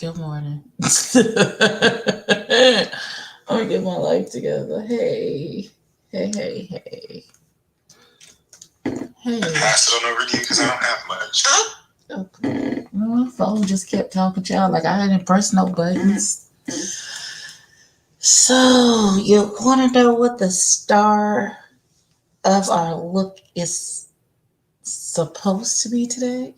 Good morning. I'm gonna get my life together. Hey, hey, hey, hey, hey. Pass it on over to you because I don't have much. Okay. My phone just kept talking to y'all like I didn't press no buttons. So you want to know what the star of our look is supposed to be today?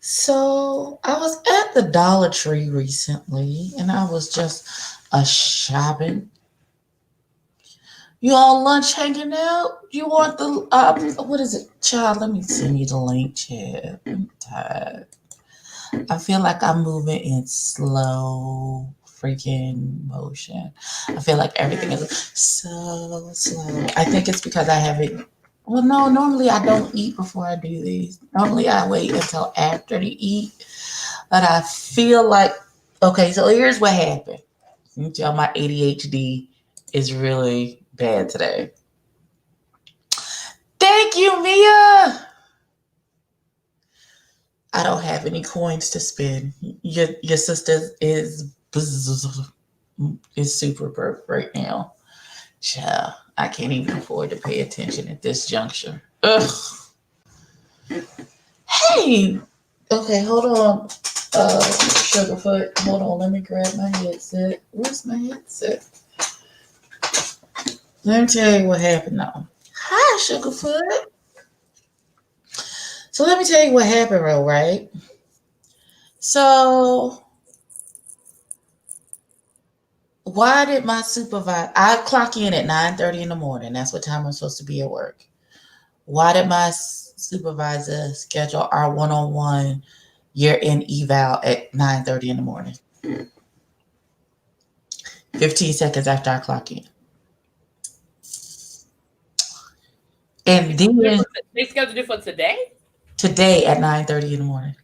So I was at the Dollar Tree recently, and I was just a shopping. You all lunch hanging out? You want the what is it, child? Let me send you the link, child. I'm tired. I feel like I'm moving in slow freaking motion. I feel like everything is so slow. I think it's because I haven't. Well, no, normally I don't eat before I do these. Normally I wait until after to eat. But I feel like, okay, so here's what happened. You can tell my ADHD is really bad today. Thank you, Mia. I don't have any coins to spend. Your sister is super broke right now. Child, I can't even afford to pay attention at this juncture. Ugh. Hey, okay, hold on. Sugarfoot, hold on. Let me grab my headset. Where's my headset? Let me tell you what happened now. Hi, Sugarfoot. So let me tell you what happened, real right? So why did my supervisor? I clock in at 9:30 in the morning. That's what time I'm supposed to be at work. Why did my supervisor schedule our one-on-one year-end eval at 9:30 in the morning? 15 seconds after I clock in. And then They scheduled it for today? today at 9:30 in the morning.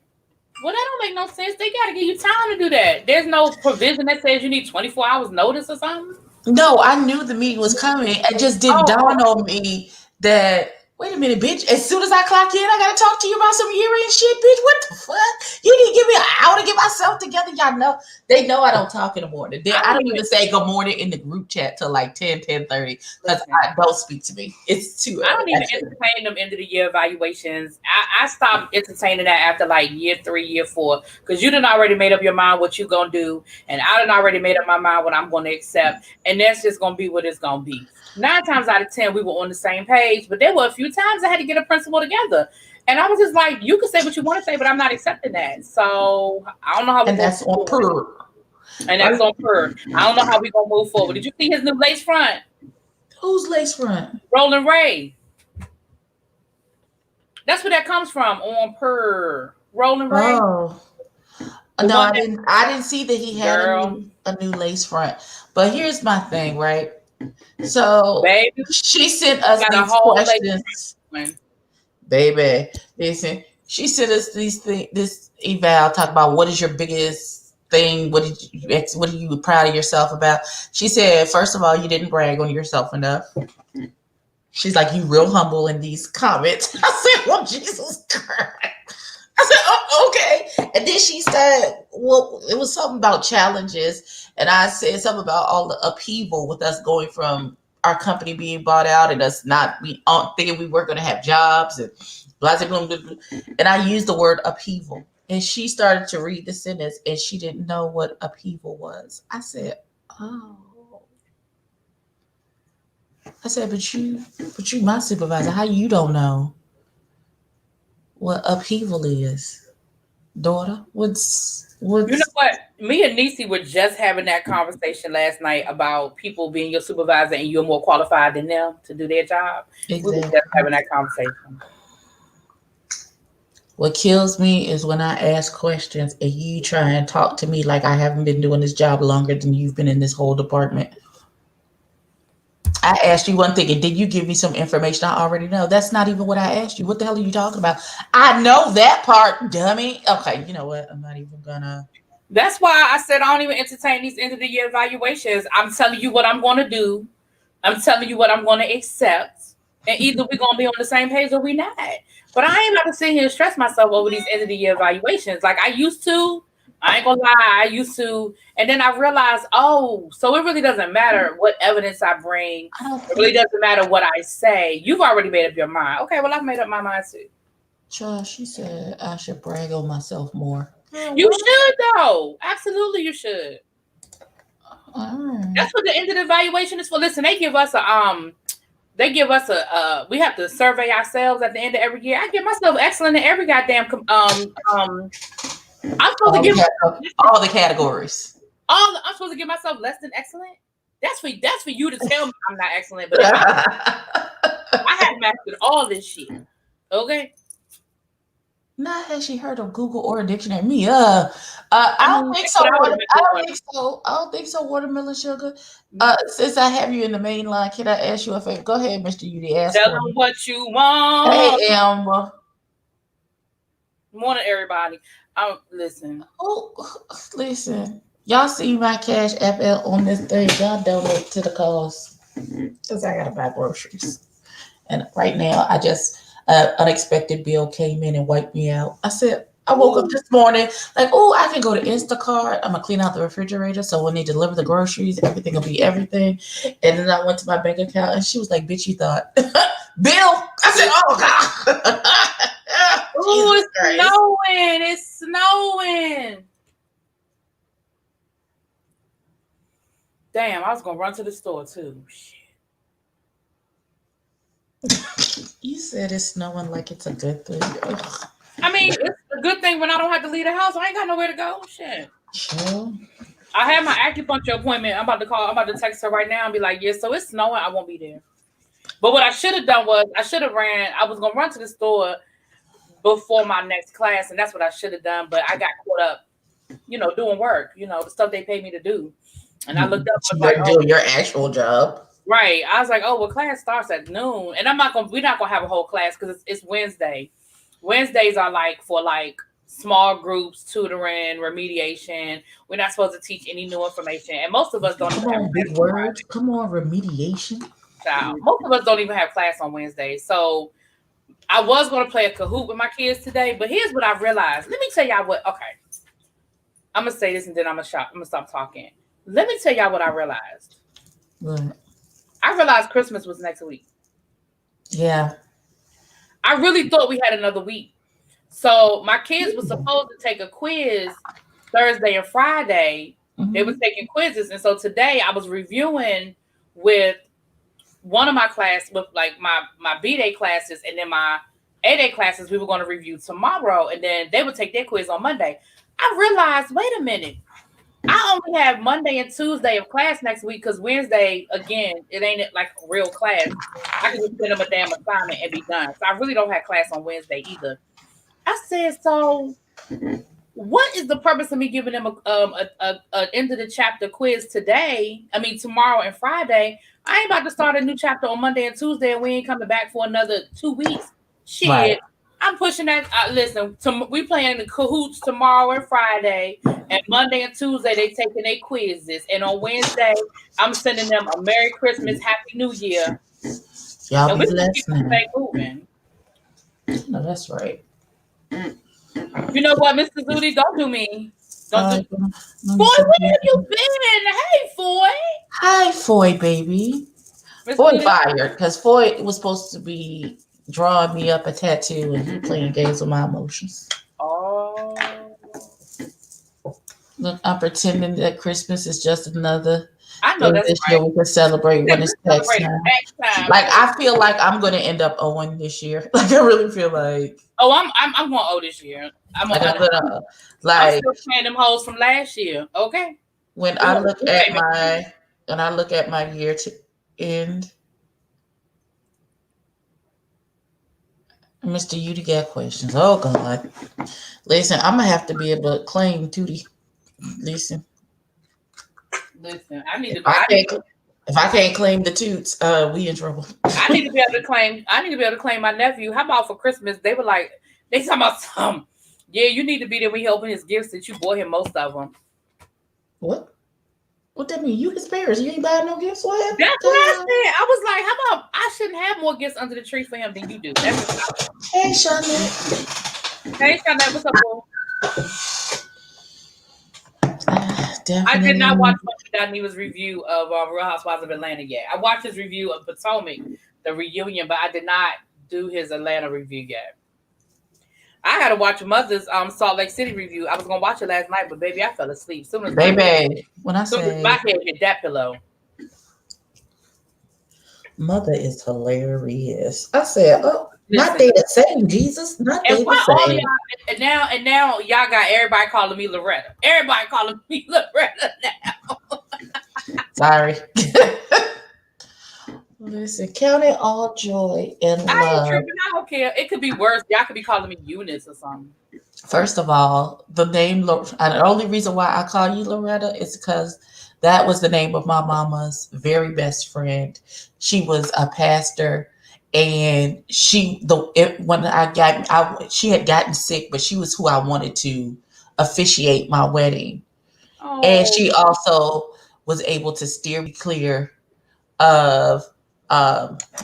Well, that don't make no sense. They got to give you time to do that. There's no provision that says you need 24 hours notice or something. No, I knew the meeting was coming. It just didn't dawn on me that, wait a minute, bitch. As soon as I clock in, I gotta talk to you about some year-end shit, bitch. What the fuck? You didn't give me an hour to get myself together. Y'all know they know I don't talk in the morning. I don't even say good morning in the group chat till like 10:30 because I don't speak to me. It's too early. I don't even entertain them end of the year evaluations. I stopped entertaining that after like year 3, year 4, because you done already made up your mind what you gonna do, and I done already made up my mind what I'm gonna accept, and that's just gonna be what it's gonna be. 9 times out of 10, we were on the same page, but there were a few times I had to get a principal together. And I was just like, you can say what you want to say, but I'm not accepting that. So I don't know how we're and going that's to on move forward. per. And that's on her. I don't know how we're going to move forward. Did you see his new lace front? Who's lace front? Roland Ray. That's where that comes from, on per. Roland Ray. Oh. The No, one I didn't see that he had girl, a new lace front. But here's my thing, right? So baby, she sent us got a these whole lace questions, front. baby. Listen, she sent us this eval talk about what is your biggest thing, what are you proud of yourself about. She said, first of all, you didn't brag on yourself enough. She's like, you real humble in these comments. I said, well, Jesus Christ. I said, oh, okay. And then she said, well, it was something about challenges. And I said something about all the upheaval with us going from our company being bought out and us not thinking we weren't going to have jobs and blah, blah, blah, blah. And I used the word upheaval. And she started to read the sentence and she didn't know what upheaval was. I said, oh. I said, but you, my supervisor, how you don't know what upheaval is? Daughter, You know what's what? Me and Nisi were just having that conversation last night about people being your supervisor and you're more qualified than them to do their job. We were exactly? just having that conversation. What kills me is when I ask questions and you try and talk to me like I haven't been doing this job longer than you've been in this whole department. I asked you one thing and then you give me some information I already know. That's not even what I asked you. What the hell are you talking about? I know that part, dummy. Okay, you know what? I'm not even gonna. That's why I said I don't even entertain these end of the year evaluations. I'm telling you what I'm going to do. I'm telling you what I'm going to accept. And either we're gonna be on the same page or we not. But I ain't about to sit here and stress myself over these end of the year evaluations. Like I used to. I ain't gonna lie, I used to. And then I realized, oh, so it really doesn't matter what evidence I bring. It really doesn't matter what I say. You've already made up your mind. Okay, well, I've made up my mind too. Josh, she said I should brag on myself more. You should though. Absolutely, you should. That's what the end of the evaluation is for. Listen, they give us a we have to survey ourselves at the end of every year. I give myself excellent in every goddamn I'm supposed to give all the categories. I'm supposed to give myself less than excellent. That's for you to tell me I'm not excellent, but I have mastered all this shit. Okay. Not has she heard of Google or a dictionary? Me, I don't think so. I don't think so. Watermelon sugar. Since I have you in the main line, can I ask you a favor? Go ahead, Mr. Udy. Ask Tell them what you want. Hey, Amber. Morning, everybody. Listen. Oh, listen. Y'all see my Cash App on this thing? Y'all donate to the cause because I gotta buy groceries, and right now I just. Unexpected bill came in and wiped me out. I woke up this morning like, oh, I can go to Instacart. I'm gonna clean out the refrigerator so when they deliver the groceries, everything will be everything. And then I went to my bank account and she was like, "Bitch, you thought Bill?" I said, "Oh God." Oh, it's snowing! It's snowing! Damn, I was gonna run to the store too. Shit. You said it's snowing like it's a good thing. Ugh. I mean, it's a good thing when I don't have to leave the house. I ain't got nowhere to go. Shit. Sure. I have my acupuncture appointment. I'm about to text her right now and be like, yeah, so it's snowing. I won't be there. But what I should have done was I was going to run to the store before my next class. And that's what I should have done. But I got caught up, doing work, the stuff they pay me to do. And I looked up. Doing your actual job. Right. I was like, oh, well, class starts at noon. And we're not going to have a whole class because it's Wednesday. Wednesdays are for small groups, tutoring, remediation. We're not supposed to teach any new information. And most of us don't even have big words. Come on, remediation. Child. Most of us don't even have class on Wednesdays. So I was going to play a Kahoot with my kids today, but here's what I realized. Let me tell y'all I'm going to say this and then I'm going to stop talking. Let me tell y'all what I realized. What? I realized Christmas was next week. Yeah. I really thought we had another week. So my kids were supposed to take a quiz Thursday and Friday. Mm-hmm. They were taking quizzes. And so today I was reviewing with one of my class, with my B-Day classes, and then my A-Day classes we were going to review tomorrow. And then they would take their quiz on Monday. I realized, wait a minute. I only have Monday and Tuesday of class next week because Wednesday, again, it ain't like a real class. I can just send them a damn assignment and be done. So I really don't have class on Wednesday either. I said, so what is the purpose of me giving them a end of the chapter quiz tomorrow and Friday? I ain't about to start a new chapter on Monday and Tuesday and we ain't coming back for another 2 weeks. Shit. Right. I'm pushing that. Listen, we playing the Kahoots tomorrow and Friday, and Monday and Tuesday they taking their quizzes, and on Wednesday I'm sending them a Merry Christmas, Happy New Year. Y'all be listening. No, that's right. You know what, Mr. Zudi, don't do me. Don't do. Foy, where have you been? Hey, Foy. Hi, Foy, baby. Foy fired because Foy was supposed to be drawing me up a tattoo and he playing games with my emotions. Oh. Look, I'm pretending that Christmas is just another. I know that's this right. year we can celebrate when it's next time. Like I feel like I'm gonna end up owing this year. Like I really feel like. Oh, I'm gonna owe this year. I'm still paying them hoes from last year. Okay. When I look at my year to end. Mr. Udy got questions. Oh God. Listen, I'm gonna have to be able to claim Tootie. Listen, I need to. If I can't claim the toots, we in trouble. I need to be able to claim my nephew. How about for Christmas? They talking about some. Yeah, you need to be there when he open his gifts that you bought him most of them. What looked at me. You his parents. You ain't buying no gifts. What happened? That's what I said. I was like, how about I shouldn't have more gifts under the tree for him than you do. That's what I was. Hey, Shonette. Hey, Shonette, what's up, bro? I did not Definitely. watch Donnie's review of Real Housewives of Atlanta yet. I watched his review of Potomac, the reunion, but I did not do his Atlanta review yet. I got to watch Mother's Salt Lake City review. I was gonna watch it last night, but baby, I fell asleep. Soon as Baby, when I soon as say my head hit that pillow. Mother is hilarious. I said, oh, not Listen, they the same, Jesus. Not and they why the all same. y'all and now y'all got everybody calling me Loretta. Everybody calling me Loretta now. Sorry. Listen, count it all joy and I ain't love. tripping. I don't care. It could be worse. Y'all could be calling me Eunice or something. First of all, the name, and the only reason why I call you Loretta is because that was the name of my mama's very best friend. She was a pastor, and when she had gotten sick, but she was who I wanted to officiate my wedding, and Oh, she also was able to steer me clear of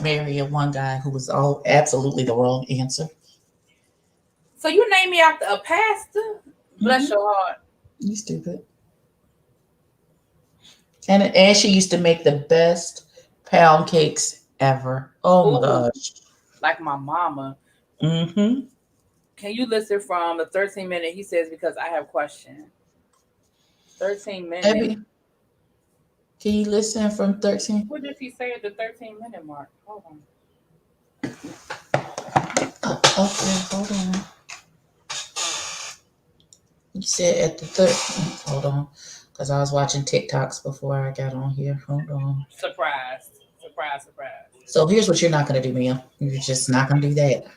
marrying one guy who was all absolutely the wrong answer. so you named me after a pastor? Bless Mhm. your heart. You stupid. And she used to make the best pound cakes ever. Oh my Ooh, gosh. like my mama. Mm-hmm. Can you listen from the 13-minute? He says because I have question. 13 minutes. Abby, can you listen from 13? What does he say at the 13-minute mark? Hold on. Okay, hold on. You said at the 13th. Hold on. Because I was watching TikToks before I got on here. Hold on. Surprise. Surprise, surprise. So here's what you're not going to do, Mia. You're just not going to do that.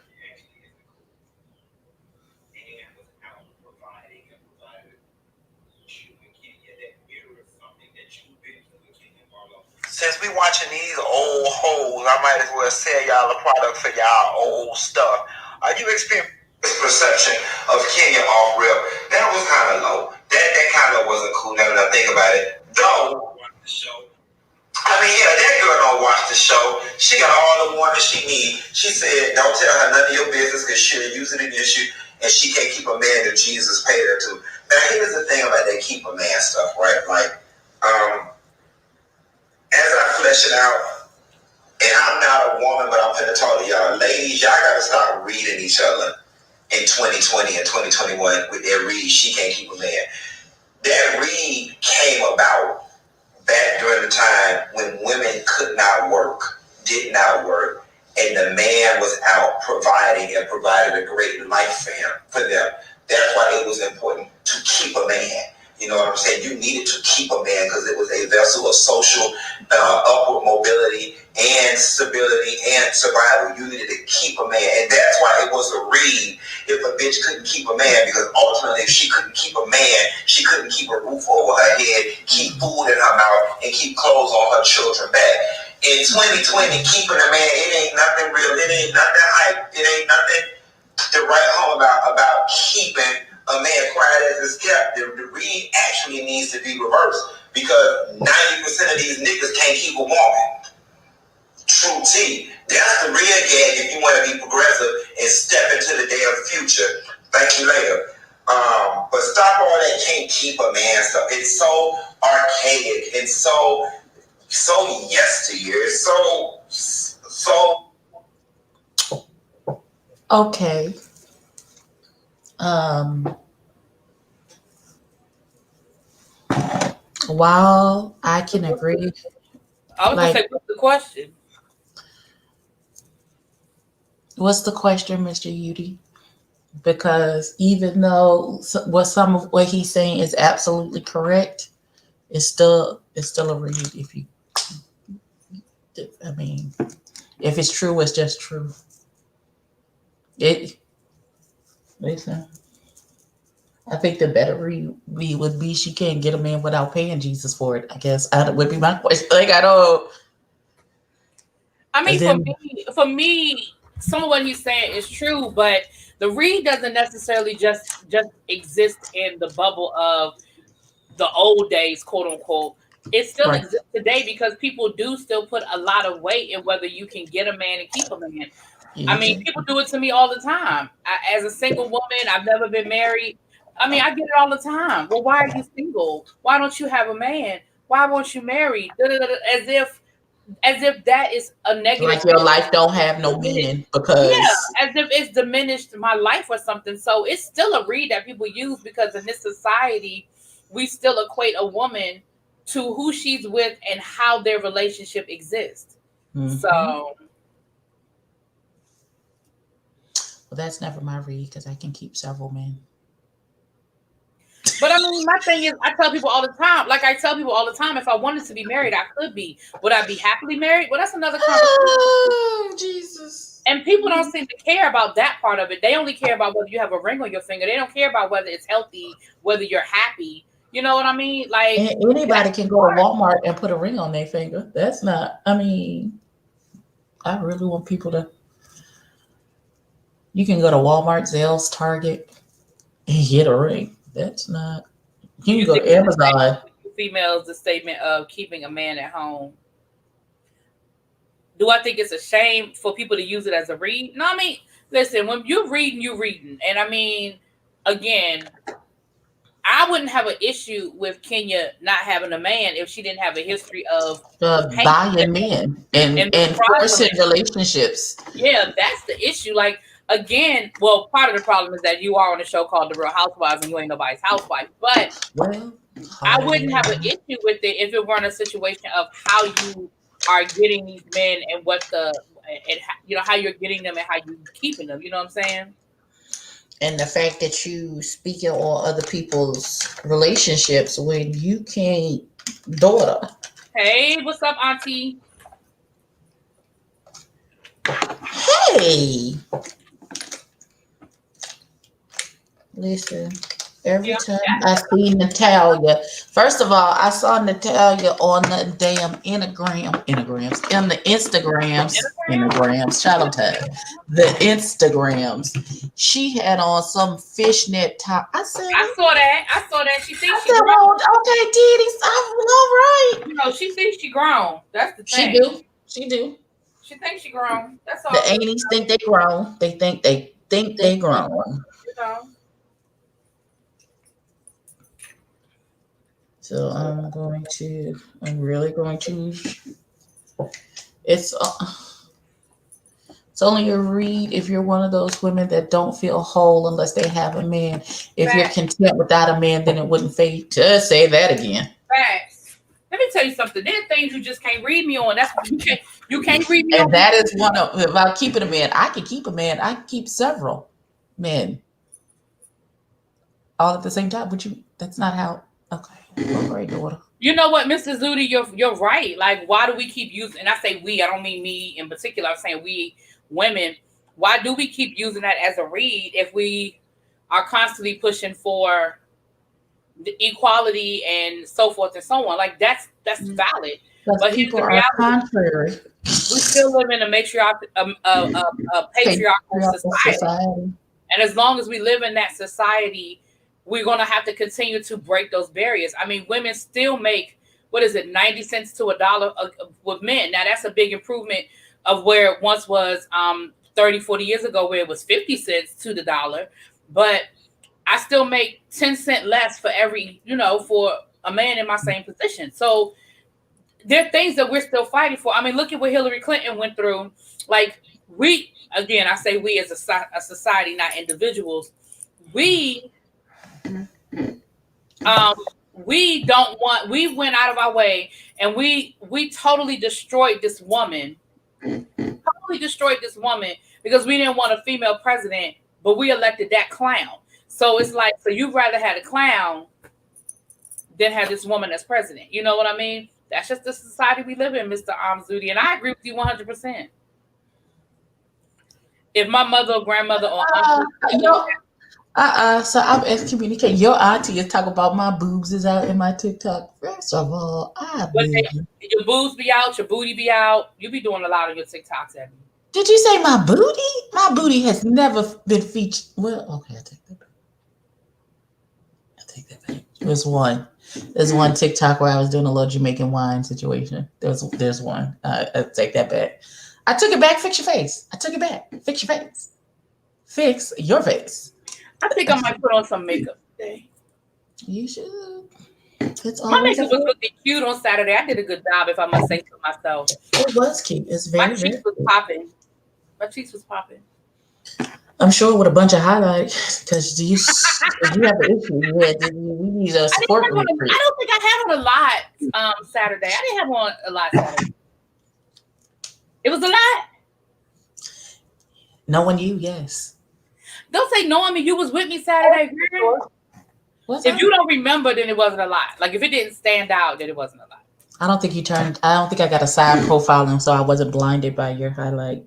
Since we watching these old hoes, I might as well sell y'all a product for y'all old stuff. Are you experiencing perception of Kenya off rip? That was kind of low. That kind of wasn't cool. Now that I think about it, though. I mean, yeah, that girl don't watch the show. She got all the warnings she needs. She said, "Don't tell her none of your business because she'll use it against you, and she can't keep a man that Jesus paid her to." Now, here's the thing about that keep a man stuff, right? Like, as I flesh it out, and I'm not a woman, but I'm finna talk to y'all. Ladies, y'all gotta stop reading each other in 2020 and 2021 with that read, she can't keep a man. That read came about back during the time when women could not work, did not work, and the man was out providing and provided a great life for them. That's why it was important to keep a man. You know what I'm saying? You needed to keep a man because it was a vessel of social upward mobility and stability and survival. You needed to keep a man. And that's why it was a read if a bitch couldn't keep a man, because ultimately if she couldn't keep a man, she couldn't keep a roof over her head, keep food in her mouth, and keep clothes on her children back. In 2020, keeping a man, it ain't nothing real. It ain't nothing hype. It ain't nothing to write home about keeping a man quiet as it's kept. The read actually needs to be reversed because 90% of these niggas can't keep a woman. True T. That's the real gag if you want to be progressive and step into the damn future. Thank you later. But stop all that can't keep a man stuff. It's so archaic and so yesteryear. It's so. Okay. Um, while I can agree, I was gonna like, say, what's the question? what's the question, Mr. Udy? Because even though some of what he's saying is absolutely correct, it's still a read. I mean, if it's true, it's just true. It listen. I think the better read would be she can't get a man without paying Jesus for it. I guess that would be my question. Like I don't. I mean, Then for me, some of what he's saying is true, but the read doesn't necessarily just exist in the bubble of the old days, quote unquote. It still Right. exists today because people do still put a lot of weight in whether you can get a man and keep a man. I mean, Exactly. people do it to me all the time. As a single woman, I've never been married. I mean, I get it all the time. Well, why are you single? Why don't you have a man? Why won't you marry? Da, da, da, da. As if that is a negative Like your thing. life don't have no Diminish- meaning Yeah, because as if it's diminished my life or something. So it's still a read that people use because in this society, we still equate a woman to who she's with and how their relationship exists. hmm So, well, that's never my read because I can keep several men. but I mean, my thing is, I tell people all the time, like I tell people all the time, if I wanted to be married, I could be. Would I be happily married? Well, that's another conversation. Oh, Jesus. And people don't seem to care about that part of it. They only care about whether you have a ring on your finger. They don't care about whether it's healthy, whether you're happy. You know what I mean? Like Anybody that's can the go to part. Walmart and put a ring on their finger. That's not, I mean, I really want people to, you can go to Walmart, Zales, Target, and get a ring. That's not, Do you can you go think to it's the same Amazon. with females, the statement of keeping a man at home? Do I think it's a shame for people to use it as a read? No, I mean, listen, when you're reading, you're reading. And I mean, again, I wouldn't have an issue with Kenya not having a man if she didn't have a history of pain Buying men and and being forcing fraudulent. relationships. Yeah, that's the issue. Like, again, well, part of the problem is that you are on a show called The Real Housewives and you ain't nobody's housewife. But Well, I wouldn't have an hallelujah. issue with it if it weren't a situation of how you are getting these men and what the and how you're getting them and how you keeping them. You know what I'm saying? And the fact that you speaking on other people's relationships when you can't, daughter. Hey, what's up, Auntie? Hey, listen. Every Yeah, time I see Natalia, first of all, I saw Natalia on the damn in the Instagrams, child time, the Instagrams. She had on some fishnet top. I said, I saw that. I saw that. She I thinks she said, grown. well, okay, Diddy, all right. You know, she thinks she grown. That's the She thing. do, she do. She thinks she grown. That's The all. 80s think they grown. They think they grown. You know. So I'm really going to. It's it's only a read if you're one of those women that don't feel whole unless they have a man. If you're Facts. content without a man, then it wouldn't fade. To say that again. Facts. Let me tell you something. There are things you just can't read me on. That's what you can't. You can't read me on. And that is one of about keeping a man. I can keep a man. I can keep several men all at the same time. But you, that's not how. Okay, all right, daughter. You know what, Mr. Zudi, you're right. Like, why do we keep using? And I say we. I don't mean me in particular. I'm saying we women. Why do we keep using that as a read if we are constantly pushing for the equality and so forth and so on? Like that's valid. Because But here's people the are reality: contrary. we still live in a a patriarchal Patriarchal society. society. And as long as we live in that society, we're going to have to continue to break those barriers. I mean, women still make, what is it, 90 cents to a dollar with men. Now, that's a big improvement of where it once was 30, 40 years ago, where it was 50 cents to the dollar. But I still make 10 cents less for every, for a man in my same position. So there are things that we're still fighting for. I mean, look at what Hillary Clinton went through. Like, again, I say we as a society, not individuals, we um we went out of our way and we totally destroyed this woman because we didn't want a female president, but we elected that clown. So it's like, so you'd rather had a clown than have this woman as president. You know what I mean? That's just the society we live in, Mr. Zudi. And I agree with you 100%. If my mother or grandmother or Uh, uncle, yo, so I'm excommunicating. Your auntie is talking about my boobs is out in my TikTok. First of all, I but beg you. your boobs be out, your booty be out, you be doing a lot of your TikToks, Abby. Did you say my booty? My booty has never been featured. Well, okay, I take that back. It was one. There's one TikTok where I was doing a little Jamaican wine situation. There's one. I take that back. I took it back. Fix your face. I took it back. Fix your face. Fix your face. I think I might put on some makeup today. You should. It's My always a makeup was fun. looking cute on Saturday. I did a good job, if I must say so myself. It was cute. It's My very, cheeks very was cute. popping. My cheeks was popping. I'm sure with a bunch of highlights because you have an issue. We need a I didn't support have on. group for you. I don't think I had on a lot Saturday. I didn't have on a lot Saturday. It was a lot. Knowing you, yes. Don't say knowing me. You was with me Saturday, girl. What's If that? you don't remember, then it wasn't a lot. Like if it didn't stand out, then it wasn't a lot. I don't think you turned. I don't think I got a side profiling, so I wasn't blinded by your highlight.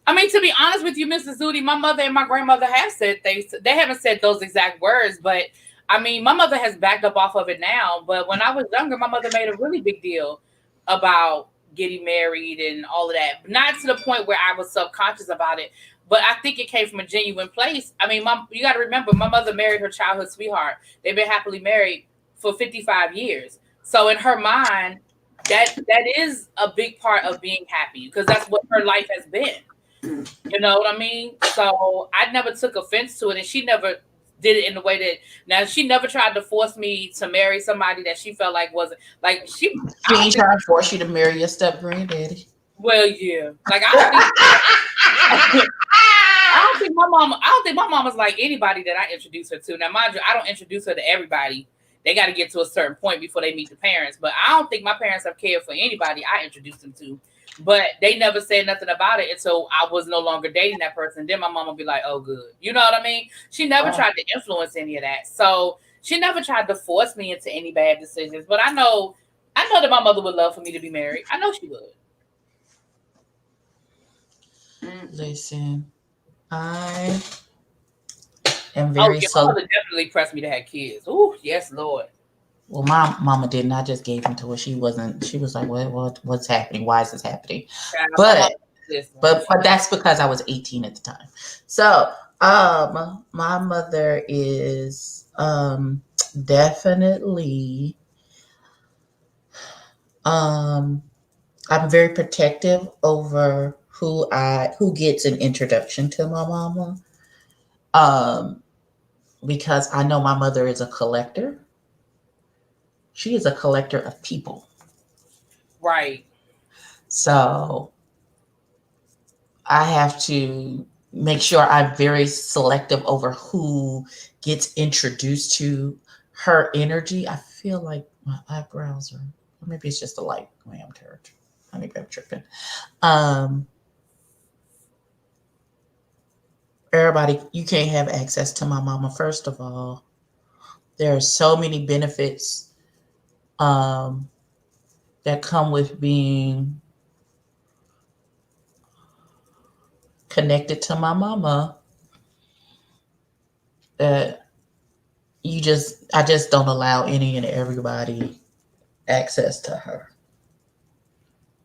I mean, to be honest with you, Mrs. Zudi, my mother and my grandmother have said things. They haven't said those exact words, but I mean, my mother has backed up off of it now. But when I was younger, my mother made a really big deal about getting married and all of that. Not to the point where I was subconscious about it, but I think it came from a genuine place. I mean, you got to remember, my mother married her childhood sweetheart. They've been happily married for 55 years. So in her mind, that is a big part of being happy because that's what her life has been. You know what I mean? So I never took offense to it, and she never did it in the way that. Now she never tried to force me to marry somebody that she felt like wasn't like she. She I don't ain't think. trying to force you to marry your step granddaddy. Well, yeah. Like I don't think. I don't think my mom. I don't think my mom was like anybody that I introduced her to. Now, mind you, I don't introduce her to everybody. They got to get to a certain point before they meet the parents. But I don't think my parents have cared for anybody I introduced them to. But they never said nothing about it until I was no longer dating that person. Then my mom would be like, "Oh, good." You know what I mean? She never Wow. tried to influence any of that. So she never tried to force me into any bad decisions. But I know that my mother would love for me to be married. I know she would. Listen, I am Oh very yeah, my so. mother definitely pressed me to have kids. Oh yes, Lord. Well, my mama didn't. I just gave them to her. She wasn't. She was like, what's happening? Why is this happening?" Child, my mom But listen. but that's because I was 18 at the time. So my mother is definitely um I'm very protective over who gets an introduction to my mama. Um because I know my mother is a collector. She is a collector of people. Right. So I have to make sure I'm very selective over who gets introduced to her energy. I feel like my eyebrows are, or maybe it's just a light. Maybe I'm terrible. Maybe I'm tripping. Um, Everybody, you can't have access to my mama. First of all, there are so many benefits um, that come with being connected to my mama that I just don't allow any and everybody access to her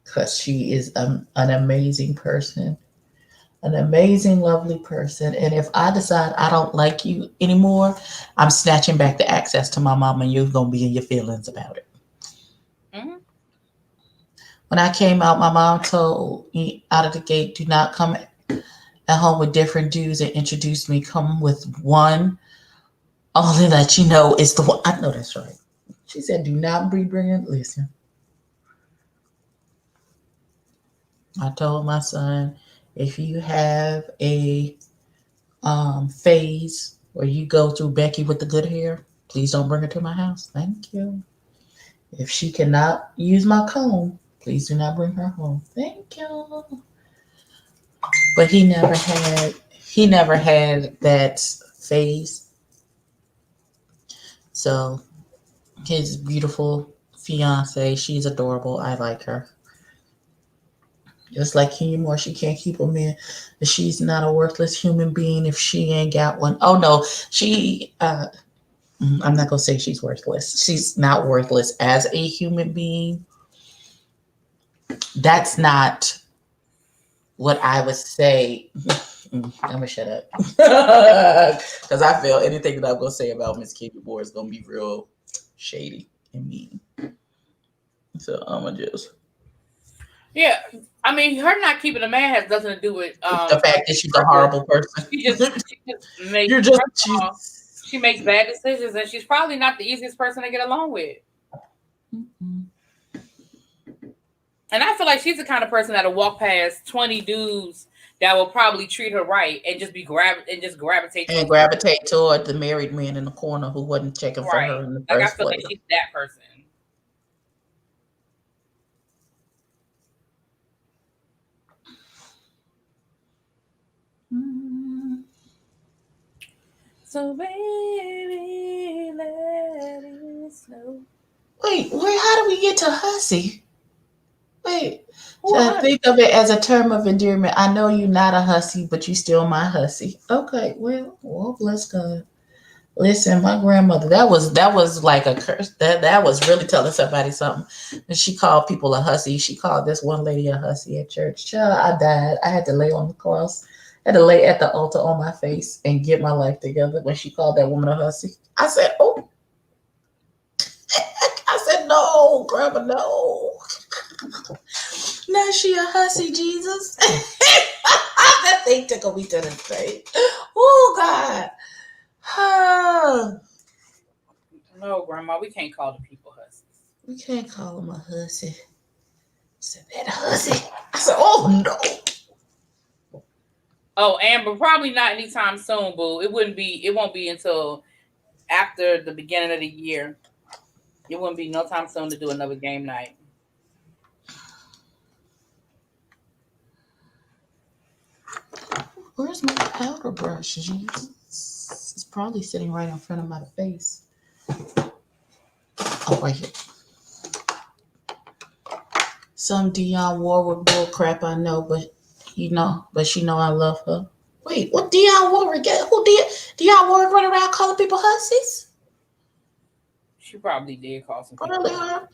because she is an amazing person, an amazing, lovely person. And if I decide I don't like you anymore, I'm snatching back the access to my mom, and you're gonna be in your feelings about it. Mm-hmm. When I came out, my mom told me out of the gate, "Do not come at home with different dudes and introduce me. Come with one, only that you know it's the one." I know that's right. She said, "Do not be bringing." Listen, I told my son, if you have a phase where you go through Becky with the good hair, please don't bring her to my house. Thank you. If she cannot use my comb, please do not bring her home. Thank you. But he never had that phase. So his beautiful fiance, she's adorable. I like her. Just like Kenya Moore, she can't keep a man. She's not a worthless human being if she ain't got one. Oh no, she. I'm not gonna say she's worthless. She's not worthless as a human being. That's not what I would say. I'm gonna shut up because I feel anything that I'm gonna say about Miss Kenya Moore is gonna be real shady. and mean. So I'ma just Yeah, I mean, her not keeping a man has nothing to do with the fact her that being she's a perfect. horrible person. She just makes, You're just first of all, she's. she makes bad decisions, and she's probably not the easiest person to get along with. Mm-mm. And I feel like she's the kind of person that'll walk past 20 dudes that will probably treat her right and just just gravitate And towards the one. gravitate toward the married man in the corner who wasn't checking for Right. her in the Like I first feel like place. she's that person. Mm. So baby, let it snow. Wait, where? How do we get to hussy? Wait, Who so a I hussy? think of it as a term of endearment. I know you're not a hussy, but you still my hussy. Okay, well, bless God. Listen, my grandmother, that was like a curse. That was really telling somebody something. And she called people a hussy. She called this one lady a hussy at church. Child, I died. I had to lay on the cross. I had to lay at the altar on my face and get my life together when she called that woman a hussy. I said, oh, I said, no, grandma, no. Now she a hussy, Jesus. That thing tickled me to the face. Oh, God. No, Grandma, we can't call the people hussies. We can't call him a hussy. Said that hussy. I said, oh no. Oh, Amber, probably not anytime soon, boo. It won't be until after the beginning of the year. It wouldn't be no time soon to do another game night. Where's my powder brush? Jesus. It's probably sitting right in front of my face. Oh, right here. Some Dionne Warwick bull crap, I know, but she know I love her. Wait, what Dionne Warwick get? Who did Dionne Warwick run around calling people hussies? She probably did call some people Probably hussies. her.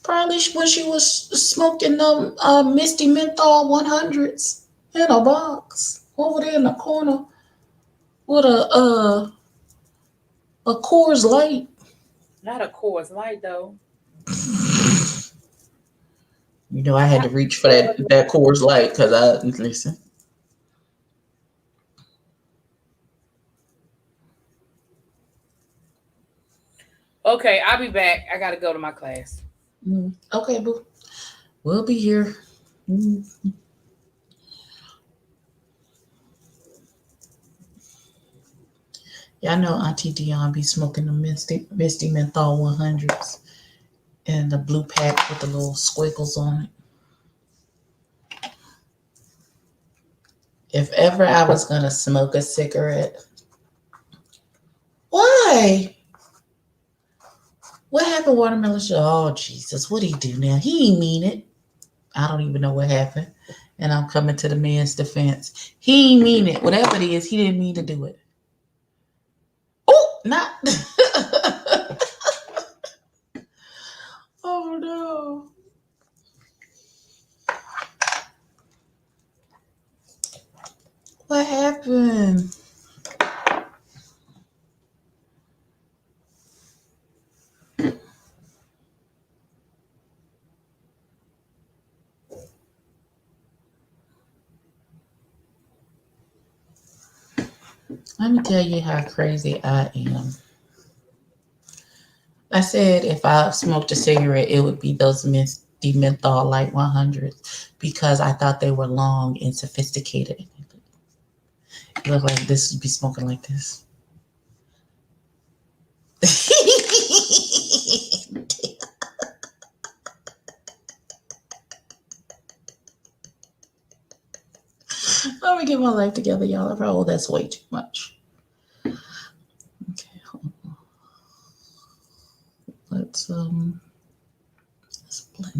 Probably when she was smoking them Misty Menthol 100s in a box over there in the corner with a Coors Light. Not a Coors Light though. You know, I had Not to reach for Coors that Light. Coors Light because I listen. Okay, I'll be back. I gotta go to my class. Okay, boo. We'll be here. Mm. Yeah, I know Auntie Dion be smoking the Misty Menthol 100s and the blue pack with the little squiggles on it. If ever I was gonna smoke a cigarette, why? What happened, Watermelon Show? Oh, Jesus, what'd he do now? He ain't mean it. I don't even know what happened. And I'm coming to the man's defense. He ain't mean it. Whatever it is, he didn't mean to do it. Oh, not. Oh, no. What happened? Let me tell you how crazy I am. I said if I smoked a cigarette, it would be those Misty Menthol Light 100s because I thought they were long and sophisticated. It looked like this would be smoking like this. Let me get my life together, y'all. Oh, that's way too much. Okay, hold on. Let's blend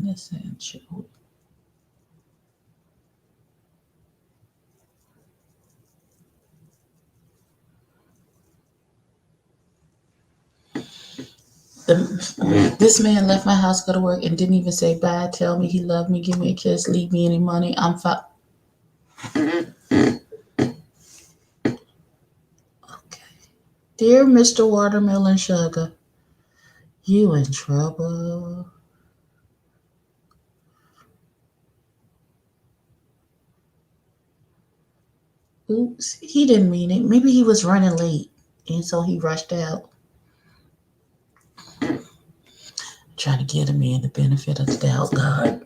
this in, shall we? This man left my house, go to work, and didn't even say bye, tell me he loved me, give me a kiss, leave me any money. I'm fine. Okay. Dear Mr. Watermelon Sugar, You in trouble. Oops, he didn't mean it. Maybe he was running late and so he rushed out. Trying to give a man the benefit of the doubt, God.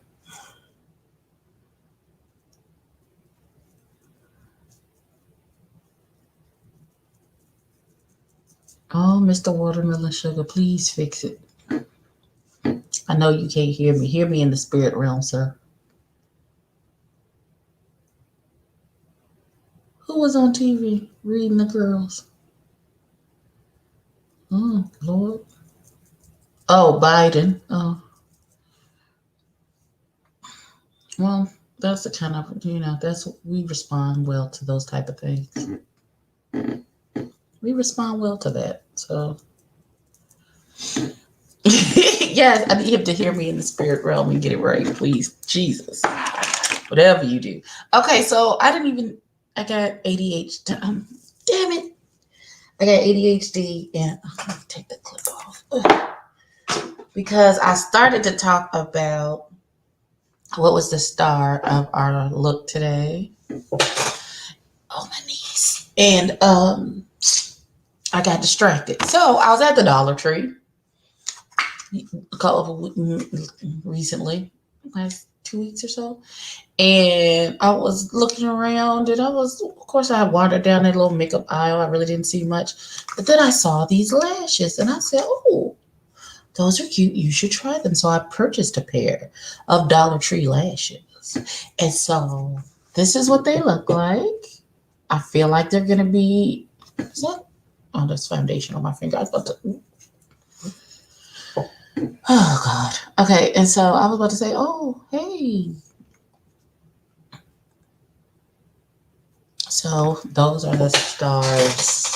Oh, Mr. Watermelon Sugar, please fix it. I know you can't hear me. Hear me in the spirit realm, sir. Who was on TV reading the girls? Oh, Lord. Oh, Biden. Oh, well, that's the kind of, that's, we respond well to those type of things. We respond well to that. So, yes, I need him to hear me in the spirit realm and get it right, please. Jesus. Whatever you do. Okay, so I got ADHD. Damn it. I got ADHD and I'm going to take the clip off. Because I started to talk about what was the star of our look today. Oh, my knees. And I got distracted. So I was at the Dollar Tree a couple of recently, last 2 weeks or so. And I was looking around and of course, I wandered down that little makeup aisle. I really didn't see much. But then I saw these lashes and I said, oh, those are cute. You should try them. So I purchased a pair of Dollar Tree lashes. And so this is what they look like. I feel like they're going to be, is that, oh, there's foundation on my finger. I was about to, oh, God. Okay. And so I was about to say, oh, hey. So those are the stars.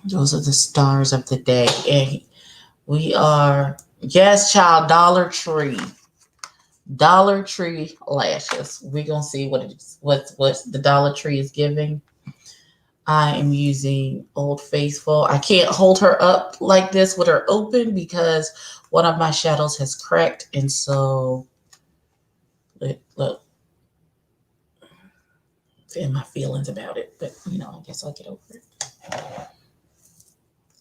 Those are the stars of the day. And we are, yes, child, Dollar Tree. Dollar Tree lashes. We're gonna see what it is, what the Dollar Tree is giving. I am using Old Faithful. I can't hold her up like this with her open because one of my shadows has cracked, and so look, and my feelings about it. But I guess I'll get over it.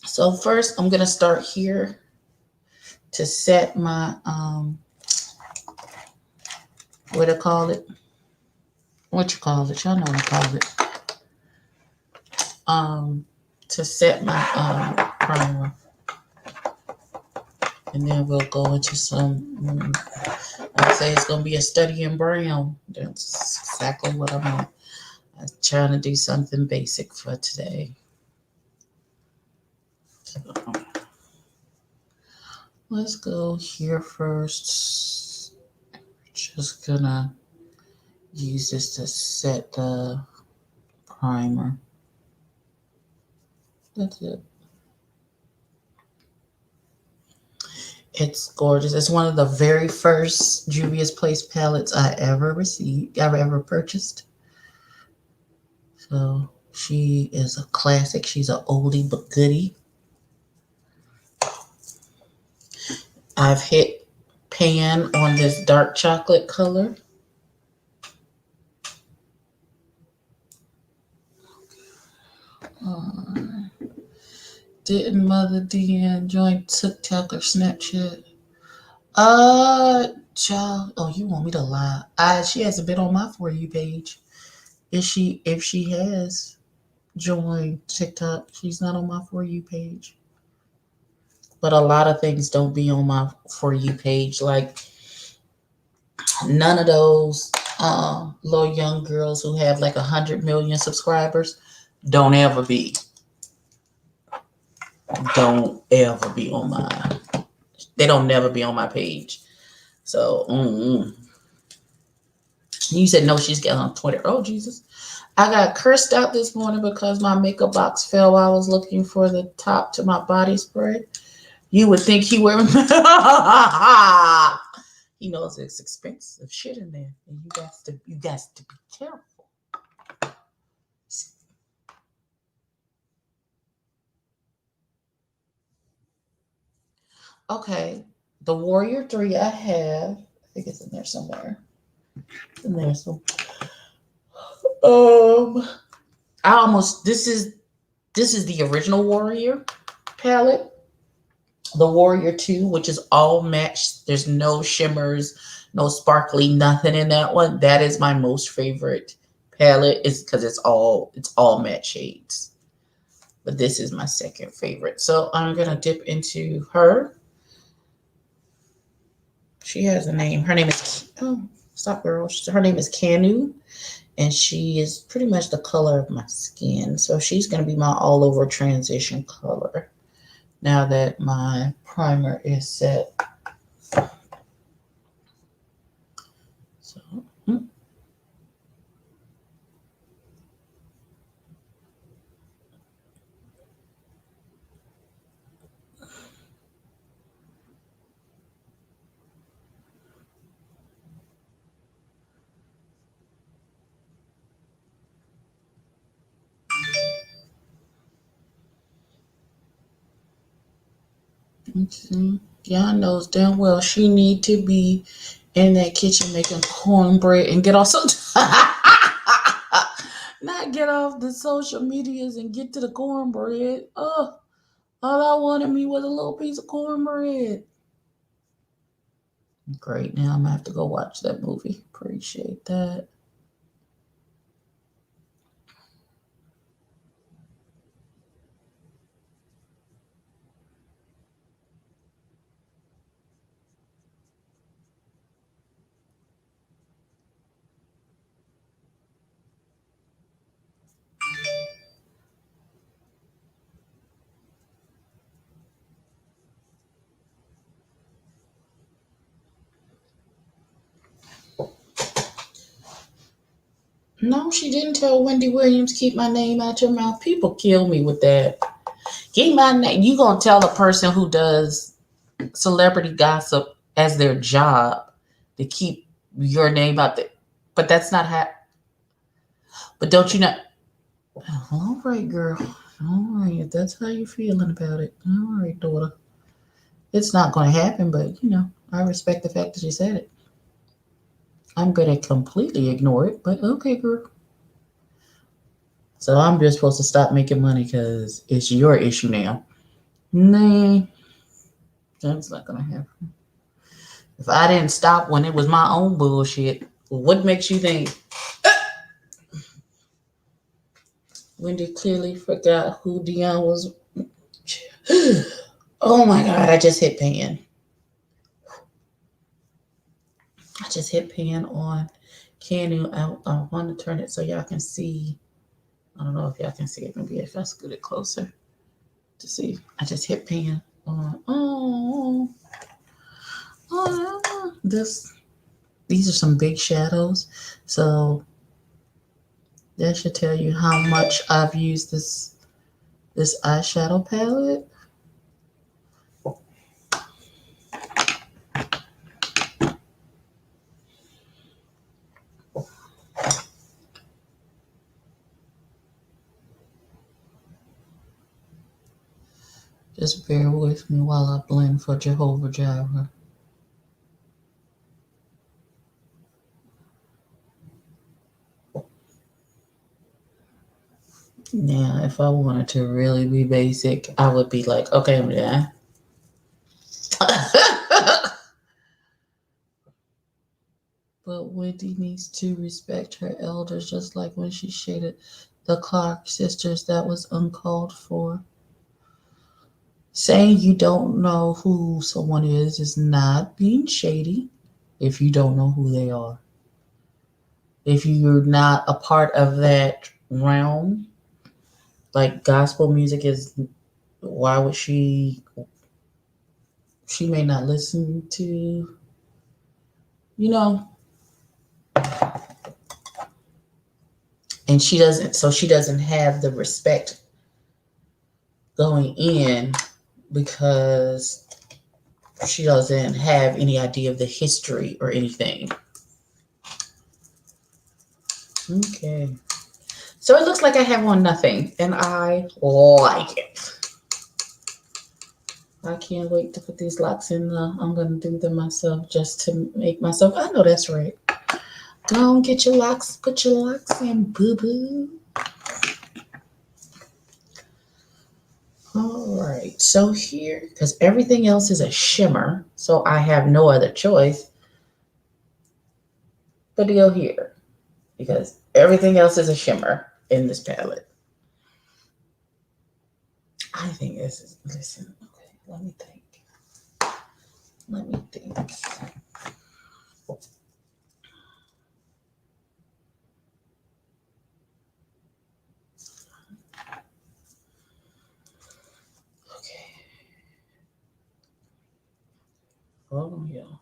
So first, I'm gonna start here to set my what I call it. What you call it? Y'all know what I call it. To set my primer, and then we'll go into some. I'd say it's gonna be a study in brown. That's exactly what I'm trying to do something basic for today. So, let's go here first. Just gonna use this to set the primer. That's it. It's gorgeous. It's one of the very first Juvia's Place palettes I ever purchased. So she is a classic. She's an oldie but goodie. I've hit pan on this dark chocolate color. Didn't Mother Deanne join TikTok or Snapchat? Child. Oh, you want me to lie? She hasn't been on my For You page. If she has joined TikTok, she's not on my For You page. But a lot of things don't be on my For You page. Like none of those little young girls who have like 100 million subscribers don't ever be on my. They don't never be on my page. So you said no, she's getting on Twitter. Oh Jesus. I got cursed out this morning because my makeup box fell while I was looking for the top to my body spray. You would think he wearing he knows it's expensive shit in there. And you got to be careful. Okay, the Warrior 3 I have. I think it's in there somewhere. It's in there. So, um, I almost this is the original Warrior palette. The Warrior 2, which is all matched. There's no shimmers, no sparkly, nothing in that one. That is my most favorite palette, is because it's all matte shades. But this is my second favorite. So I'm gonna dip into her. She has a name. Her name is stop girl. Her name is Canu, and she is pretty much the color of my skin. So she's gonna be my all over transition color. Now that my primer is set. So Y'all knows damn well she need to be in that kitchen making cornbread and get off some not get off the social medias and get to the cornbread. Oh, all I wanted me was a little piece of cornbread. Great, now I'm gonna have to go watch that movie. Appreciate that. No, she didn't tell Wendy Williams, keep my name out your mouth. People kill me with that. Keep my name. You gonna tell a person who does celebrity gossip as their job to keep your name out there? But that's not how. But don't you know? All right, girl. All right, if that's how you're feeling about it. All right, daughter. It's not going to happen, but I respect the fact that you said it. I'm going to completely ignore it, but okay, girl. So I'm just supposed to stop making money because it's your issue now. Nah, that's not going to happen. If I didn't stop when it was my own bullshit, what makes you think Wendy clearly forgot who Dion was? Oh my God, I just hit pan. I just hit pan on Canu. I want to turn it so y'all can see. I don't know if y'all can see it. Maybe if I scoot it closer to see. I just hit pan on. This. These are some big shadows. So that should tell you how much I've used this eyeshadow palette. Just bear with me while I blend for Jehovah Jireh. Now, if I wanted to really be basic, I would be like, okay, I'm done. But Wendy needs to respect her elders, just like when she shaded the Clark sisters. That was uncalled for. Saying you don't know who someone is not being shady if you don't know who they are. If you're not a part of that realm, like gospel music is, why would she may not listen to, you know, and she doesn't have the respect going in because she doesn't have any idea of the history or anything. Okay. So it looks like I have on nothing, and I like it. I can't wait to put these locks in. I'm gonna do them myself just to make myself. I know that's right. Go on, get your locks. Put your locks in, boo boo. All right. So here, because everything else is a shimmer, so I have no other choice but to go here because everything else is a shimmer in this palette. I think this is. Listen. Okay. Let me think. Let me think. Okay. Hold on, y'all.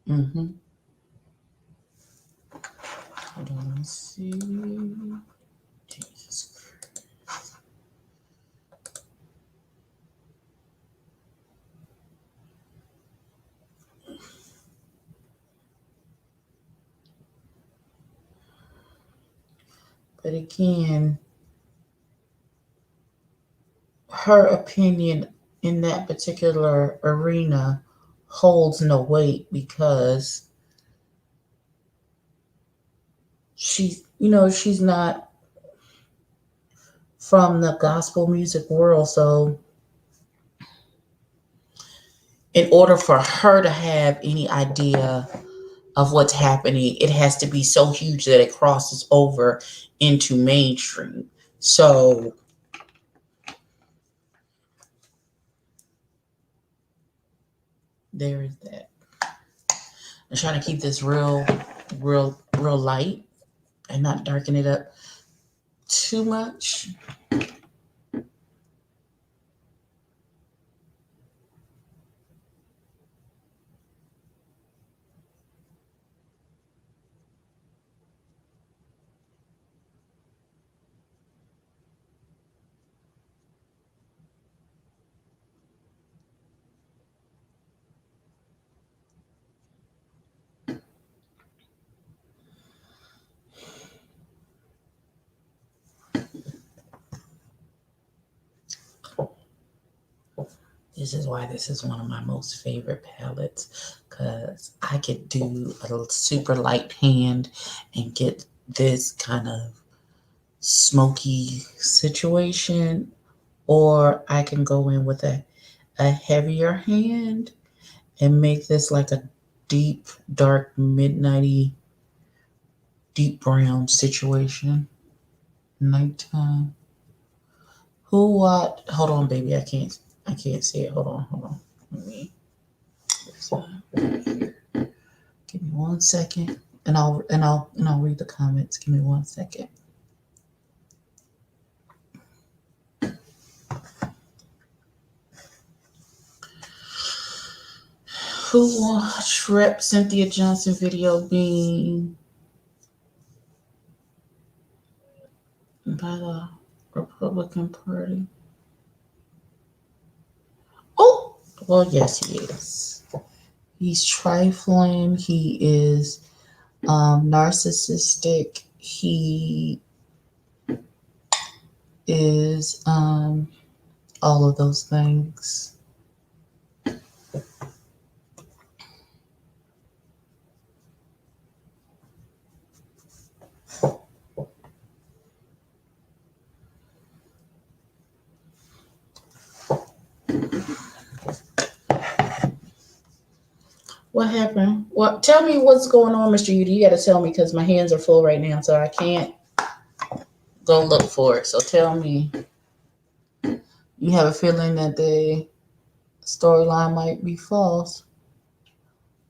Mm-hmm. Hold on. Let's see. Jesus. But again, her opinion in that particular arena holds no weight because she's not from the gospel music world. So, in order for her to have any idea of what's happening, it has to be so huge that it crosses over into mainstream. So, there is that. I'm trying to keep this real light and not darken it up too much. This is why this is one of my most favorite palettes because I could do a super light hand and get this kind of smoky situation, or I can go in with a heavier hand and make this like a deep, dark, midnighty, deep brown situation. Nighttime. Who what? Hold on, baby. I can't see it. Hold on. Let me give me 1 second. And I'll read the comments. Give me 1 second. Who watched Rep Cynthia Johnson video being by the Republican Party? Oh, well, yes, he is. He's trifling. He is narcissistic. He is all of those things. What happened? What? Tell me what's going on, Mr. Udy. You got to tell me because my hands are full right now, so I can't go look for it. So tell me. You have a feeling that the storyline might be false.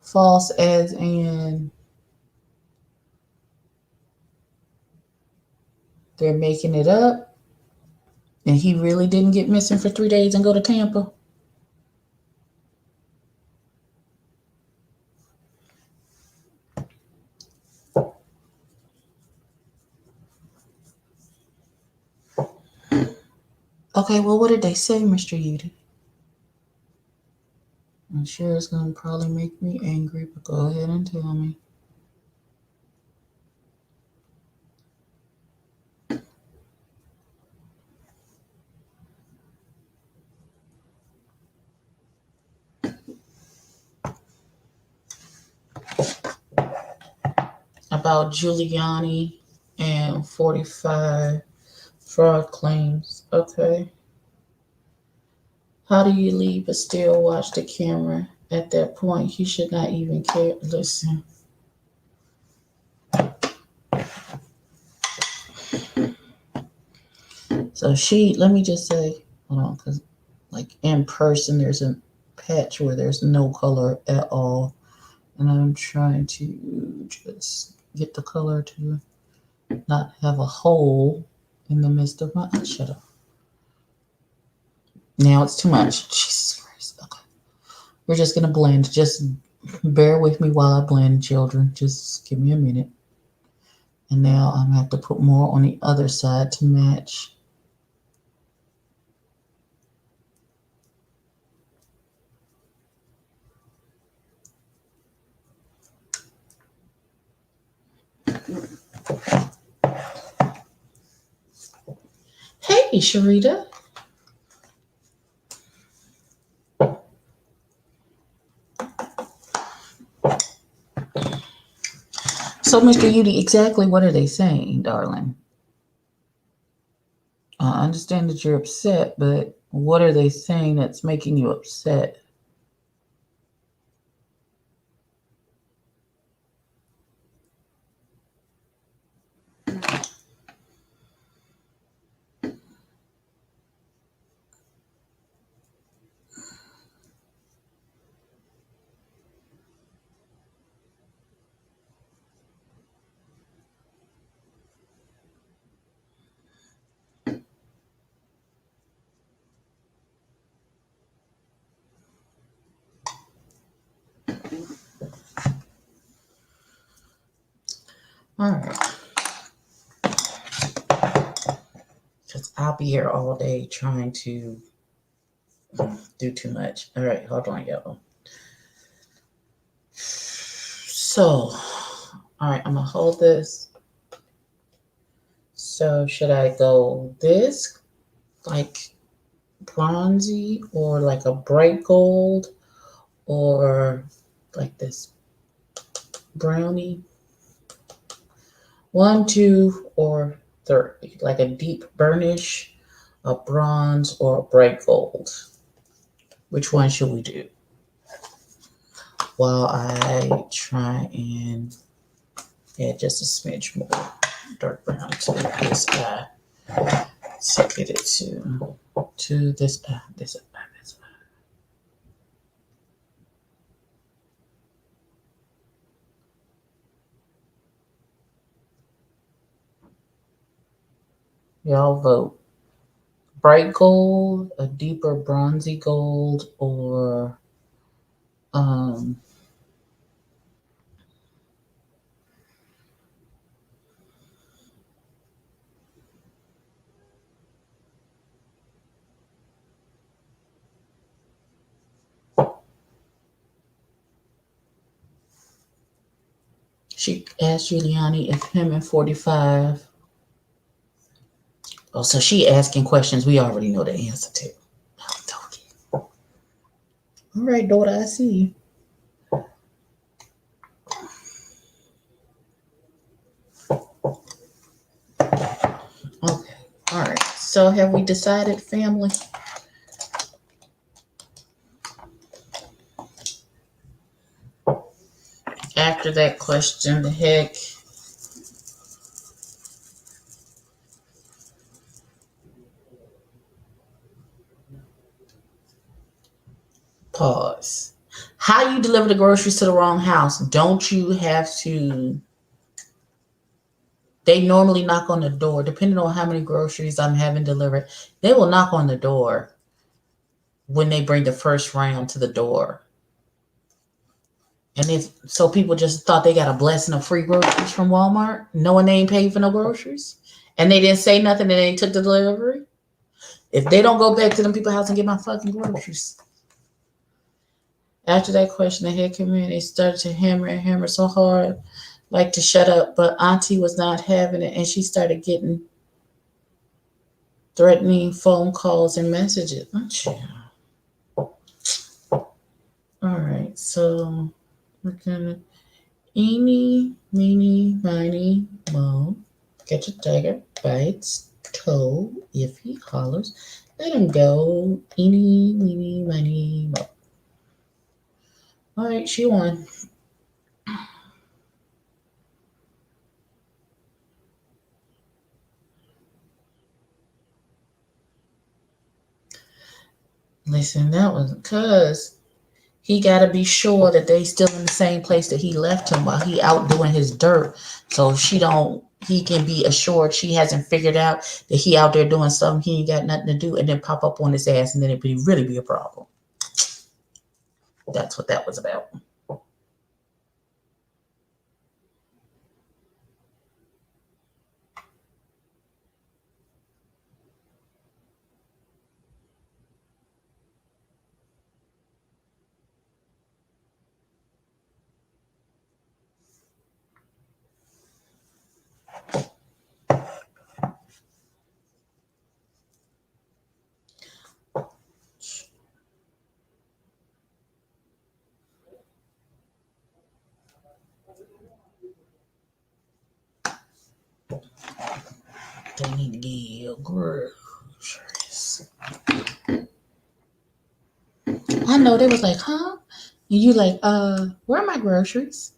False as in they're making it up and he really didn't get missing for 3 days and go to Tampa. Okay, well, what did they say, Mr. Yudi? I'm sure it's gonna probably make me angry, but go ahead and tell me. About Giuliani and 45 fraud claims. Okay. How do you leave but still watch the camera? At that point, he should not even care. Listen. So let me just say, hold on, because like in person, there's a patch where there's no color at all. And I'm trying to just get the color to not have a hole in the midst of my eyeshadow. Now it's too much. Jesus Christ. Okay. We're just going to blend. Just bear with me while I blend, children. Just give me a minute. And now I'm going to have to put more on the other side to match. Hey, Sharita. So, Mr. Yudi, exactly what are they saying, darling? I understand that you're upset, but what are they saying that's making you upset? All right. Because I'll be here all day trying to do too much. All right, hold on, y'all. So, all right, I'm going to hold this. So, should I go this, like bronzy, or like a bright gold, or like this brownie? 1, 2, or 3, like a deep burnish, a bronze, or a bright gold. Which one should we do? While I try and add just a smidge more dark brown to this eye. So get it to this eye, this eye, this eye. Y'all vote. Bright gold, a deeper bronzy gold, or um she asked Giuliani if him and 45. Oh, so she asking questions we already know the answer to. All right, daughter, I see you. Okay. All right. So have we decided, family? After that question, the heck. Pause. How you deliver the groceries to the wrong house? Don't you have to? They normally knock on the door, depending on how many groceries I'm having delivered. They will knock on the door when they bring the first round to the door. And if so, people just thought they got a blessing of free groceries from Walmart, knowing they ain't paid for no groceries, and they didn't say nothing and they took the delivery. If they don't go back to them people's house and get my fucking groceries. After that question, the head came in. They started to hammer and hammer so hard, like to shut up. But Auntie was not having it, and she started getting threatening phone calls and messages. All right, so we're gonna eeny, meeny, miny, mo. Get your tiger by its toe. If he hollers, let him go. Eeny, meeny, miny, mo. All right, she won. Listen, that was because he got to be sure that they still in the same place that he left him while he out doing his dirt. So he can be assured she hasn't figured out that he out there doing something he ain't got nothing to do and then pop up on his ass and then it would really be a problem. That's what that was about. They need to get you groceries. I know they was like, huh? And you like, where are my groceries?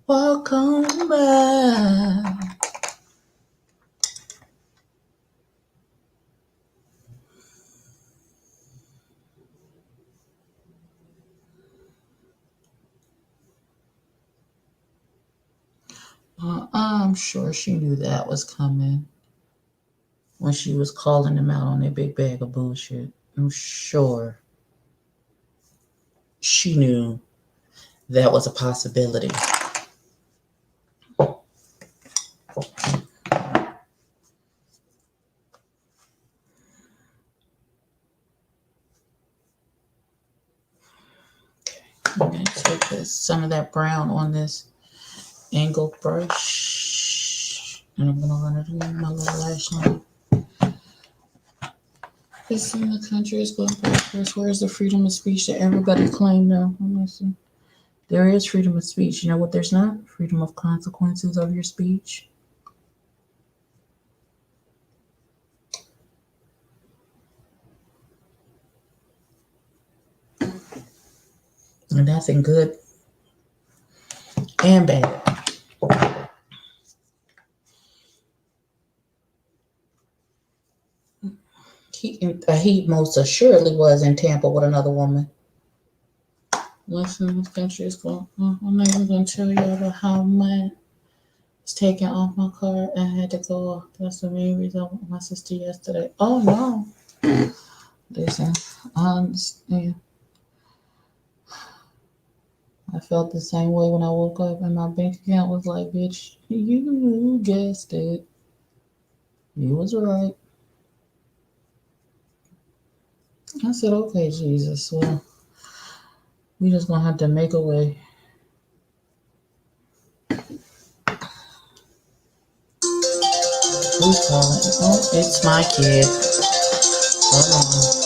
Welcome back. I'm sure she knew that was coming when she was calling them out on their big bag of bullshit. I'm sure she knew that was a possibility. I'm going to take some of that brown on this angled brush, and I'm going to run it in my little lash line. This in the country is going backwards. Where's the freedom of speech that everybody claimed now? There is freedom of speech. You know what there's not? Freedom of consequences of your speech. And that's in good and bad. He most assuredly was in Tampa with another woman. Listen, this country is going. I'm not even going to tell you about how my was taken off my car and had to go off. That's the main reason I went with my sister yesterday. Oh no. Listen, I understand. I felt the same way when I woke up and my bank account was like, bitch, you guessed it. You was right. I said, okay, Jesus. Well, we just gonna have to make a way. Who's calling? Oh, it's my kid. Hold on.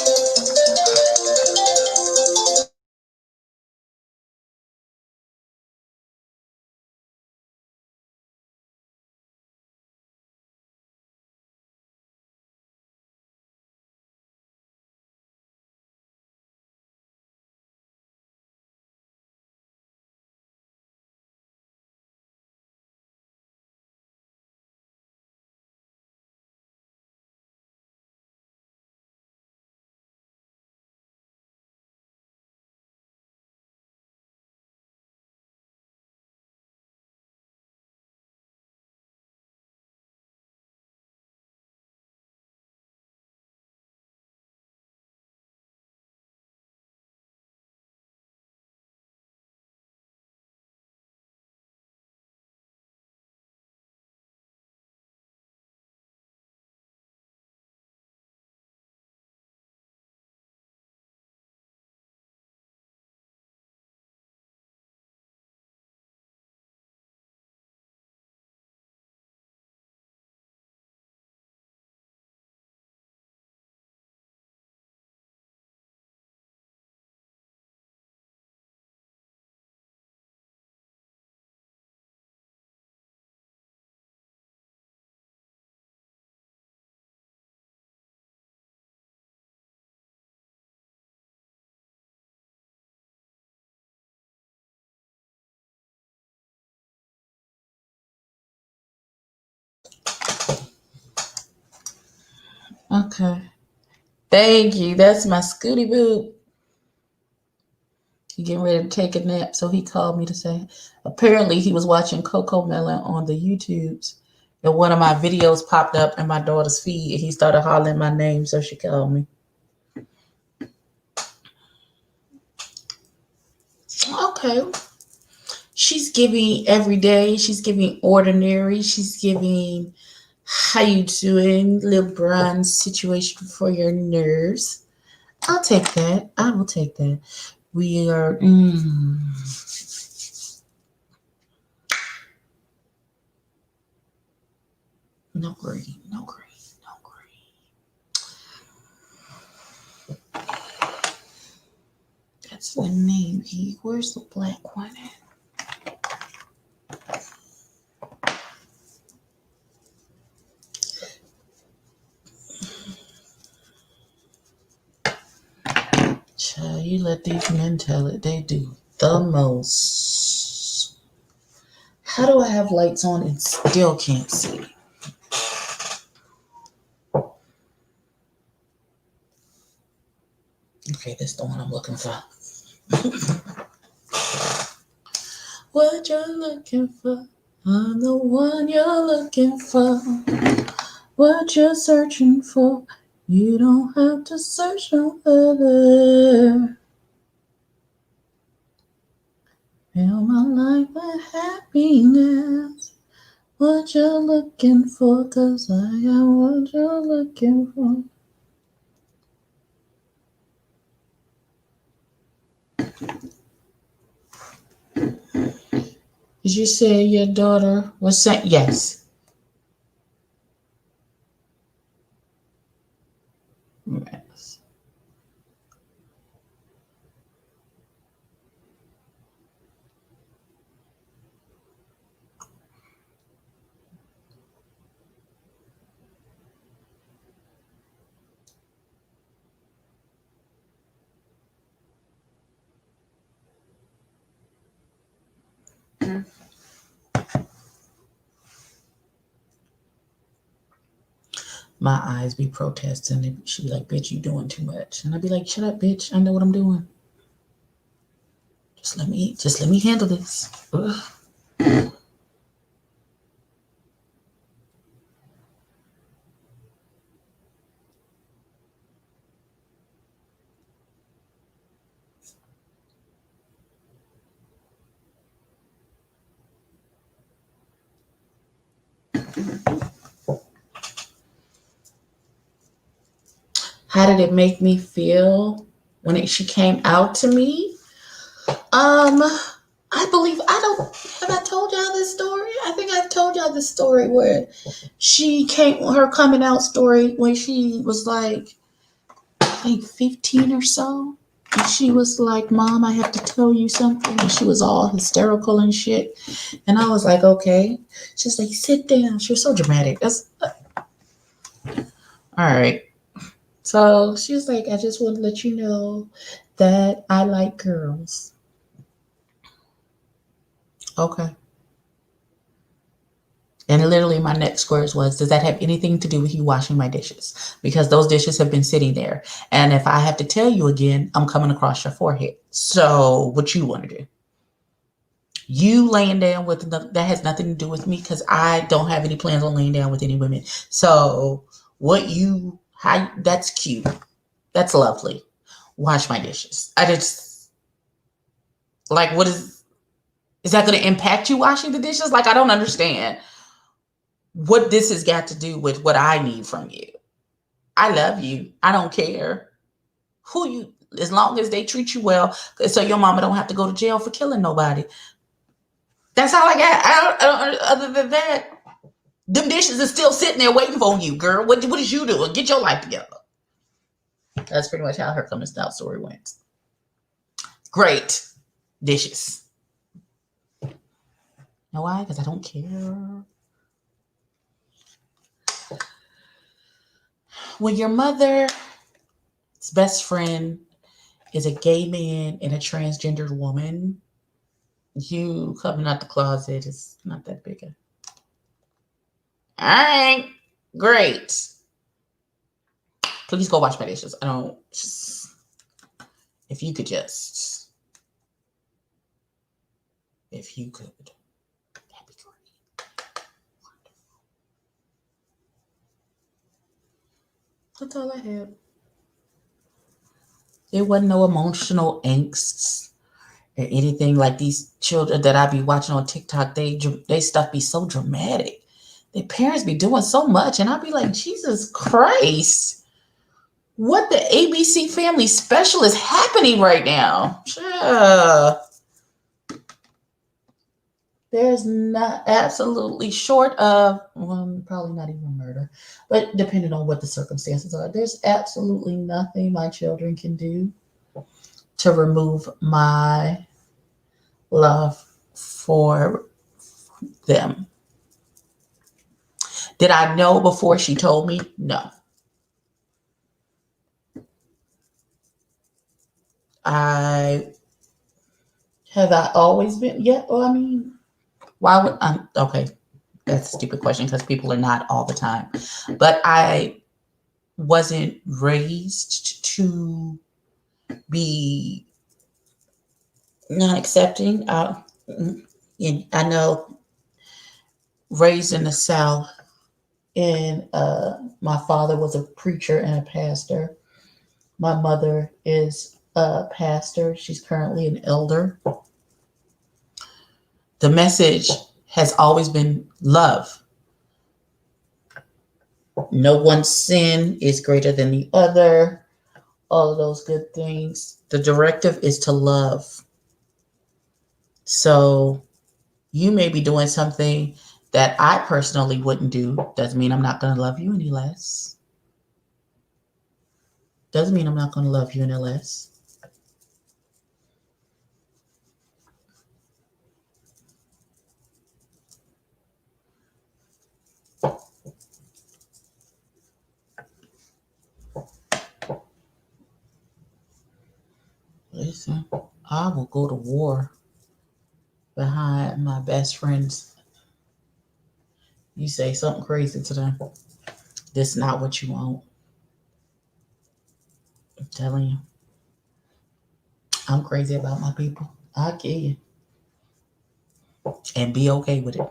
Okay. Thank you. That's my Scooty Boo. He getting ready to take a nap, so he called me to say. Apparently, he was watching Coco Melon on the YouTubes, and one of my videos popped up in my daughter's feed, and he started hollering my name, so she called me. Okay. She's giving every day. She's giving ordinary. She's giving how you doing, little bronze situation for your nerves. I'll take that. I will take that. We are. No green. No green. No green. That's the navy. Where's the black one at? Child, you let these men tell it. They do the most. How do I have lights on and still can't see? Okay, that's the one I'm looking for. What you're looking for, I'm the one you're looking for. What you're searching for, you don't have to search no further. Fill my life with happiness. What you're looking for, 'cause I am what you're looking for. Did you say your daughter was saying yes? Yes. My eyes be protesting, and she be like, "Bitch, you doing too much," and I be like, "Shut up, bitch! I know what I'm doing. Just let me handle this." Ugh. How did it make me feel when she came out to me? I believe I don't have I told y'all this story. I think I've told y'all this story where she came her coming out story when she was like I think 15 or so. And she was like, "Mom, I have to tell you something." And she was all hysterical and shit. And I was like, "Okay." She's like, "Sit down." She was so dramatic. That's all right. So she was like, "I just want to let you know that I like girls." Okay. And literally, my next words was, "Does that have anything to do with you washing my dishes? Because those dishes have been sitting there. And if I have to tell you again, I'm coming across your forehead. So, what you want to do? You laying down with that has nothing to do with me because I don't have any plans on laying down with any women. So, that's cute. That's lovely. Wash my dishes. I just, like, is that going to impact you washing the dishes? Like, I don't understand what this has got to do with what I need from you. I love you. I don't care who you, as long as they treat you well, so your mama don't have to go to jail for killing nobody. That's all I got. I don't other than that, them dishes are still sitting there waiting for you, girl. What is you doing? Get your life together. That's pretty much how her coming out story went. Great dishes. You know why? Because I don't care. When your mother's best friend is a gay man and a transgendered woman, you coming out the closet is not that big. All right, great. Please go wash my dishes. I don't just if you could just if you could. That'd be great. That's all I had. There wasn't no emotional angst or anything like these children that I be watching on TikTok. They stuff be so dramatic. Their parents be doing so much, and I be like, Jesus Christ, what the ABC Family Special is happening right now? There's not absolutely short of well, probably not even murder, but depending on what the circumstances are, there's absolutely nothing my children can do to remove my love for them. Did I know before she told me? No. I I always been? Yeah. Well, I mean, why would I? Okay, that's a stupid question because people are not all the time. But I wasn't raised to be not accepting. And I know raised in the South, and my father was a preacher and a pastor. My mother is a pastor. She's currently an elder. The message has always been love. No one sin is greater than the other. All of those good things. The directive is to love. So you may be doing something that I personally wouldn't do. Doesn't mean I'm not going to love you any less. Doesn't mean I'm not going to love you any less. Listen, I will go to war behind my best friends. You say something crazy to them. This is not what you want. I'm telling you. I'm crazy about my people. I'll kill you. And be okay with it.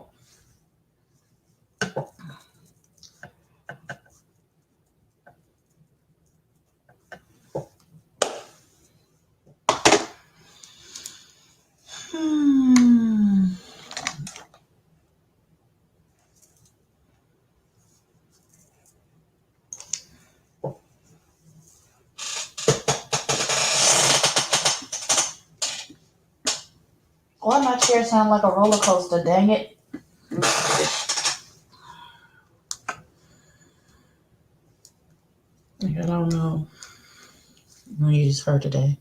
Hmm. Why my chair sound like a roller coaster? Dang it! I don't know. I'm gonna use her today.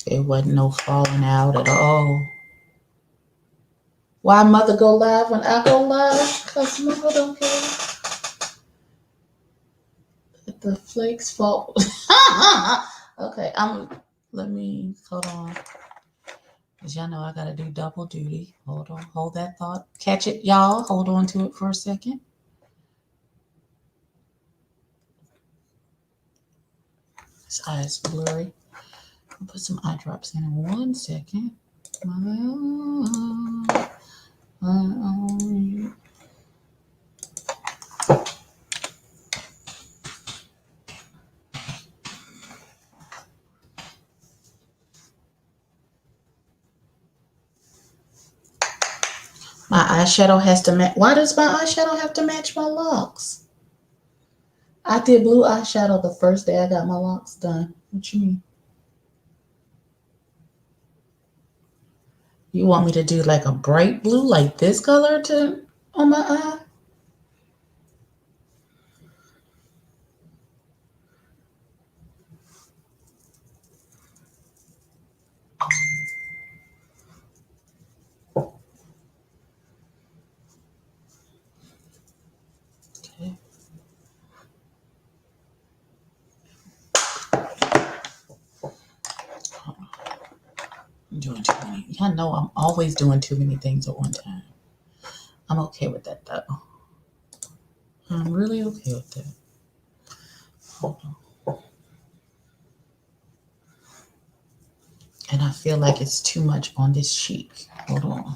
It wasn't no falling out at all. Why mother go live when I go live? Cause mother don't care. The flakes fall. Okay, let me hold on. Cause y'all know I gotta do double duty. Hold on, hold that thought. Catch it, y'all. Hold on to it for a second. This eye is blurry. I'll put some eye drops in 1 second. My eyeshadow has to match. Why does my eyeshadow have to match my locks? I did blue eyeshadow the first day I got my locks done. What you mean? You want me to do like a bright blue, like this color to on my eye? doing too many. Y'all know I'm always doing too many things at one time. I'm okay with that though. I'm really okay with that. Hold on. And I feel like it's too much on this cheek. Hold on.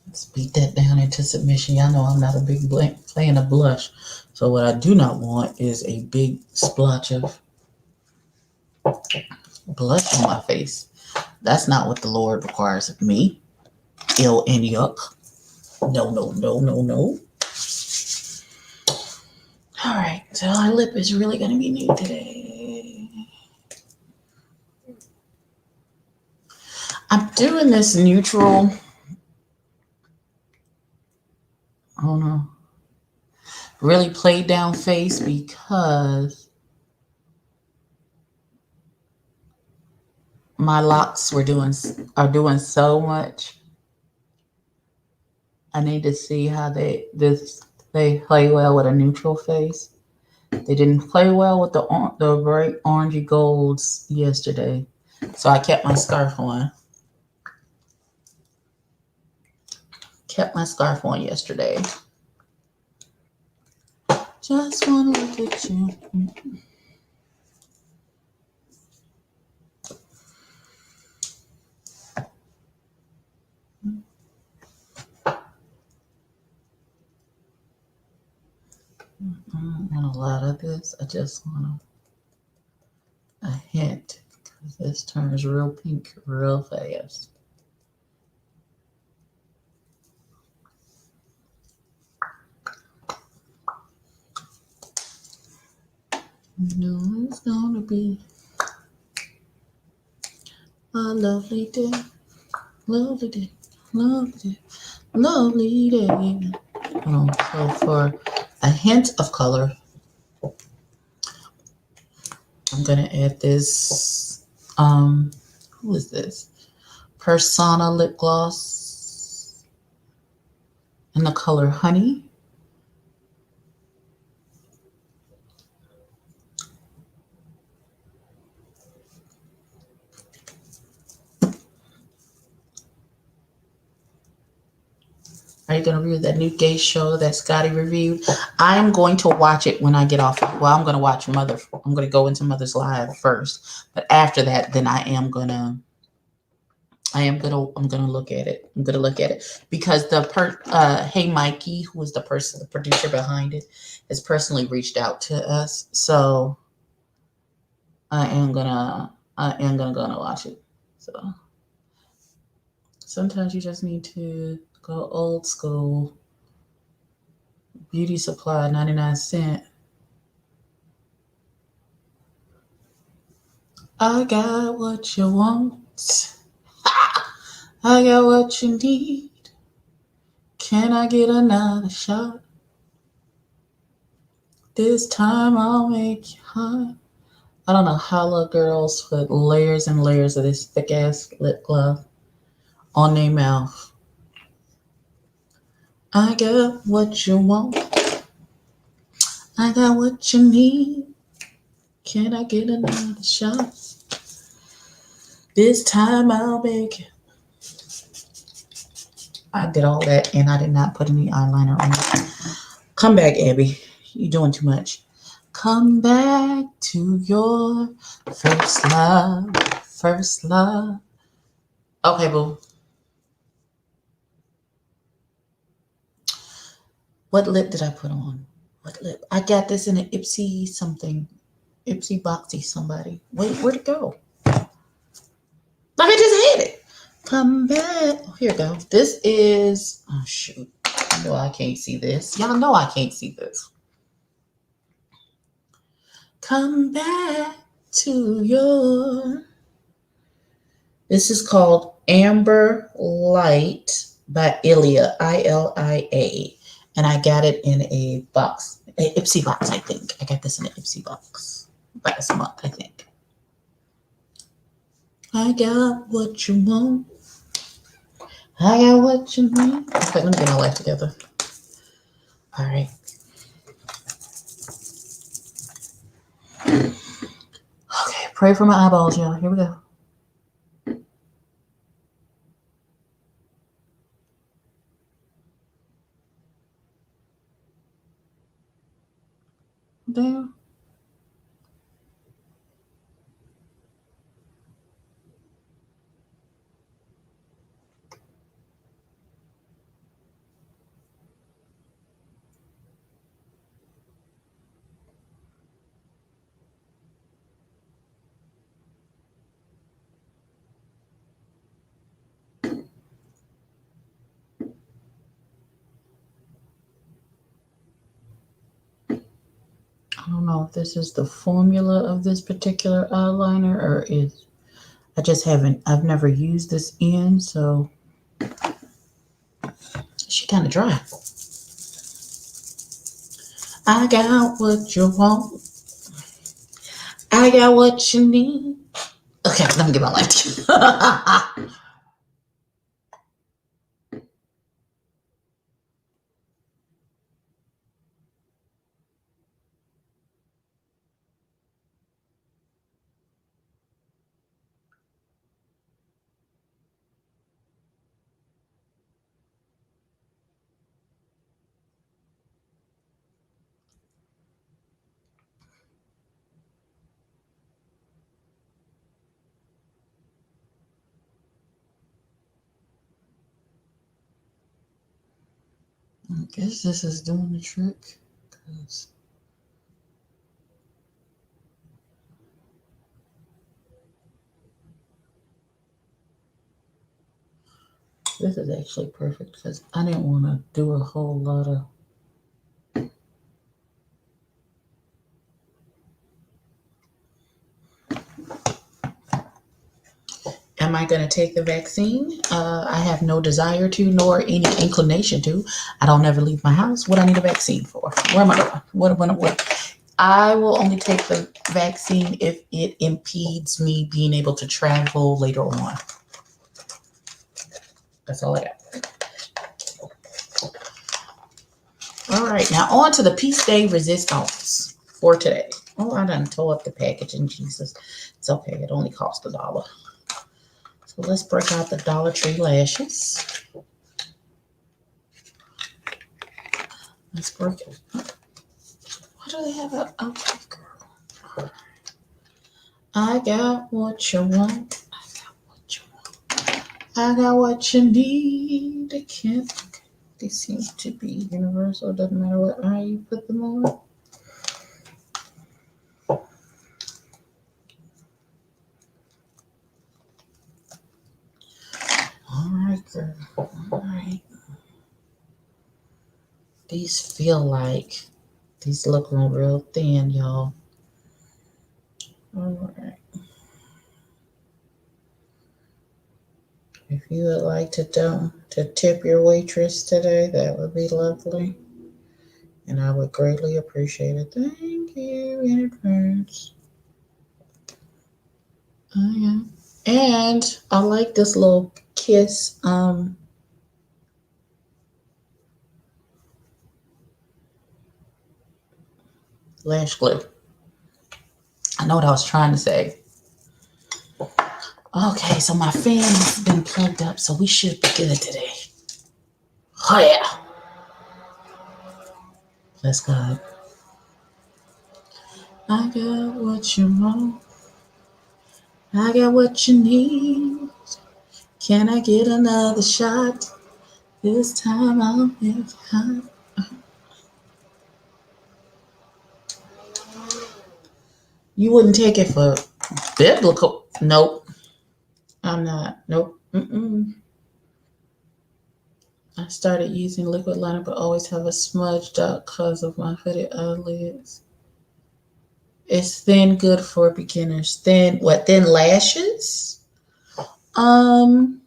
Let's beat that down into submission. Y'all know I'm not a big fan of blush. So what I do not want is a big splotch of blush on my face. That's not what the Lord requires of me. Ill and yuck. No, no, no, no, no. All right, so our lip is really going to be new today. I'm doing this neutral. I don't know. Really played down face because my locks are doing so much. I need to see how they play well with a neutral face. They didn't play well with the bright orangey golds yesterday, so I kept my scarf on. Kept my scarf on yesterday. Just wanna look at you. I don't want a lot of this. I just want a hint because this turns real pink real fast. You know it's gonna be a lovely day, lovely day, lovely day, lovely day. So for a hint of color, I'm gonna add this. Who is this? Persona lip gloss in the color Honey. Are you going to review that new gay show that Scotty reviewed? I'm going to watch it when I get off. Well, I'm going to watch Mother. I'm going to go into Mother's Live first, but after that, then I'm gonna look at it. I'm gonna look at it because Hey Mikey, who is the producer behind it, has personally reached out to us. So I am gonna go and watch it. So sometimes you just need to go old school. Beauty supply, 99¢. I got what you want. I got what you need. Can I get another shot? This time I'll make you hot. I don't know how little girls put layers and layers of this thick ass lip gloss on their mouth. I got what you want. I got what you need. Can I get another shot? This time I'll make it. I did all that and I did not put any eyeliner on. Come back, Abby. You're doing too much. Come back to your first love. First love. Okay, boo. What lip did I put on? What lip? I got this in an Ipsy something. Ipsy Boxy somebody. Wait, where'd it go? Like I just had it. Come back. Oh, here we go. This is, oh shoot. No, I can't see this. Y'all know I can't see this. Come back to your. This is called Amber Light by Ilia, Ilia. And I got it in a box, an Ipsy box, I think. I got this in an Ipsy box last month, I think. I got what you want. I got what you need. Okay, let me get my life together. All right. Okay. Pray for my eyeballs, y'all. Here we go. Damn. I don't know if this is the formula of this particular eyeliner or is I just haven't. I've never used this in, so she kind of dry. I got what you want. I got what you need. Okay, let me get my life together. I guess this is doing the trick. 'Cause this is actually perfect because I didn't want to do a whole lot of. Am I going to take the vaccine? I have no desire to, nor any inclination to. I don't ever leave my house. What I need a vaccine for? Where am I going? What? I will only take the vaccine if it impedes me being able to travel later on. That's all I got. All right, now on to the Peace Day Resistance for today. Oh, I done tore up the packaging, Jesus. It's okay, it only cost $1. So let's break out the Dollar Tree lashes. Let's break it. Why do they have a okay, girl? I got what you want. I got what you want. I got what you need. They can't. They seem to be universal. It doesn't matter what eye you put them on. All right, girl. All right. These feel like these looking real thin, y'all. All right. If you would like to tip your waitress today, that would be lovely. And I would greatly appreciate it. Thank you in advance. Oh, yeah. And I like this little kiss lash glue. I know what I was trying to say. Okay, so my fan has been plugged up, so we should be good today. Oh yeah. Let's go. I got what you want. I got what you need. Can I get another shot? This time I'll make it hot. You wouldn't take it for biblical. Nope. I'm not. Nope. Mm-mm. I started using liquid liner, but always have a smudged out because of my hooded eyelids. It's thin, good for beginners. Thin, what? Thin lashes? Um,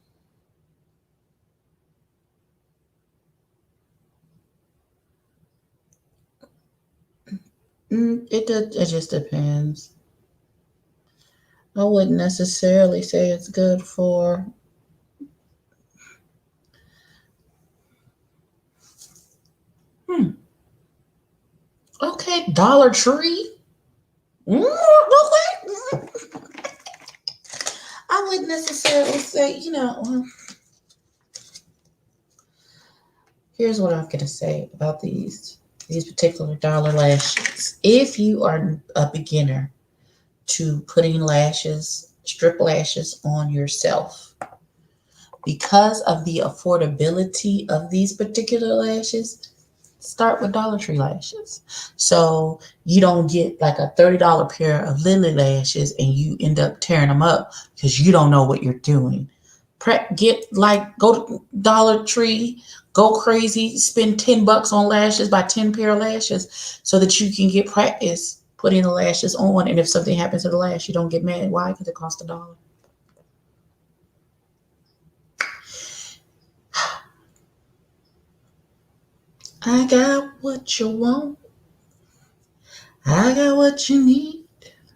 it just depends. I wouldn't necessarily say it's good for. Okay, Dollar Tree. Okay. I wouldn't necessarily say, here's what I'm going to say about these particular dollar lashes. If you are a beginner to putting lashes, strip lashes on yourself, because of the affordability of these particular lashes, start with Dollar Tree lashes. So you don't get like a $30 pair of lily lashes and you end up tearing them up because you don't know what you're doing. Go to Dollar Tree, go crazy, spend $10 on lashes, buy 10 pair of lashes so that you can get practice putting the lashes on. And if something happens to the lash, you don't get mad. Why? Because it costs $1. I got what you want. I got what you need.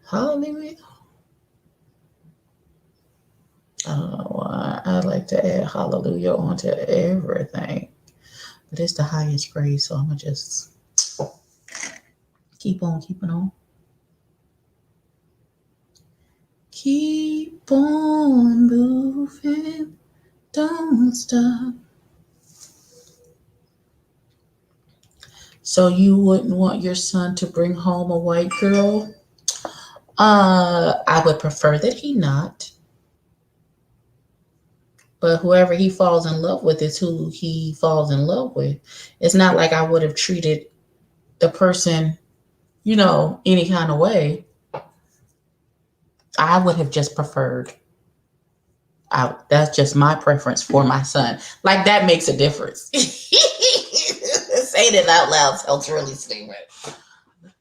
Hallelujah. I don't know why I like to add hallelujah onto everything. But it's the highest praise, so I'm going to just keep on keeping on. Keep on moving. Don't stop. So you wouldn't want your son to bring home a white girl? I would prefer that he not. But whoever he falls in love with is who he falls in love with. It's not like I would have treated the person, any kind of way. I would have just preferred. That's just my preference for my son. Like that makes a difference. Saying it out loud sounds really stupid.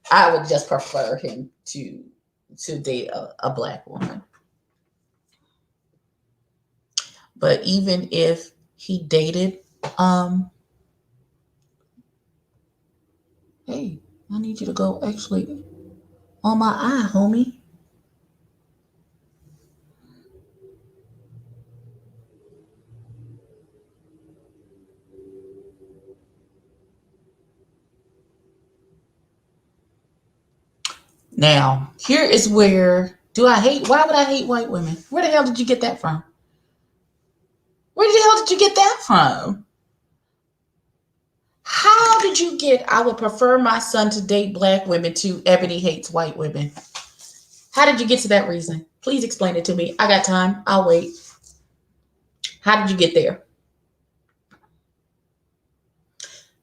I would just prefer him to date a black woman. But even if he dated, hey, I need you to go actually on my eye, homie. Now, here is where why would I hate white women? Where the hell did you get that from? Where the hell did you get that from? How did you get, I would prefer my son to date black women to Ebony hates white women? How did you get to that reason? Please explain it to me. I got time. I'll wait. How did you get there?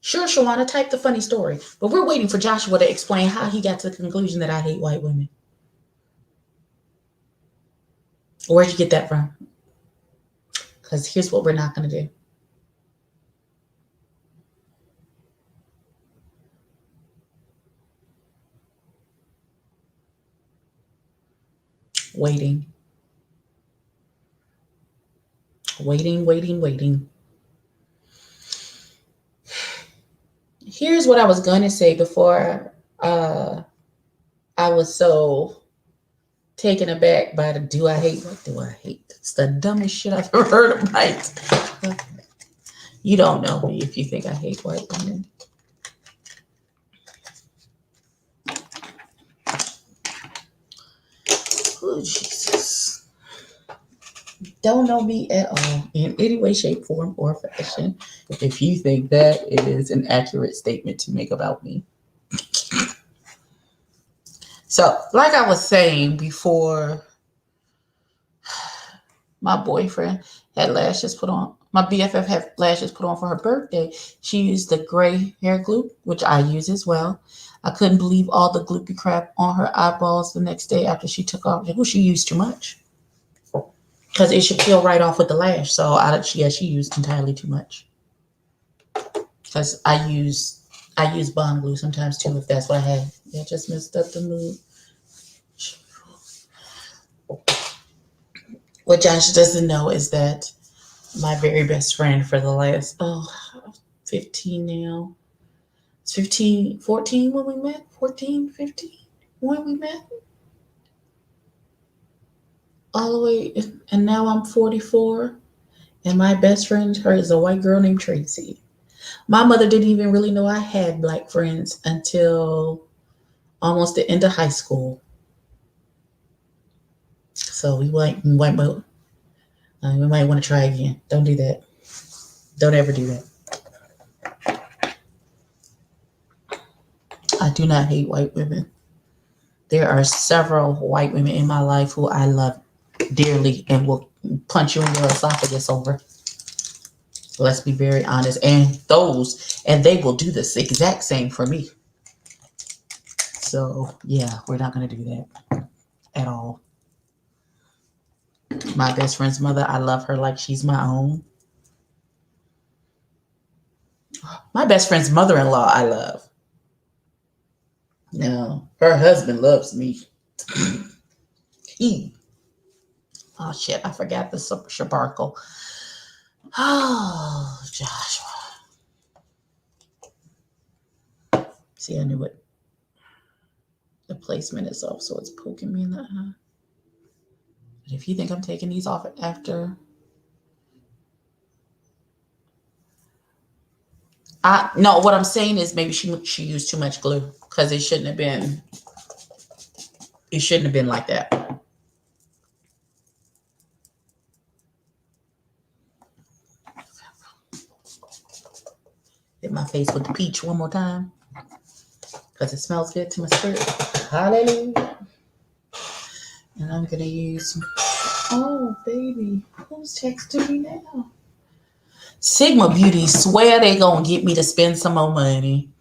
Sure, Shawana, type the funny story. But we're waiting for Joshua to explain how he got to the conclusion that I hate white women. Where'd you get that from? Because here's what we're not going to do. Waiting. Here's what I was going to say before I was so taken aback by the do I hate? What do I hate? It's the dumbest shit I've ever heard of. Right? You don't know me if you think I hate white women. Oh, Jesus. Don't know me at all in any way, shape, form, or fashion if you think that is an accurate statement to make about me. So, like I was saying before, my boyfriend had lashes put on. My BFF had lashes put on for her birthday. She used the gray hair glue, which I use as well. I couldn't believe all the gloopy crap on her eyeballs the next day after she took off. Well, she used too much because it should peel right off with the lash. So she used entirely too much. Because I use bond glue sometimes too, if that's what I had. It just messed up the mood. What Josh doesn't know is that my very best friend for the last 15 now. It's 15, 14 when we met. 14, 15 when we met. All the way, and now I'm 44. And my best friend, her is a white girl named Tracy. My mother didn't even really know I had black friends until almost the end of high school. So we might want to try again. Don't do that. Don't ever do that. I do not hate white women. There are several white women in my life who I love dearly and will punch you in your esophagus over. Let's be very honest. And they will do this exact same for me. So, yeah, we're not going to do that at all. My best friend's mother, I love her like she's my own. My best friend's mother in law, I love. No, her husband loves me. he. Oh, shit, I forgot the shabarkle. Oh, Joshua. See, I knew it. The placement is off, so it's poking me in the eye. But if you think I'm taking these off after, no, what I'm saying is maybe she used too much glue because it shouldn't have been. It shouldn't have been like that. Hit my face with the peach one more time because it smells good to my spirit. Hallelujah. And I'm gonna use. Oh, baby, who's texting me now? Sigma Beauty swear they gonna get me to spend some more money.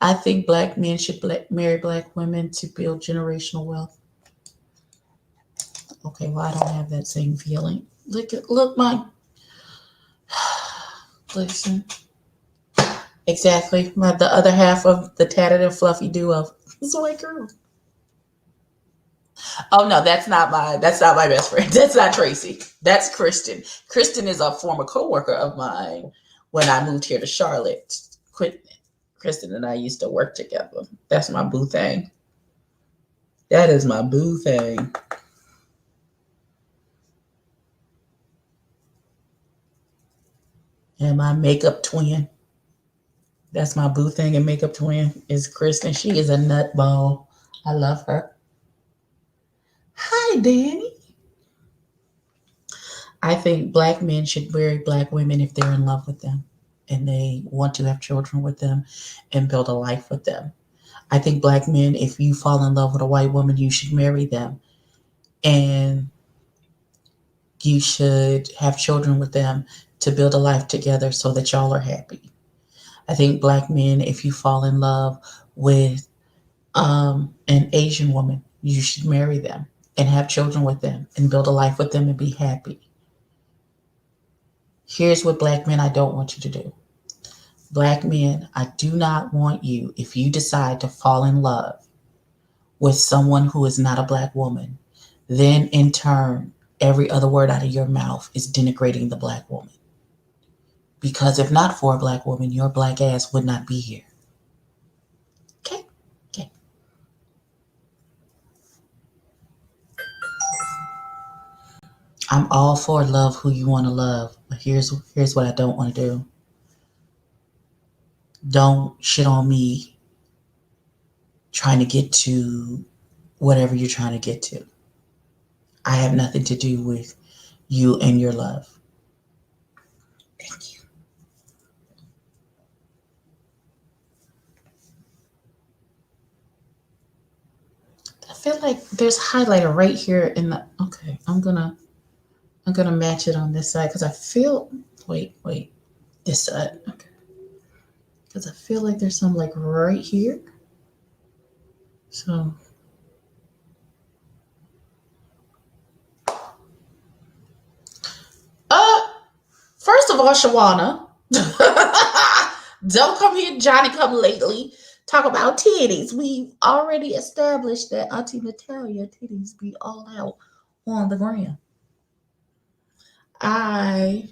I think black men should marry black women to build generational wealth. Okay, well I don't have that same feeling. Look, my listen. Exactly, the other half of the tatted and fluffy duo. It's a white girl. Oh no, that's not my best friend. That's not Tracy. That's Kristen. Kristen is a former coworker of mine when I moved here to Charlotte. Kristen and I used to work together. That's my boo thing. That is my boo thing. And my makeup twin. That's my boo thing and makeup twin is Kristen. She is a nutball. I love her. Hi, Danny. I think black men should marry black women if they're in love with them and they want to have children with them and build a life with them. I think black men, if you fall in love with a white woman, you should marry them and you should have children with them to build a life together so that y'all are happy. I think black men, if you fall in love with an Asian woman, you should marry them and have children with them and build a life with them and be happy. Here's what black men I don't want you to do. Black men, I do not want you, if you decide to fall in love with someone who is not a black woman, then in turn, every other word out of your mouth is denigrating the black woman. Because if not for a black woman, your black ass would not be here. Okay? Okay. I'm all for love who you want to love, but here's what I don't want to do. Don't shit on me trying to get to whatever you're trying to get to. I have nothing to do with you and your love. Thank you. I feel like there's a highlighter right here in the. Okay, I'm gonna match it on this side because I feel. Wait, this side. Okay. Because I feel like there's some like right here. So. First of all, Shawana, don't come here, Johnny come lately, talk about titties. We've already established that Auntie Natalia titties be all out on the gram. I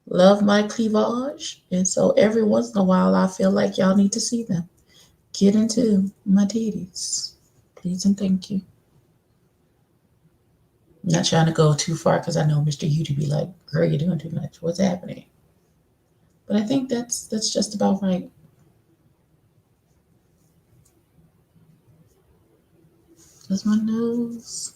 love my cleavage, and so every once in a while I feel like y'all need to see them. Get into my titties. Please and thank you. I'm not trying to go too far because I know Mr. U to be like, girl, you're doing too much. What's happening? But I think that's just about right. That's my nose.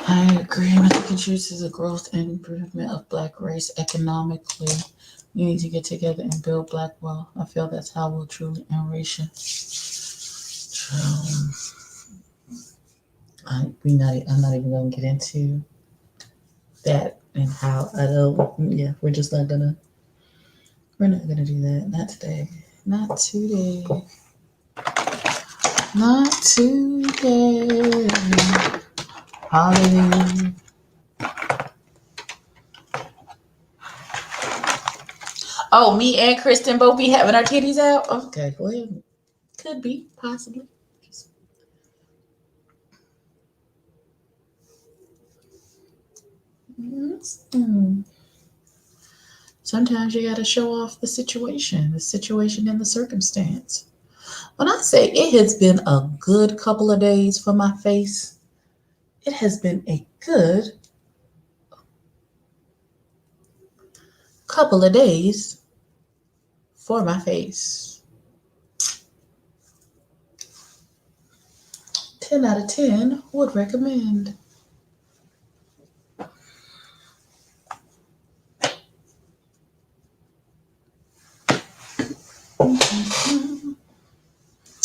I agree. I think it chooses the growth and improvement of black race economically. We need to get together and build black wealth. I feel that's how we'll truly end racial. I'm not even gonna get into that and how I don't. Yeah, we're not gonna do that. Not today. Not today. Not today. Hallelujah. Oh, me and Kristen both be having our titties out. Okay, well, could be possibly. Mm. Sometimes you got to show off the situation and the circumstance. When I say it has been a good couple of days for my face, it has been a good couple of days for my face. 10 out of 10 would recommend.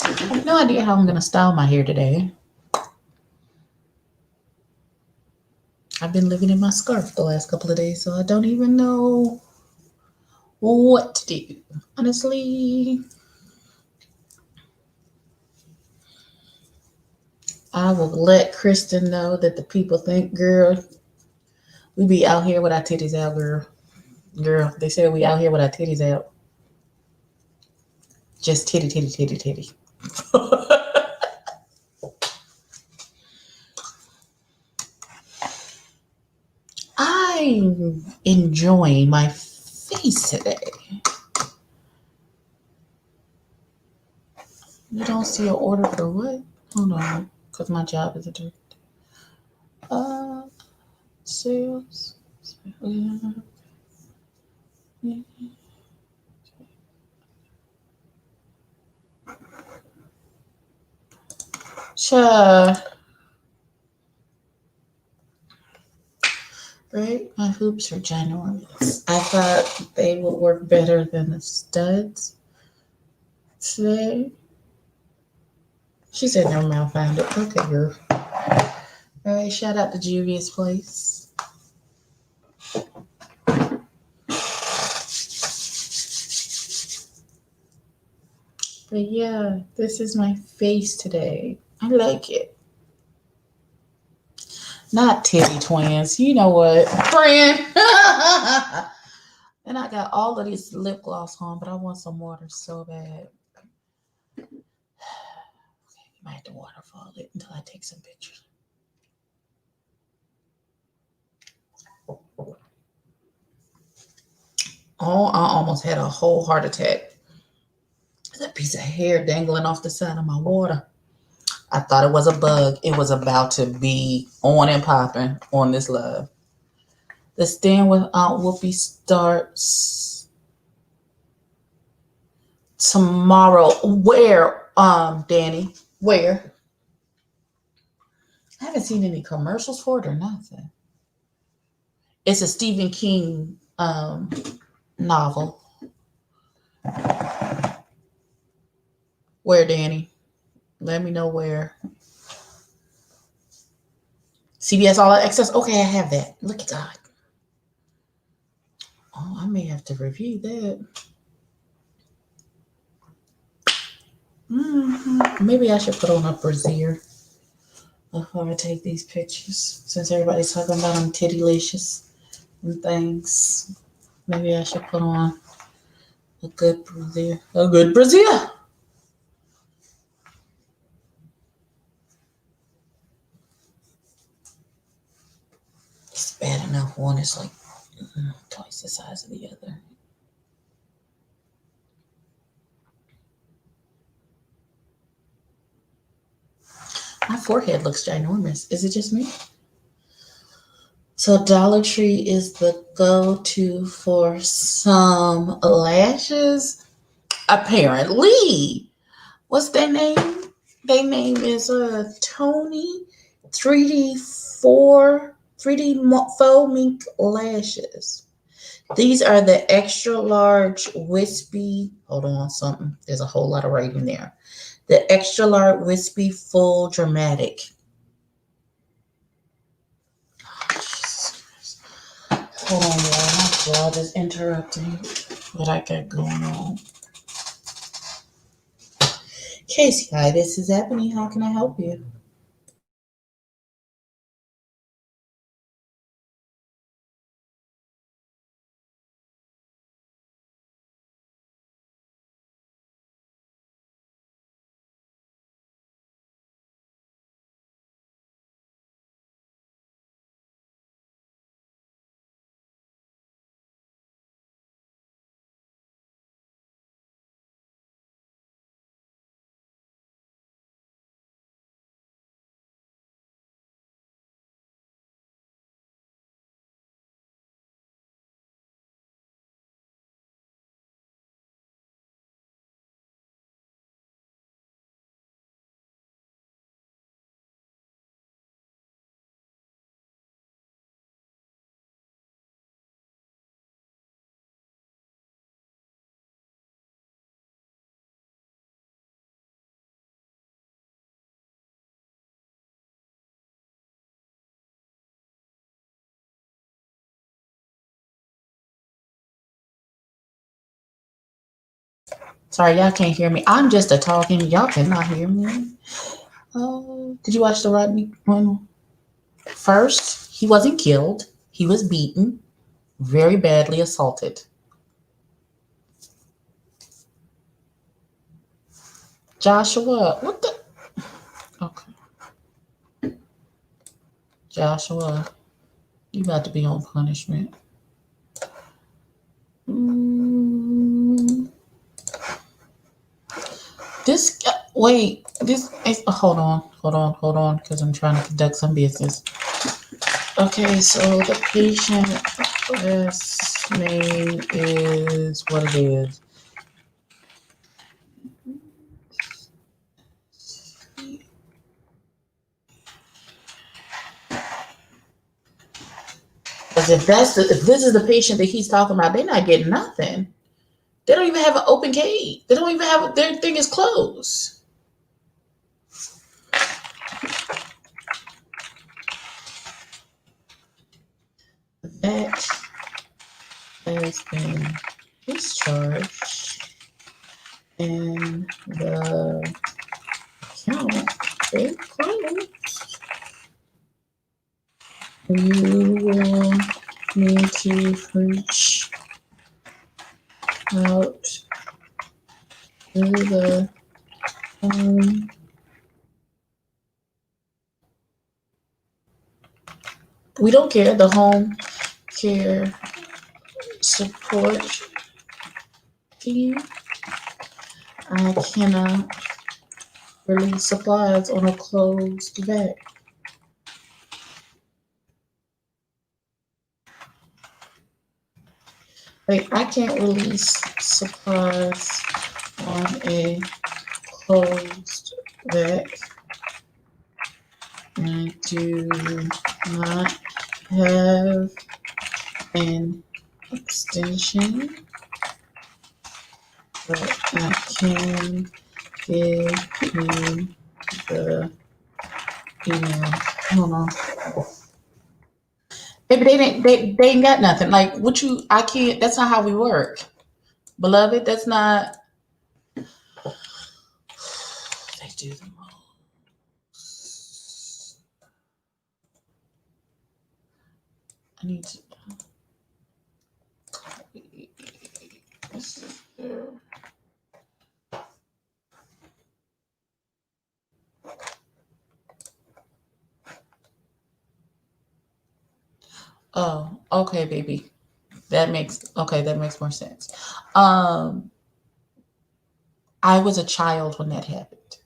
I have no idea how I'm going to style my hair today. I've been living in my scarf the last couple of days, so I don't even know what to do. Honestly, I will let Kristen know that the people think, girl, we be out here with our titties out, girl. Girl, they said we out here with our titties out. Just titty, titty, titty, titty. I'm enjoying my face today. You don't see an order for what? Hold on, because my job is a direct. Sales. Sure. Right? My hoops are ginormous. I thought they would work better than the studs today. She said never mind, found it. Okay, girl. All right, shout out to Juvia's Place. But yeah, this is my face today. I like it. Not titty twins. You know what? Friend. And I got all of this lip gloss on, but I want some water so bad. Okay, you might have to waterfall it until I take some pictures. Oh, I almost had a whole heart attack. There's a piece of hair dangling off the side of my water. I thought it was a bug. It was about to be on and popping on this love. The Stand with Aunt Whoopi starts tomorrow. Where, Danny? Where? I haven't seen any commercials for it or nothing. It's a Stephen King novel. Where, Danny? Let me know where. CBS All Access. Okay, I have that. Look at God. Oh, I may have to review that. Maybe I should put on a brassiere before I take these pictures. Since everybody's talking about them tittylicious and things, maybe I should put on a good brassiere. A good brassiere. It's bad enough. One is like twice the size of the other. My forehead looks ginormous. Is it just me? So Dollar Tree is the go-to for some lashes. Apparently, what's their name? Their name is Tony 3D faux mink lashes. These are the extra large wispy. Hold on, something. There's a whole lot of writing there. The extra large wispy full dramatic. Hold on, y'all. My job is interrupting what I got going on. Casey, hi, this is Ebony. How can I help you? Sorry, y'all can't hear me. I'm just a talking. Y'all cannot hear me. Did you watch the Rodney one? First, he wasn't killed. He was beaten, very badly assaulted. Joshua, what the? Okay, Joshua, you about to be on punishment. Mm, this, wait, this is, hold on, because I'm trying to conduct some business. Okay, so the patient last name is what it is. Because if this is the patient that he's talking about, they're not getting nothing. They don't even have an open case. They don't even have their thing is closed. That has been discharged and the account is closed. You will need to reach out to the home we don't care, the home care support team. I cannot release supplies on a closed vet. Like, I can't release supplies on a closed vet. I do not have an extension, but I can give you the email. Hold on. Maybe they ain't got nothing. Like, what you, I can't, that's not how we work. Beloved, that's not, they do the most. I need to, this is there. Oh, okay, baby. That makes more sense. I was a child when that happened.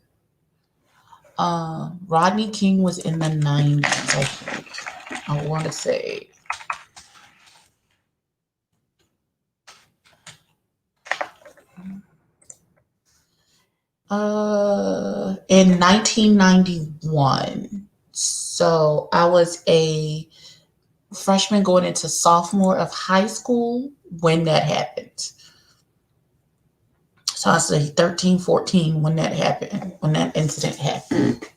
Rodney King was in the 90s, I think. I want to say in 1991. So I was a freshman going into sophomore of high school when that happened. So I say 13, 14 when that happened, when that incident happened.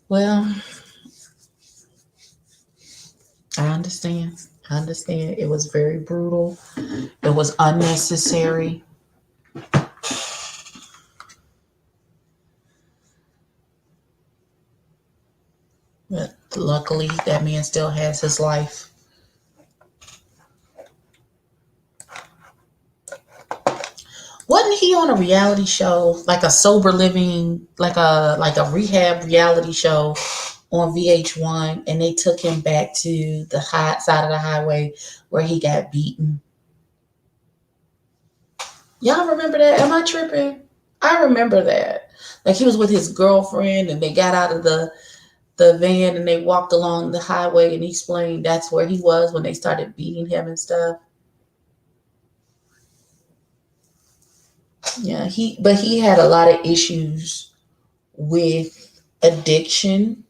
Well, I understand. I understand. It was very brutal. It was unnecessary. But luckily, that man still has his life. Wasn't he on a reality show, like a sober living, like a rehab reality show on VH1, and they took him back to the high side of the highway where he got beaten? Y'all remember that? Am I tripping? I remember that. Like he was with his girlfriend, and they got out of the van and they walked along the highway, and he explained that's where he was when they started beating him and stuff. Yeah, he had a lot of issues with addiction.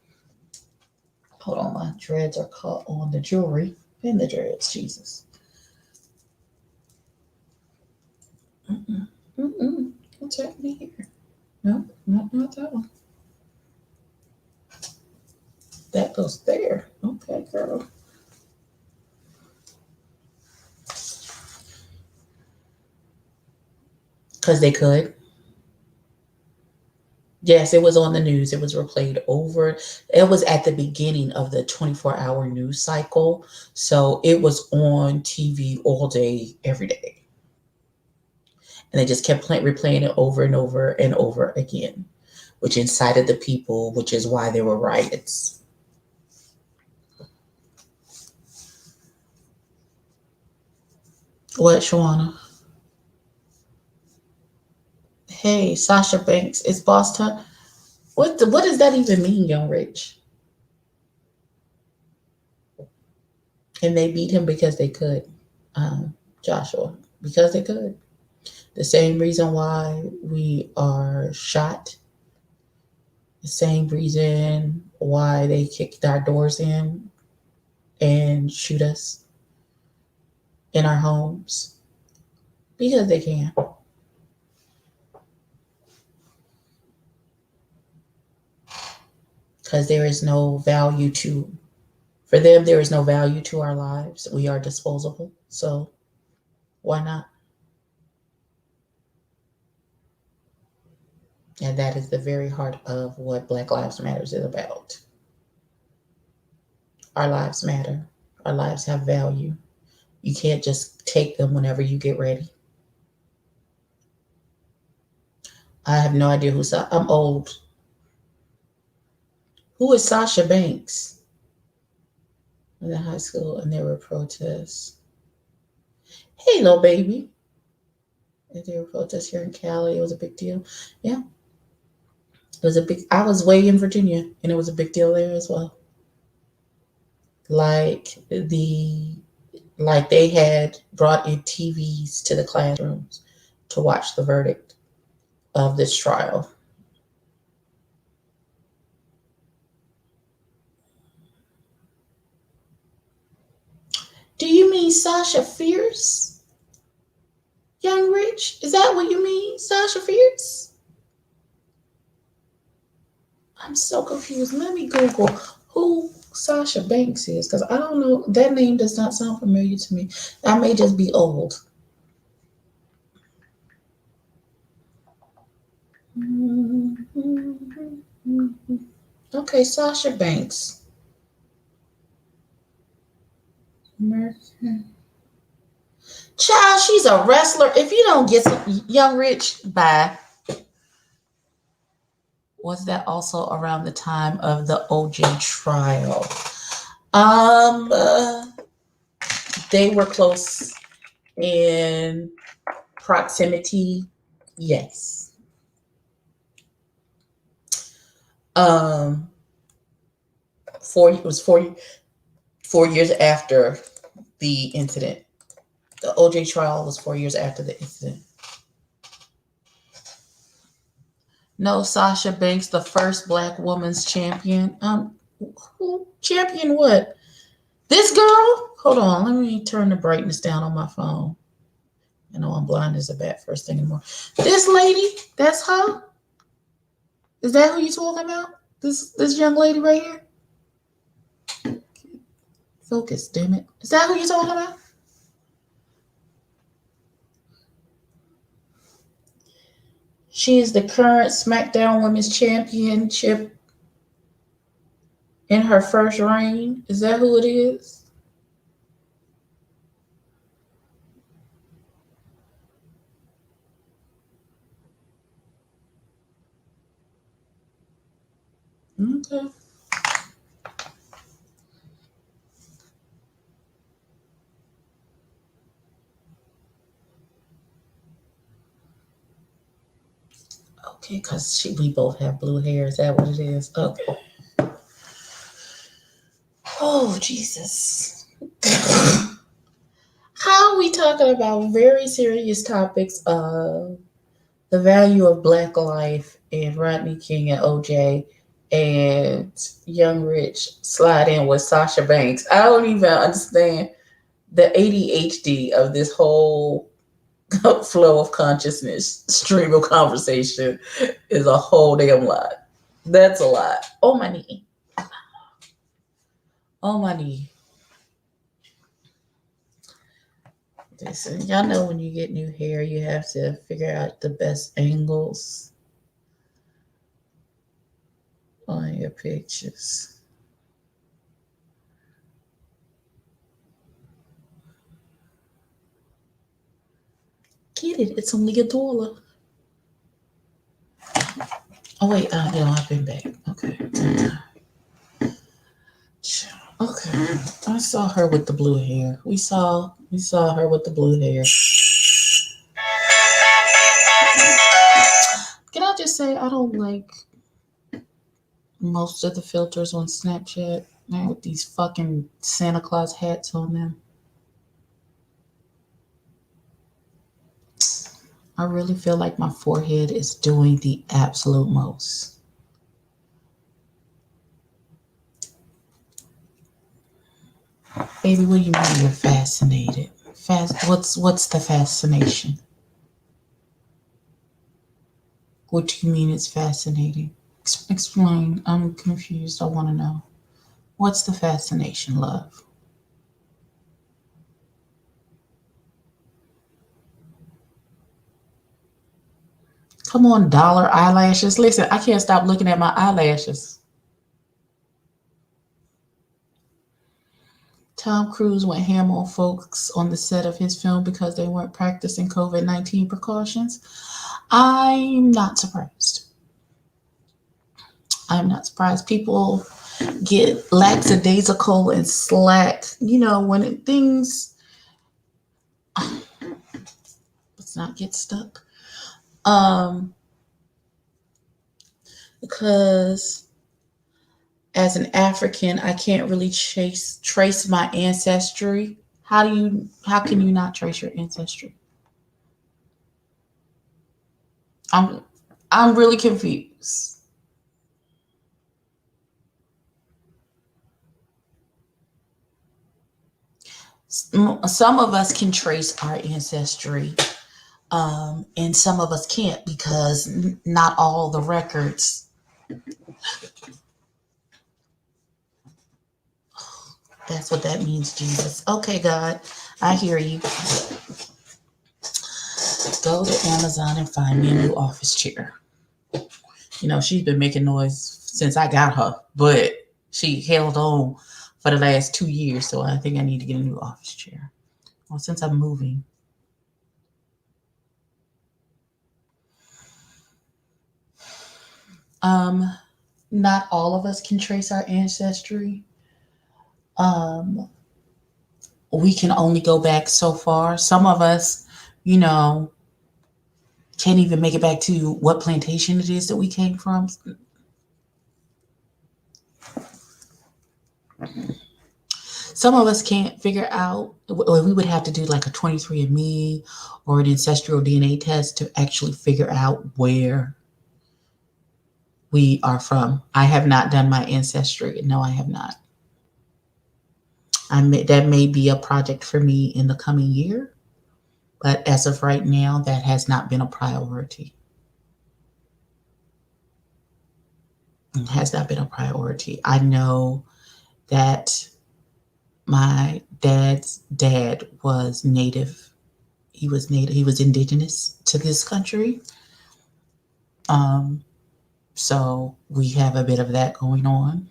Hold on, my dreads are caught on the jewelry and the dreads. Jesus. Mm-mm. What's happening here? No, not that one. That goes there. Okay, girl. Because they could. Yes, it was on the news. It was replayed over. It was at the beginning of the 24-hour news cycle. So it was on TV all day, every day. And they just kept replaying it over and over and over again, which incited the people, which is why there were riots. What, Shawana? Hey, Sasha Banks, it's boss time. What does that even mean, Young Rich? And they beat him because they could, Joshua, because they could. The same reason why we are shot. The same reason why they kicked our doors in and shoot us in our homes. Because they can. Because there is no value to, for them, there is no value to our lives. We are disposable. So why not? And that is the very heart of what Black Lives Matter is about. Our lives matter. Our lives have value. You can't just take them whenever you get ready. I have no idea who's. I'm old. Who is Sasha Banks? In the high school, and there were protests. Hey, little baby. And there were protests here in Cali. It was a big deal. Yeah. It was a big. I was way in Virginia, and it was a big deal there as well. Like they had brought in TVs to the classrooms to watch the verdict of this trial. Do you mean Sasha Fierce? Young Rich? Is that what you mean, Sasha Fierce? I'm so confused. Let me Google who Sasha Banks is, because I don't know. That name does not sound familiar to me. I may just be old. Okay, Sasha Banks. American. Child, she's a wrestler. If you don't get some Young Rich, bye. Was that also around the time of the OJ trial? Um, uh, they were close in proximity. Yes. Um, 40 it was 4 years after the incident. The OJ trial was 4 years after the incident. No, Sasha Banks, the first black woman's champion. Who champion what? This girl? Hold on, let me turn the brightness down on my phone. I know I'm blind as a bat first thing in the morning. This lady, that's her? Is that who you talking about? This young lady right here? Focus, damn it. Is that who you talking about? She is the current SmackDown Women's Championship in her first reign. Is that who it is? Okay. Okay, because we both have blue hair. Is that what it is? Okay. Oh, Jesus. How are we talking about very serious topics of the value of black life and Rodney King and OJ and Young Rich slide in with Sasha Banks? I don't even understand the ADHD of this whole flow of consciousness stream of conversation is a whole damn lot. That's a lot. Oh, my knee. Oh, my knee. Listen, y'all know when you get new hair, you have to figure out the best angles on your pictures. Get it? It's only $1. Oh wait, I've been back. Okay. Okay. I saw her with the blue hair. We saw her with the blue hair. Can I just say I don't like most of the filters on Snapchat, man, with these fucking Santa Claus hats on them. I really feel like my forehead is doing the absolute most. Baby, what do you mean you're fascinated? What's the fascination? What do you mean it's fascinating? Explain. I'm confused. I want to know. What's the fascination, love? Come on, dollar eyelashes. Listen, I can't stop looking at my eyelashes. Tom Cruise went ham on folks on the set of his film because they weren't practicing COVID-19 precautions. I'm not surprised. I'm not surprised. People get lackadaisical and slack, when things. Let's not get stuck. Because as an African, I can't really trace my ancestry. How can you not trace your ancestry? I'm really confused. Some of us can trace our ancestry, and some of us can't because not all the records. That's what that means, Jesus. Okay, God, I hear you. Go to Amazon and find me a new office chair. She's been making noise since I got her, but she held on for the last 2 years, so I think I need to get a new office chair. Well, since I'm moving. Not all of us can trace our ancestry. We can only go back so far. Some of us, can't even make it back to what plantation it is that we came from. Some of us can't figure out, or we would have to do like a 23andMe or an ancestral DNA test to actually figure out where we are from. I have not done my ancestry. No, I have not. That may be a project for me in the coming year, but as of right now, that has not been a priority. It has not been a priority. I know that my dad's dad was native. He was native. He was indigenous to this country. Um, so we have a bit of that going on.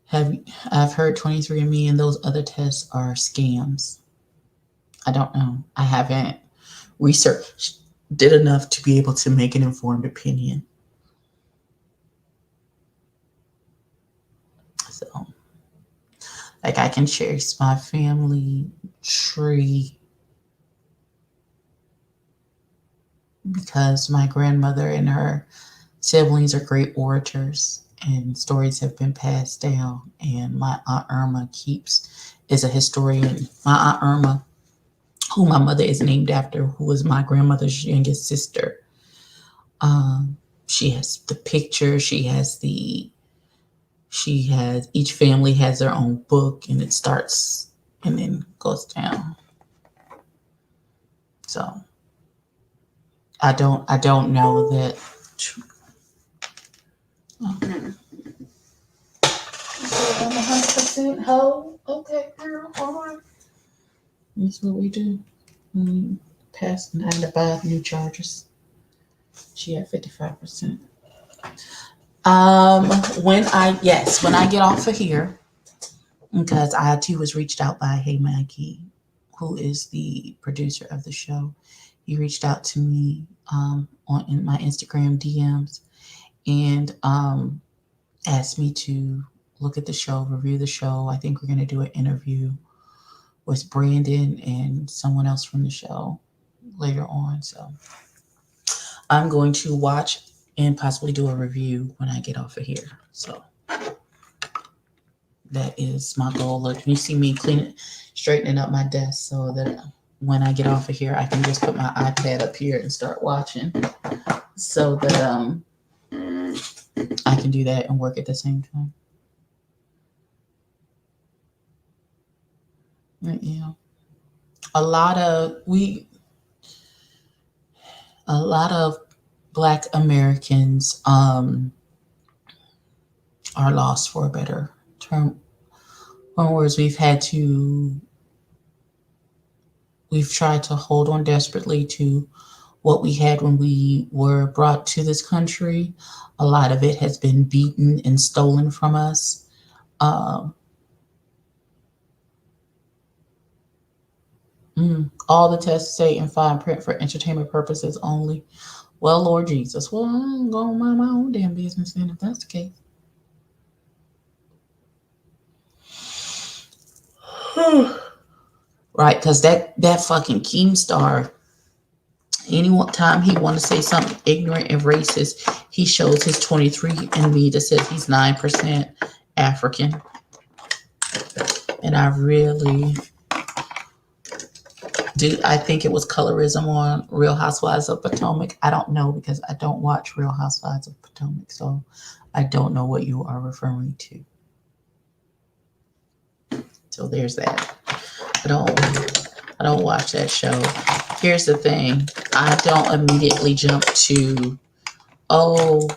Have I've heard 23andMe and those other tests are scams. I don't know. I haven't researched did enough to be able to make an informed opinion. So, like, I can trace my family tree because my grandmother and her siblings are great orators, and stories have been passed down. And my aunt Irma keeps is a historian. My aunt Irma, who my mother is named after, who was my grandmother's youngest sister. Um, she has the picture. She has each family has their own book, and it starts and then goes down. So I don't know that. Oh, I'm 100% whole. Okay, girl. All right. That's what we do. Past 9 to 5 new chargers. She at 55%. Um, when I get off of here, because I too was reached out by Hey Maggie, who is the producer of the show. He reached out to me on in my Instagram DMs and asked me to look at the show, review the show. I think we're going to do an interview with Brandon and someone else from the show later on. So I'm going to watch and possibly do a review when I get off of here. So that is my goal. Look, you see me cleaning, straightening up my desk so that when I get off of here, I can just put my iPad up here and start watching, so that I can do that and work at the same time. Yeah, a lot of we, a lot of Black Americans are lost for a better term. In words, we've tried to hold on desperately to what we had when we were brought to this country. A lot of it has been beaten and stolen from us. Um, all the tests say in fine print for entertainment purposes only. Well, Lord Jesus, well, I'm going to mind my own damn business then if that's the case. Right, because that fucking Keemstar, any time he want to say something ignorant and racist, he shows his 23andMe that says he's 9% African. And I really do. I think it was colorism on Real Housewives of Potomac. I don't know because I don't watch Real Housewives of Potomac, so I don't know what you are referring to. So there's that. I don't watch that show. Here's the thing. I don't immediately jump to, oh,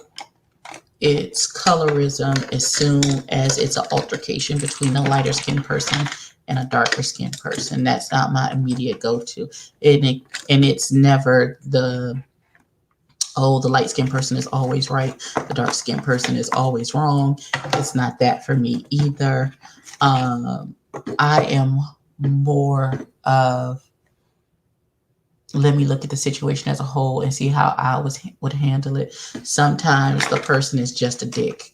it's colorism as soon as it's an altercation between a lighter skinned person and a darker skinned person. That's not my immediate go-to. And it's never the, oh, the light skinned person is always right, the dark skinned person is always wrong. It's not that for me either. I am more of, let me look at the situation as a whole and see how I would handle it. Sometimes the person is just a dick,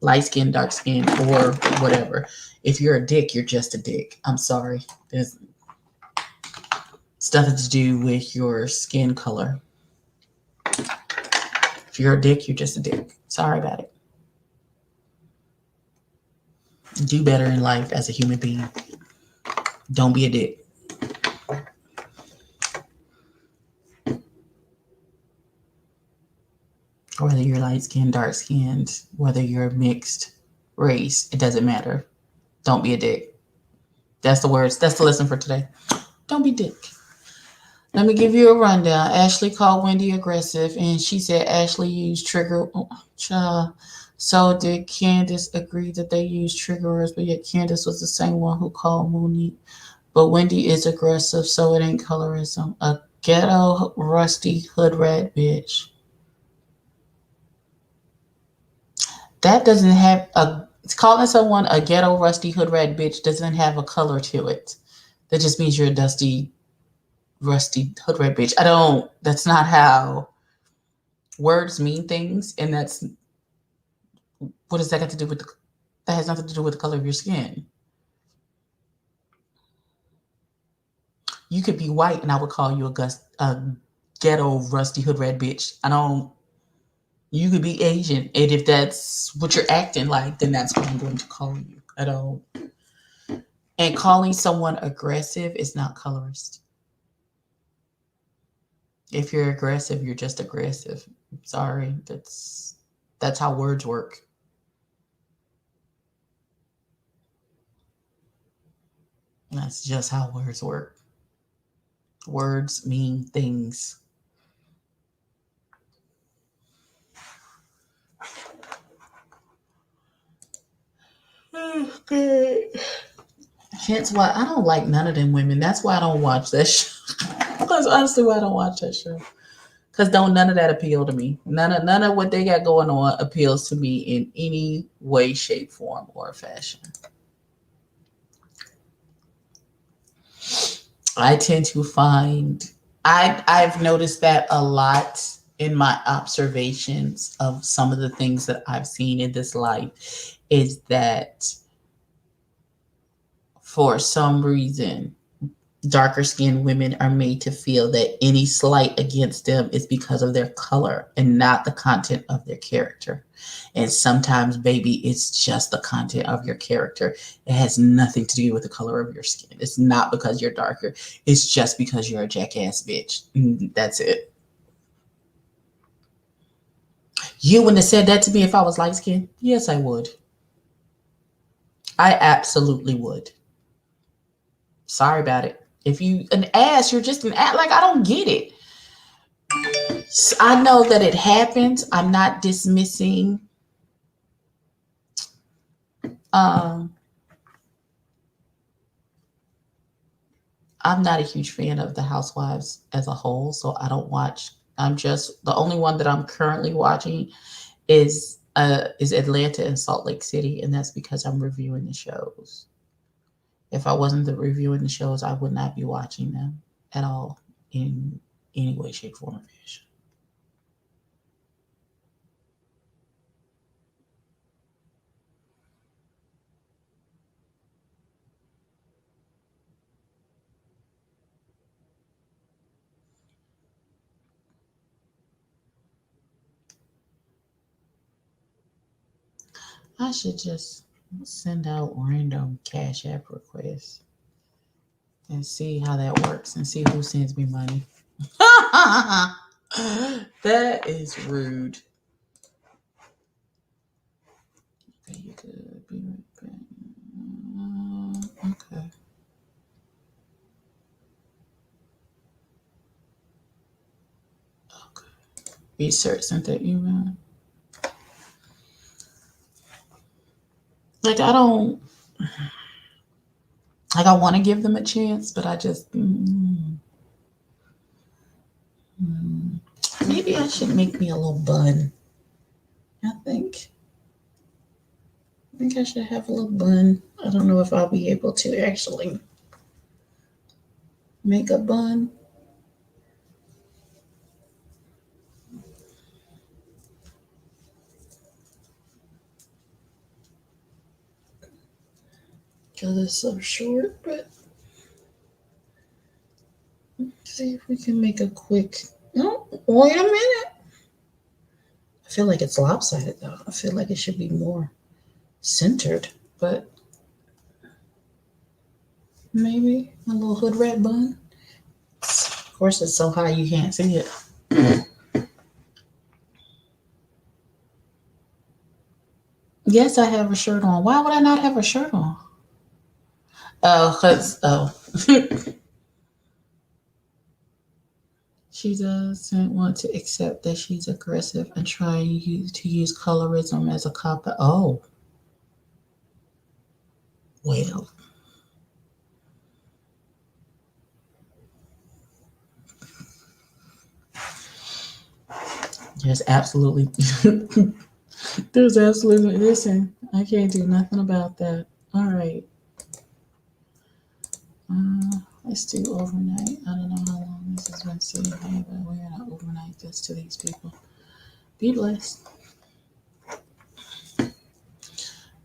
light skin, dark skin, or whatever. If you're a dick, you're just a dick. I'm sorry. There's stuff to do with your skin color. If you're a dick, you're just a dick. Sorry about it. Do better in life as a human being. Don't be a dick. Whether you're light skinned, dark skinned, whether you're mixed race, it doesn't matter. Don't be a dick. That's the words. That's the lesson for today. Don't be dick. Let me give you a rundown. Ashley called Wendy aggressive, and she said Ashley used trigger. Oh, child. So did Candace agree that they used triggerers, but yet Candace was the same one who called Mooney. But Wendy is aggressive, so it ain't colorism. A ghetto rusty hood rat bitch. That doesn't have a calling someone a ghetto rusty hood rat bitch doesn't have a color to it. That just means you're a dusty rusty hood rat bitch. I don't. That's not how words mean things, and that's what does that got to do with the? That has nothing to do with the color of your skin. You could be white, and I would call you a ghetto rusty hood rat bitch. I don't. You could be Asian, and if that's what you're acting like, then that's what I'm going to call you. I don't. And calling someone aggressive is not colorist. If you're aggressive, you're just aggressive. Sorry, that's how words work. That's just how words work. Words mean things. Okay. Hence why I don't like none of them women. That's why I don't watch that show. That's honestly why I don't watch that show. Cause don't none of that appeal to me. None of what they got going on appeals to me in any way, shape, form, or fashion. I tend to find I've noticed that a lot in my observations of some of the things that I've seen in this life is that for some reason darker skinned women are made to feel that any slight against them is because of their color and not the content of their character. And sometimes, baby, it's just the content of your character. It has nothing to do with the color of your skin. It's not because you're darker. It's just because you're a jackass bitch. That's it. You wouldn't have said that to me if I was light skinned? Yes, I would. I absolutely would. Sorry about it. If you an ass, you're just an ass. Like, I don't get it. I know that it happens. I'm not dismissing um I'm not a huge fan of the Housewives as a whole, so I don't watch. I'm just the only one that I'm currently watching is Atlanta and Salt Lake City, and that's because I'm reviewing the shows. If I wasn't reviewing the shows, I would not be watching them at all in any way, shape, form, or fashion. I should just send out random Cash App requests and see how that works and see who sends me money. That is rude. Okay, you could be okay. Okay. Research sent that email. Like I don't like I want to give them a chance, but I just maybe I should make me a little bun. I think. I think I should have a little bun. I don't know if I'll be able to actually make a bun. Because it's so short, but let's see if we can make a quick. No, wait a minute. I feel like it's lopsided though. I feel like it should be more centered, but Maybe a little hood rat bun. Of course, it's so high you can't see it. Yes, I have a shirt on. Why would I not have a shirt on? Oh, oh. She doesn't want to accept that she's aggressive and trying to use colorism as a cop. Oh, well, there's absolutely, there's absolutely, listen, I can't do nothing about that. All right. Let's do overnight. I don't know how long this has been sitting here, but we're going to overnight this to these people. Be blessed.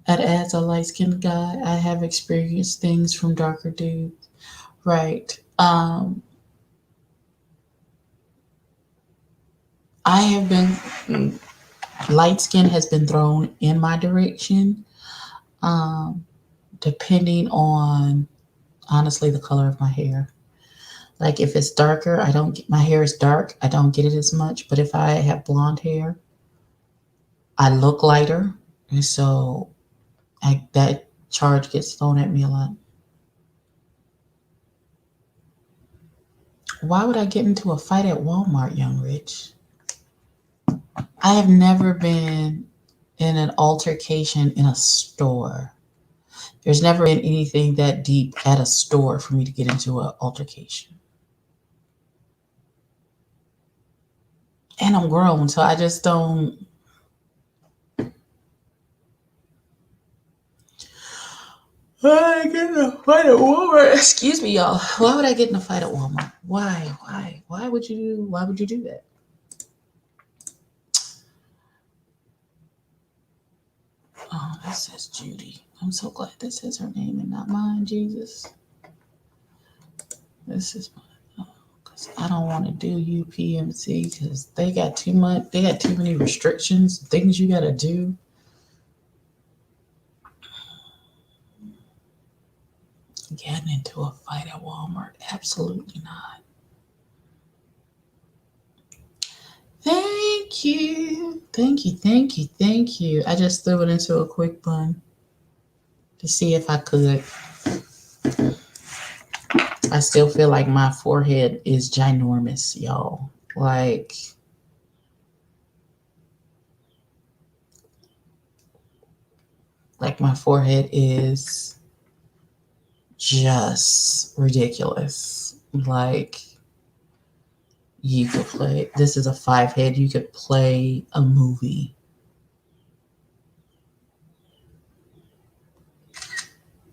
As a light skinned guy, I have experienced things from darker dudes. Right. I have been, light skin has been thrown in my direction, um, depending on honestly the color of my hair. Like if it's darker, I don't get, my hair is dark, I don't get it as much. But if I have blonde hair, I look lighter. And so that charge gets thrown at me a lot. Why would I get into a fight at Walmart, young Rich? I have never been in an altercation in a store. There's never been anything that deep at a store for me to get into an altercation. And I'm grown, so I just don't. Why would I get in a fight at Walmart? Excuse me, y'all. Why would I get in a fight at Walmart? Why? Why? Why would you do? Why would you do that? Oh, that says Judy. I'm so glad this says her name and not mine. Jesus, this is mine. Because I don't want to do UPMC because they got too much. They got too many restrictions, things you got to do. Getting into a fight at Walmart? Absolutely not. Thank you. Thank you. Thank you. Thank you. I just threw it into a quick bun to see if I could. I still feel like my forehead is ginormous, y'all. Like my forehead is just ridiculous. Like you could play, this is a 5 head, you could play a movie.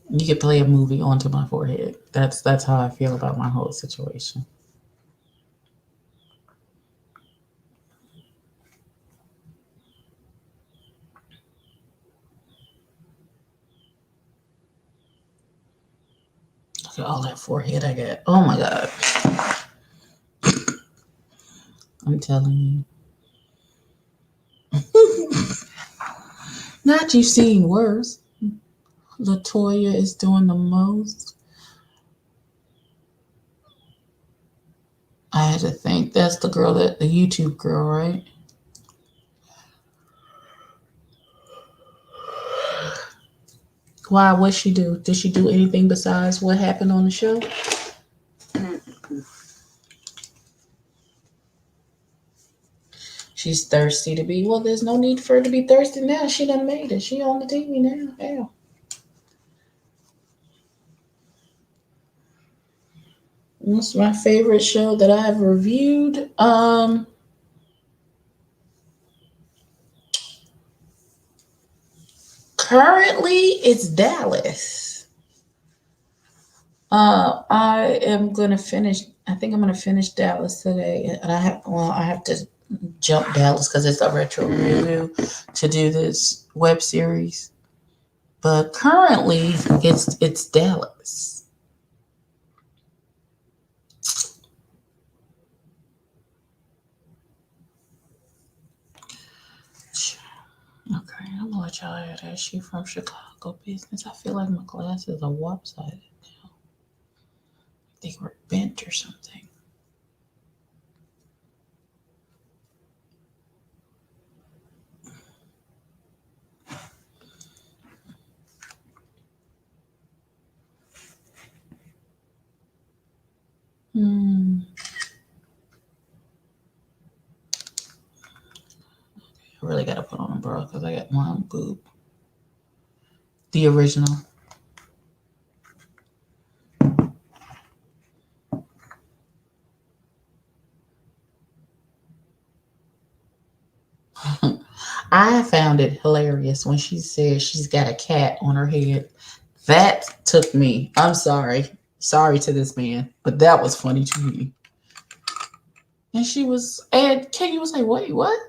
You could play a movie onto my forehead. That's how I feel about my whole situation. Look at all that forehead I got. Oh my god. I'm telling you. Not you seen worse. Latoya is doing the most. I had to think that's the girl, that the YouTube girl, right? Why? What she do? Did she do anything besides what happened on the show? She's thirsty to be. Well, there's no need for her to be thirsty now. She done made it. She on the TV now. Hell. What's my favorite show that I've reviewed? Currently it's Dallas. I am gonna finish. I think I'm gonna finish Dallas today, and I have to jump Dallas because it's a retro review to do this web series. But currently, it's Dallas. Okay, I'm gonna let y'all hear that. She from Chicago business. I feel like my glasses are lopsided now. bent or something. Hmm. I really gotta put on a bra because I got one boob. The original. I found it hilarious when she said she's got a cat on her head. That took me. I'm sorry. Sorry to this man, but that was funny to me. And she was, and Katie was like, wait, what?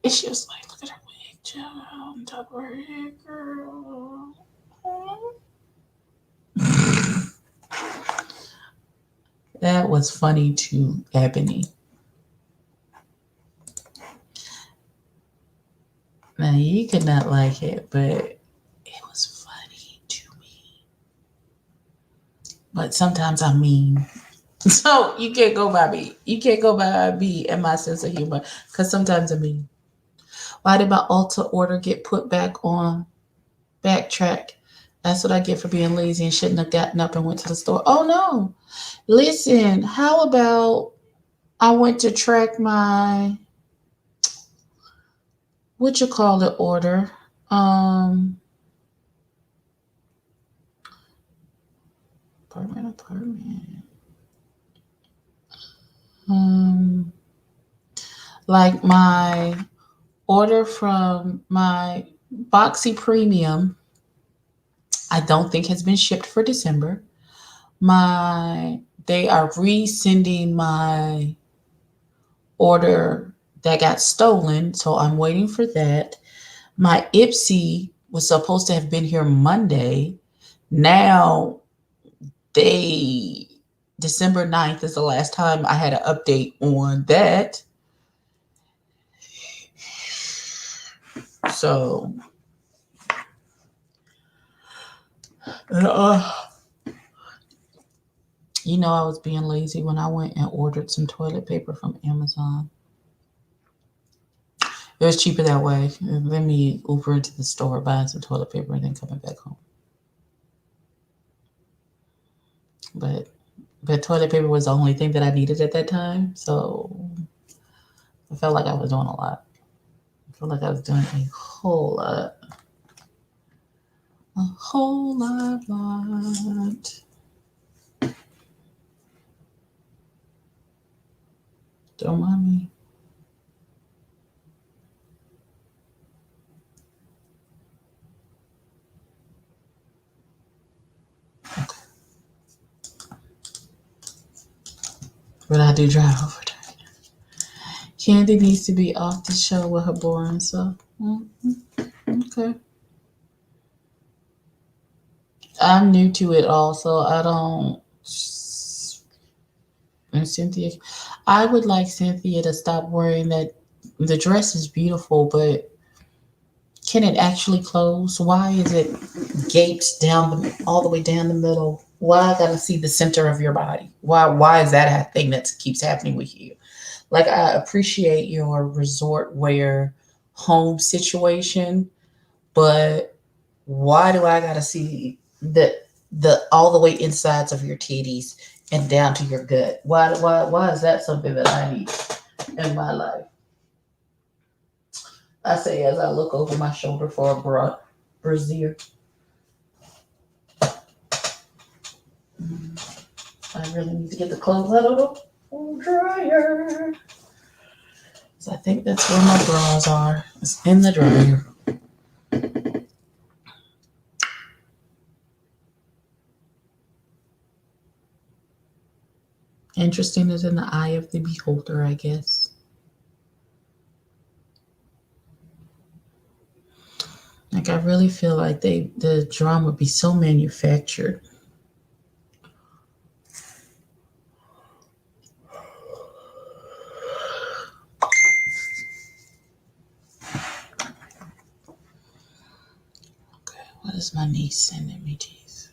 And she was like, look at her wig, child, on top of her head, girl. That was funny to Ebony. Now, you could not like it, but it was funny to me. But sometimes I'm mean. So you can't go by me. You can't go by me and my sense of humor because sometimes I'm mean. Why did my Ulta order get put back on backtrack? That's what I get for being lazy and shouldn't have gotten up and went to the store. Oh no. Listen, how about I went to track my what you call it order? Um apartment. Um like my order from my Boxy Premium, I don't think has been shipped for December. My they are resending my order that got stolen, so I'm waiting for that. My Ipsy was supposed to have been here Monday. Now they December 9th is the last time I had an update on that. So uh, I was being lazy when I went and ordered some toilet paper from Amazon. It was cheaper that way than me Uber into the store, buying some toilet paper, and then coming back home. But toilet paper was the only thing that I needed at that time, so I felt like I was doing a lot. I felt like I was doing a whole lot, a whole lot. Don't mind me. But I do drive over there. Candy needs to be off the show with her boring self. Okay. I'm new to it all, so I don't. And Cynthia, I would like Cynthia to stop worrying that the dress is beautiful, but can it actually close? Why is it gaped all the way down the middle? Why I gotta see the center of your body? Why is that a thing that keeps happening with you? Like I appreciate your resort wear home situation, but why do I gotta see the all the way insides of your titties and down to your gut? Why is that something that I need in my life? I say as I look over my shoulder for a brassiere. I really need to get the clothes out of the dryer. So I think that's where my bras are. It's in the dryer. Interesting is in the eye of the beholder, I guess. Like I really feel like the drum would be so manufactured. Okay, what is my niece sending me, Jesus?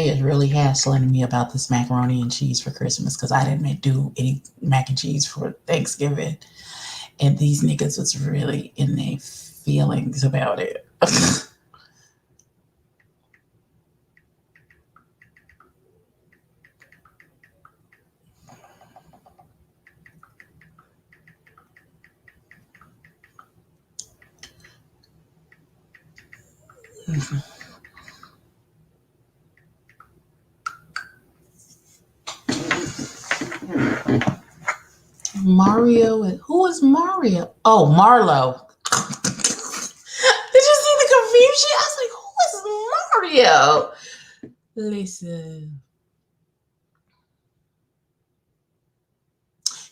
Jay is really hassling me about this macaroni and cheese for Christmas because I didn't do any mac and cheese for Thanksgiving. And these niggas was really in their feelings about it. Mario and who is Mario? Oh, Marlo. Did you see the confusion? I was like, who is Mario? Listen.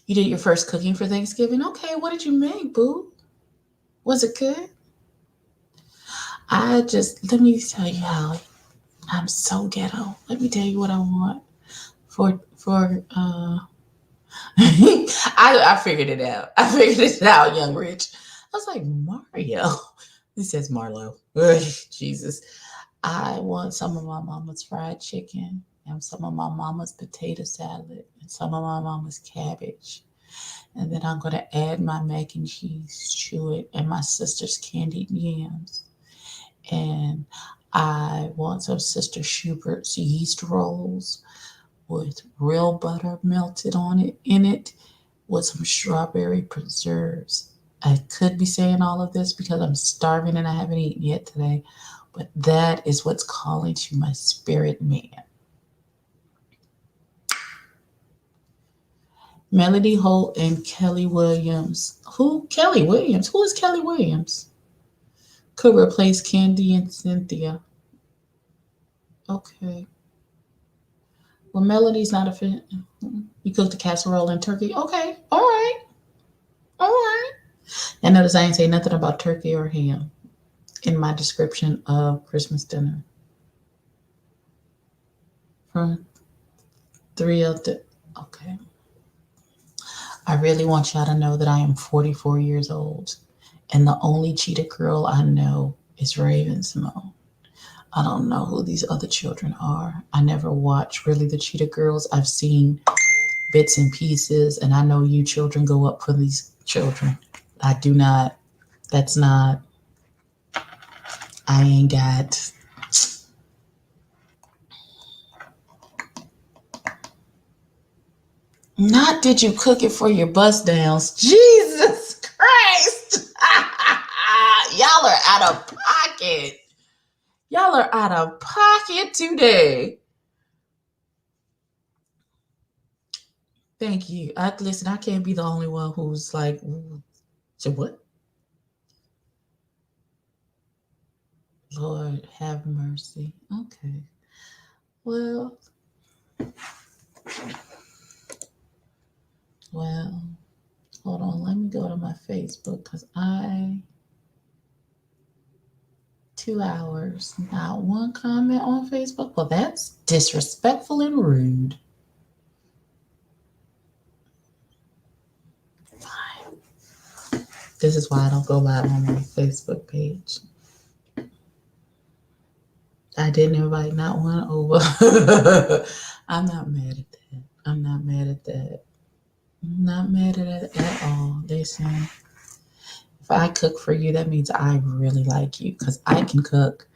You did your first cooking for Thanksgiving? Okay, what did you make, boo? Was it good? Let me tell you how I'm so ghetto. Let me tell you what I want for I figured it out. I figured it out, young rich. I was like, Mario. He says Marlo. Ugh, Jesus. I want some of my mama's fried chicken and some of my mama's potato salad and some of my mama's cabbage. And then I'm going to add my mac and cheese to it and my sister's candied yams. And I want some Sister Schubert's yeast rolls with real butter melted on it in it with some strawberry preserves. I could be saying all of this because I'm starving and I haven't eaten yet today, but that is what's calling to my spirit man. Melody Holt and Kelly Williams. Who? Kelly Williams. Who is Kelly Williams? Could replace Candy and Cynthia. Okay. Well, Melody's not a fan. You cooked a casserole and turkey. Okay. All right. All right. And notice I ain't say nothing about turkey or ham in my description of Christmas dinner. From three of the. Okay. I really want y'all to know that I am 44 years old. And the only cheetah girl I know is Raven Simone. I don't know who these other children are. I never watched really the Cheetah Girls. I've seen bits and pieces, and I know you children go up for these children. I do not. That's not. I ain't got. Not did you cook it for your bust downs. Jesus Christ. Y'all are out of pocket. Y'all are out of pocket today. Thank you. Listen, I can't be the only one who's like, so what? Lord have mercy. Okay. Well, hold on. Let me go to my Facebook because 2 hours, not one comment on Facebook. Well, that's disrespectful and rude. Fine. This is why I don't go live on my Facebook page. I didn't invite not one over. I'm not mad at that. I'm not mad at that. I'm not mad at it at all. Listen, if I cook for you, that means I really like you because I can cook.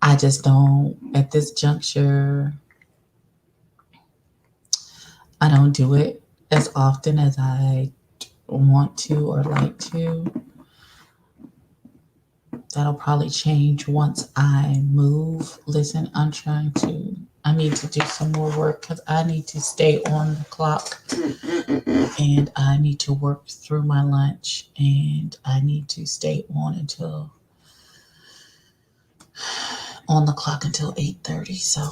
I just don't, at this juncture, I don't do it as often as I want to or like to. That'll probably change once I move. Listen, I need to do some more work because I need to stay on the clock and I need to work through my lunch and I need to stay on the clock until 8:30. So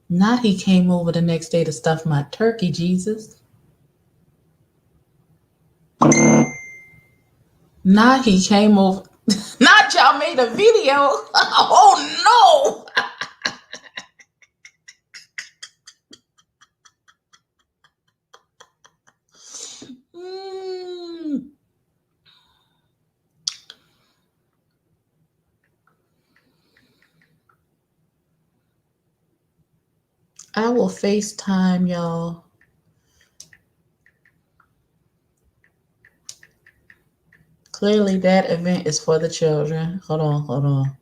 not he came over the next day to stuff my turkey, Jesus. Not he came over. Not y'all made a video. Oh no. I will FaceTime y'all. Clearly, that event is for the children. Hold on, hold on.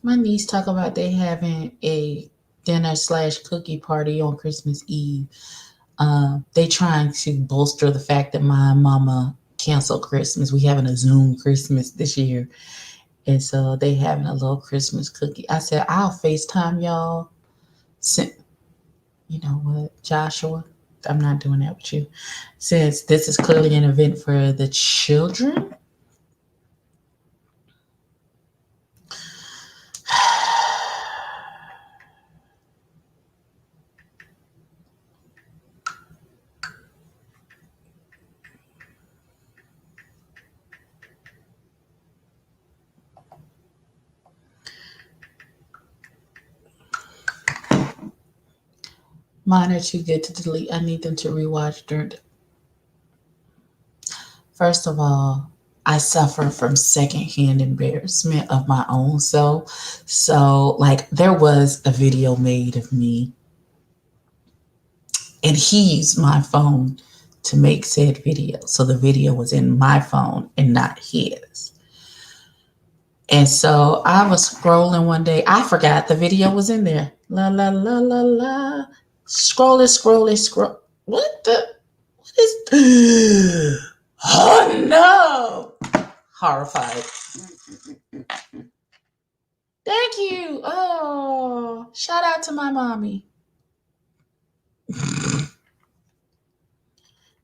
My niece talk about they having a dinner slash cookie party on Christmas Eve. They trying to bolster the fact that my mama canceled Christmas. We having a Zoom Christmas this year, and so they having a little Christmas cookie. I said I'll FaceTime y'all. You know what, Joshua? I'm not doing that with you. Since this is clearly an event for the children, mine are too good to delete. I need them to rewatch during. First of all, I suffer from secondhand embarrassment of my own self. So, like, there was a video made of me, and he used my phone to make said video. So the video was in my phone and not his. And so I was scrolling one day. I forgot the video was in there. La la la la la. Scrolling, scrolling, scroll. What the? What is? Oh no! Horrified. Thank you. Oh, shout out to my mommy.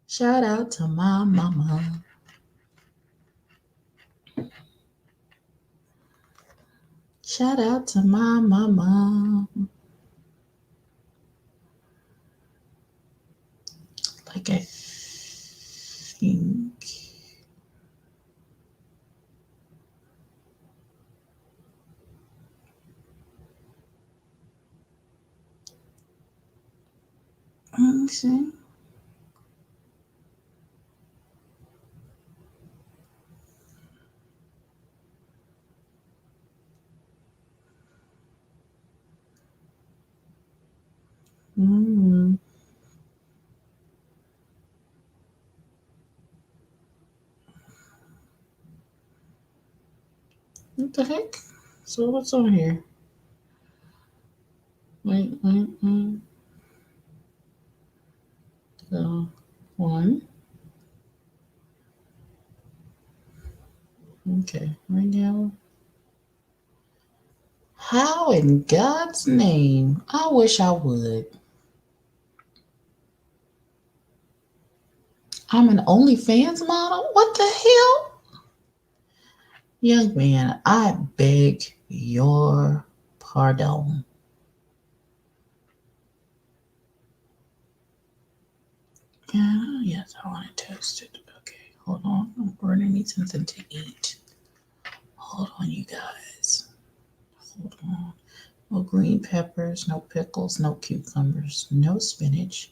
Shout out to my mama. Shout out to my mama. Like I think. Let me see. Mm, what the heck? So what's on here? Wait, wait, wait. So one. Okay, right now. How in God's name? I wish I would. I'm an OnlyFans model? What the hell? Young man, I beg your pardon. Yeah, yes, I want to toast it. Okay, hold on. I'm going to need something to eat. Hold on, you guys. Hold on. No green peppers, no pickles, no cucumbers, no spinach.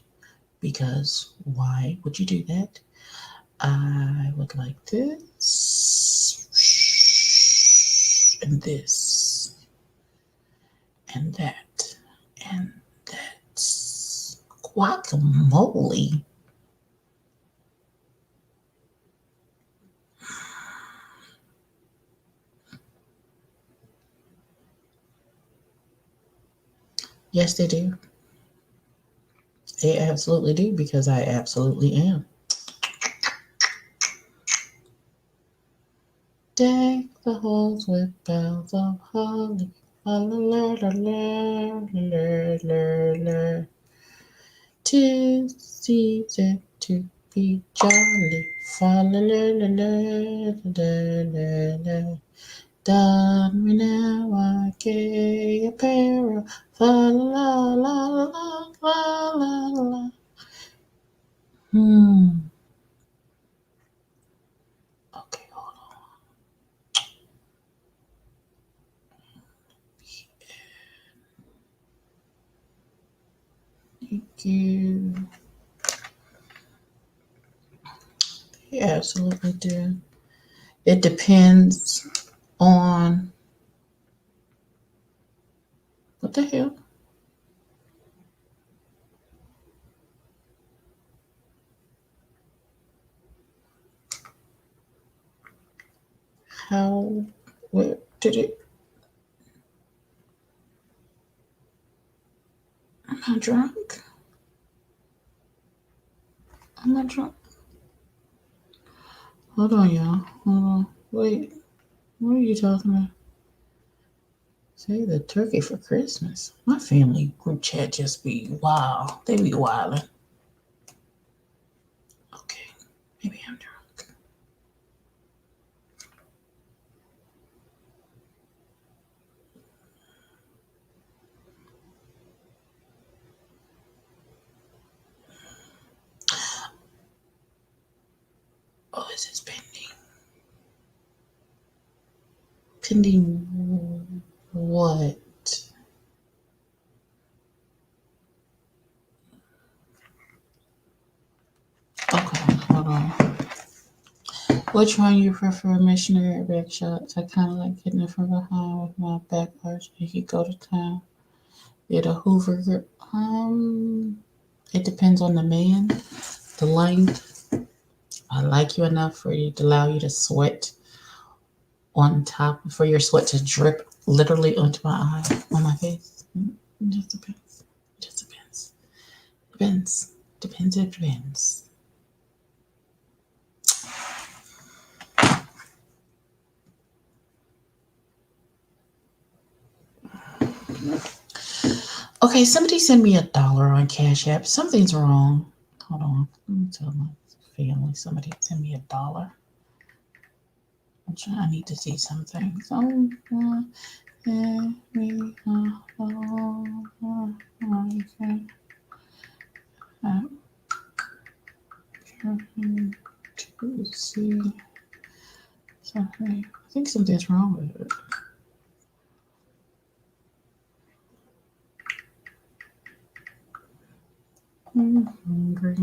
Because why would you do that? I would like this and this and that and that. Guacamole. Yes, they do. They absolutely do because I absolutely am. Deck the halls with bells of holly. La la la la la la la. 'Tis season to be jolly. Fa la la la la la la la. Don me now a gay apparel. Fa la la la la la la. Hmm. Okay, hold on. Thank you. You absolutely do. It depends on what the hell? How? What did it? I'm not drunk. I'm not drunk. Hold on, y'all. Hold on. Wait. What are you talking about? Say the turkey for Christmas. My family group chat just be wow. They be wildin'. Okay. Maybe I'm drunk. Oh, is this pending? Pending what? Okay, hold on. Which one you prefer, missionary or back shots? I kind of like getting it from behind with my back arch and he go to town. Yeah, the Hoover grip. It depends on the man, the length. I like you enough for you to allow you to sweat on top, for your sweat to drip literally onto my eye, on my face. It just depends. It just depends. Depends. Depends. It depends. Okay, somebody send me $1 on Cash App. Something's wrong. Hold on. Let me tell my family. Somebody send me $1. I need to see something. To see something. I think something's wrong with it. I'm hungry.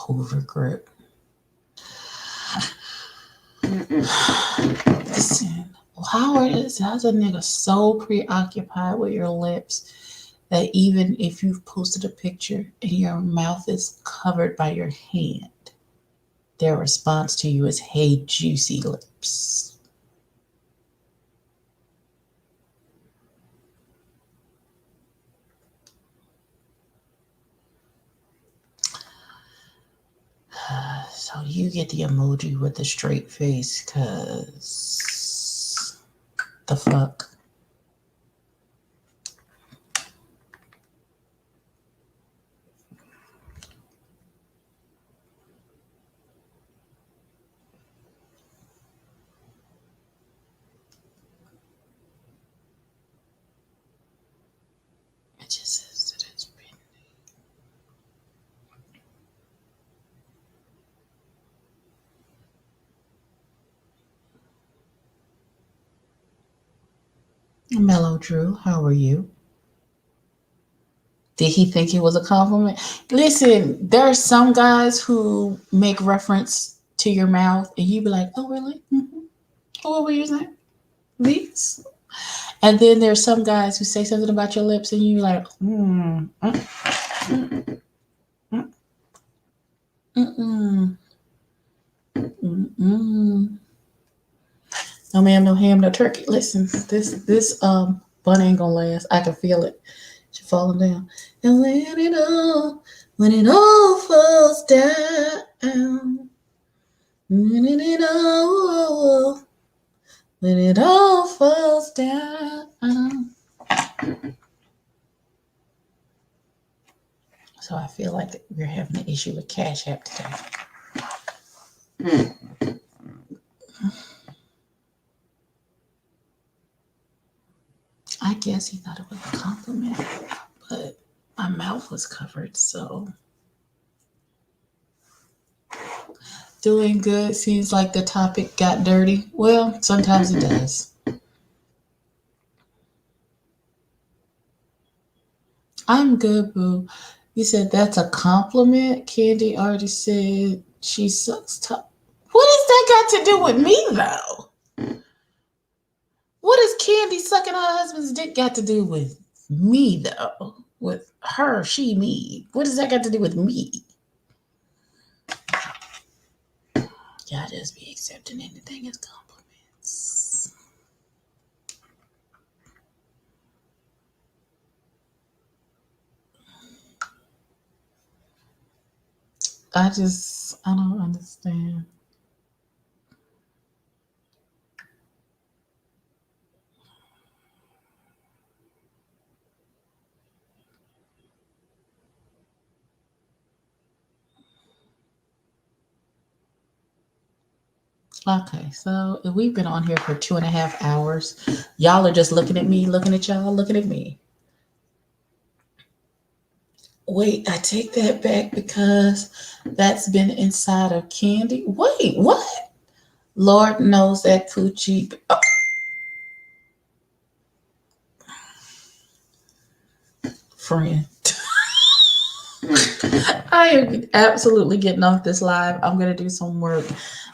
Hoover grip. Listen, how's a nigga so preoccupied with your lips that even if you've posted a picture and your mouth is covered by your hand, their response to you is, "Hey, juicy lips." So you get the emoji with the straight face, cause the fuck. It just says that it's been. Mellow Drew, how are you? Did he think it was a compliment? Listen, there are some guys who make reference to your mouth and you be like, oh, really? Mm-hmm. Oh, what were you saying? These? And then there's some guys who say something about your lips and you like, mm, mm, mm, mm. No ma'am, no ham, no turkey. Listen, this bun ain't gonna last. I can feel it. She falling down. And when it all falls down, when it all falls down. So I feel like we're having an issue with Cash App today. I guess he thought it was a compliment, but my mouth was covered, so Doing good. Seems like the topic got dirty. Well, sometimes it does. I'm good, boo. You said that's a compliment. Candy already said she sucks top. What does that got to do with me, though? What does Candy sucking her husband's dick got to do with me, though? With her, she, me. What does that got to do with me? Y'all just be accepting anything as compliments. I don't understand. Okay, so we've been on here for 2.5 hours. Y'all are just looking at me, looking at y'all, looking at me. Wait, I take that back because that's been inside of Candy. Wait, what? Lord knows that coochie. Oh, friend. I am absolutely getting off this live. I'm going to do some work.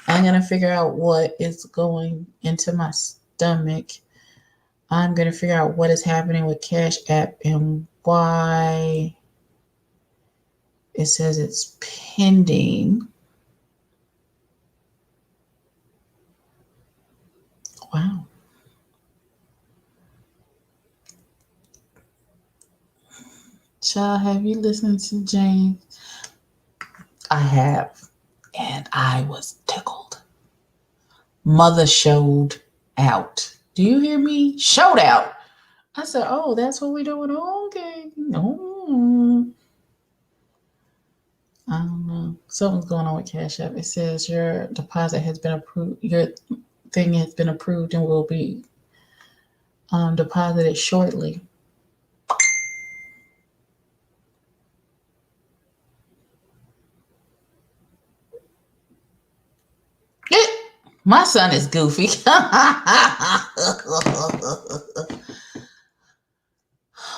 I'm going to figure out what is going into my stomach. I'm going to figure out what is happening with Cash App and why it says it's pending. Wow. Child, have you listened to James? I have. And I was tickled. Mother showed out. Do you hear me? Showed out. I said, oh, that's what we're doing. Okay. No. I don't know. Something's going on with Cash App. It says your deposit has been approved. Your thing has been approved and will be deposited shortly. My son is goofy.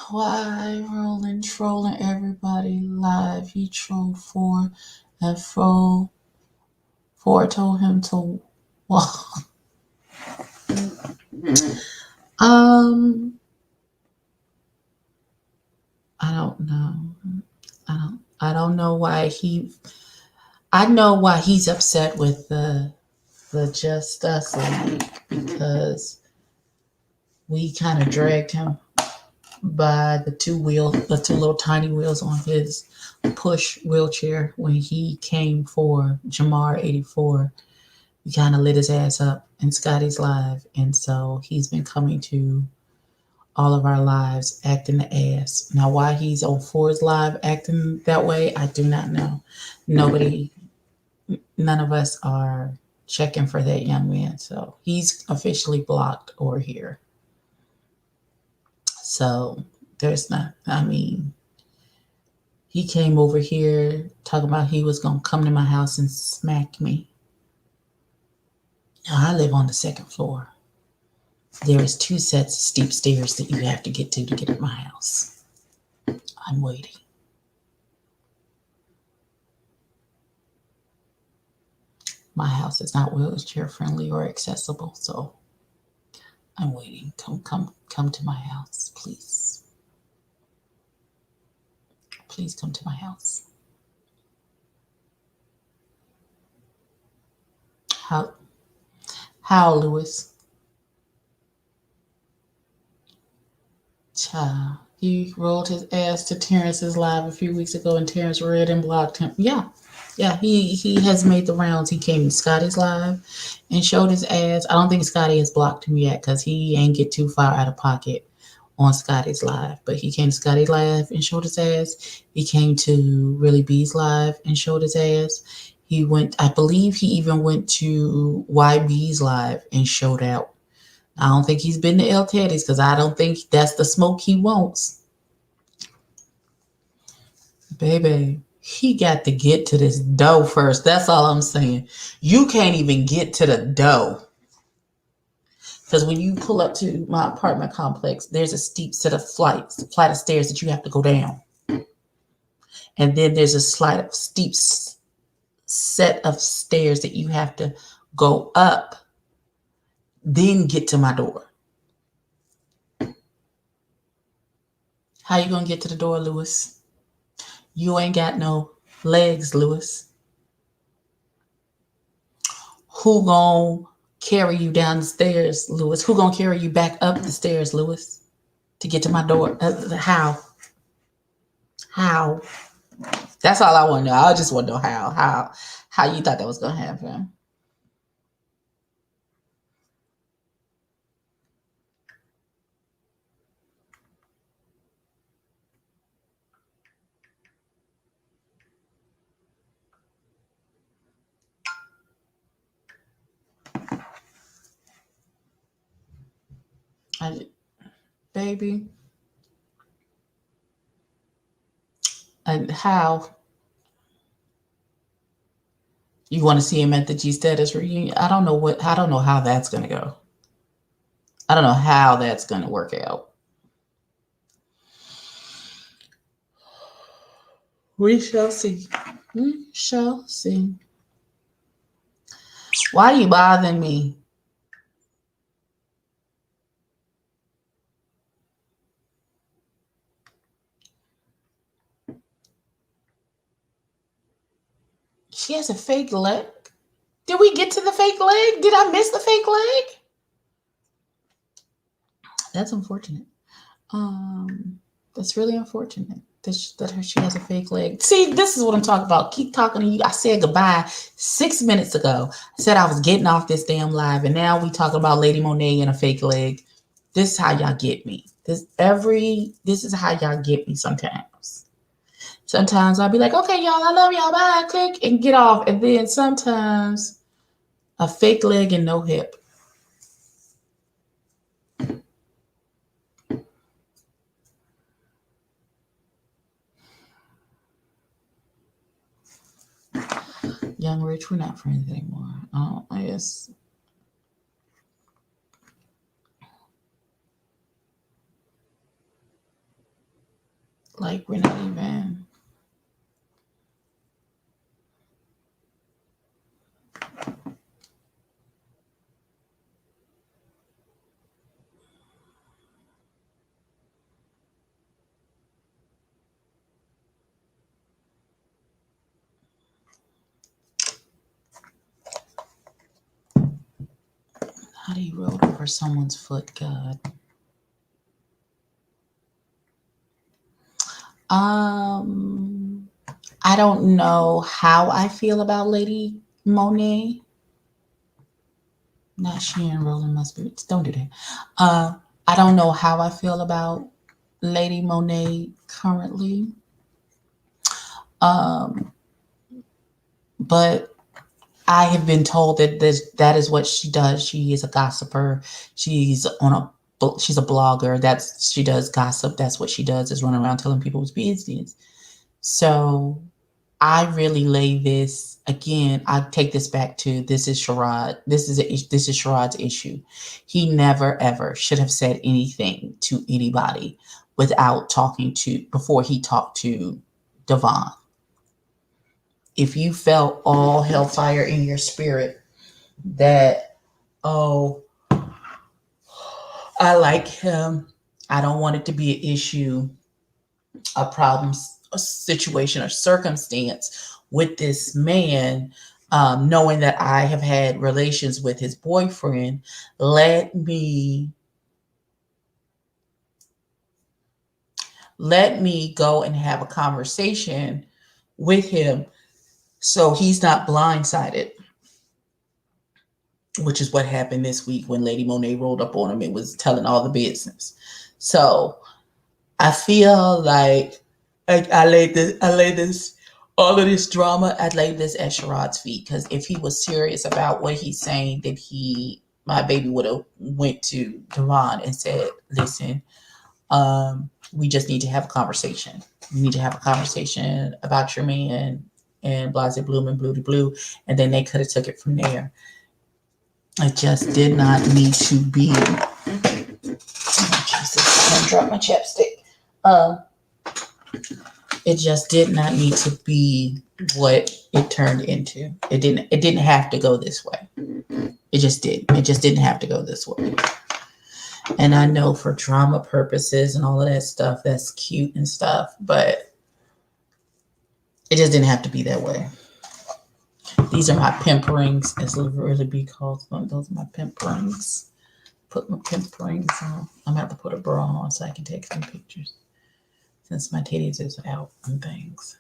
Why rolling, trolling everybody live? He trolled four and four told him to walk. Um, I don't know. I don't know why he. I know why he's upset with the Just Us League because we kind of dragged him by the two little tiny wheels on his push wheelchair when he came for Jamar 84. We kind of lit his ass up in Scotty's live, and so he's been coming to all of our lives acting the ass. Now, why he's on Ford's live acting that way, I do not know. None of us are checking for that young man, so he's officially blocked or here. So there's not, I mean, he came over here talking about he was going to come to my house and smack me. Now, I live on the second floor. There is 2 sets of steep stairs that you have to get at my house. I'm waiting. My house is not wheelchair friendly or accessible, so I'm waiting. Come to my house, please. Please come to my house. How, Lewis? Child. He rolled his ass to Terrence's live a few weeks ago, and Terrence read and blocked him. Yeah. He has made the rounds. He came to Scotty's live and showed his ass. I don't think Scotty has blocked him yet because he ain't get too far out of pocket on Scotty's live. But he came to Scotty's live and showed his ass. He came to Really B's live and showed his ass. He went, I believe he even went to YB's live and showed out. I don't think he's been to El Teddy's because I don't think that's the smoke he wants. Baby, He got to get to this dough first. That's all I'm saying. You can't even get to the dough. Because when you pull up to my apartment complex, there's a steep set of flight of stairs that you have to go down. And then there's a steep set of stairs that you have to go up, then get to my door. How you gonna get to the door, Lewis? You ain't got no legs, Lewis. Who gonna carry you down the stairs, Lewis? Who gonna carry you back up the stairs, Lewis, to get to my door? How? How? That's all I want to know. I just want to know how you thought that was gonna happen. Baby, and how you want to see him at the G Status reunion? I don't know how that's gonna go. I don't know how that's gonna work out. We shall see. We shall see. Why are you bothering me? She has a fake leg? Did we get to the fake leg? Did I miss the fake leg? That's unfortunate. That's really unfortunate that she has a fake leg. See, this is what I'm talking about. Keep talking to you. I said goodbye 6 minutes ago. I said I was getting off this damn live, and now we talking about Lady Monet and a fake leg. This is how y'all get me. This is how y'all get me sometimes. Sometimes I'll be like, okay, y'all, I love y'all, bye, click, and get off. And then sometimes a fake leg and no hip. Young Rich, we're not friends anymore. I guess. Like, we're not even. How do you roll over someone's foot, God? I don't know how I feel about Lady Monet. Not Sharon rolling my spirits. Don't do that. I don't know how I feel about Lady Monet currently. But I have been told that that is what she does. She is a gossiper. She's a blogger. She does gossip. That's what she does, is run around telling people's business. So I really lay this again. I take this back to this is Sherrod. This is Sherrod's issue. He never ever should have said anything to anybody before he talked to Devon. If you felt all hellfire in your spirit that, oh, I like him, I don't want it to be an issue, a problem, a situation, or circumstance with this man, knowing that I have had relations with his boyfriend, let me go and have a conversation with him so he's not blindsided, which is what happened this week when Lady Monet rolled up on him and was telling all the business. So I feel like I laid this all of this drama. I laid this at Sherrod's feet, because if he was serious about what he's saying, then my baby would have went to Devon and said, "Listen, We just need to have a conversation. We need to have a conversation about your man and blase bloom and blue to blue. And then they could have took it from there. It just did not need to be. Oh, Jesus, I dropped my chapstick. Uh, it just did not need to be what it turned into. It didn't. It didn't have to go this way. It just did. It just didn't have to go this way. And I know for drama purposes and all of that stuff, that's cute and stuff, but it just didn't have to be that way. These are my pimp rings, as it'll really be called. Those are my pimp rings. Put my pimp rings on. I'm gonna have to put a bra on so I can take some pictures since my titties is out and things.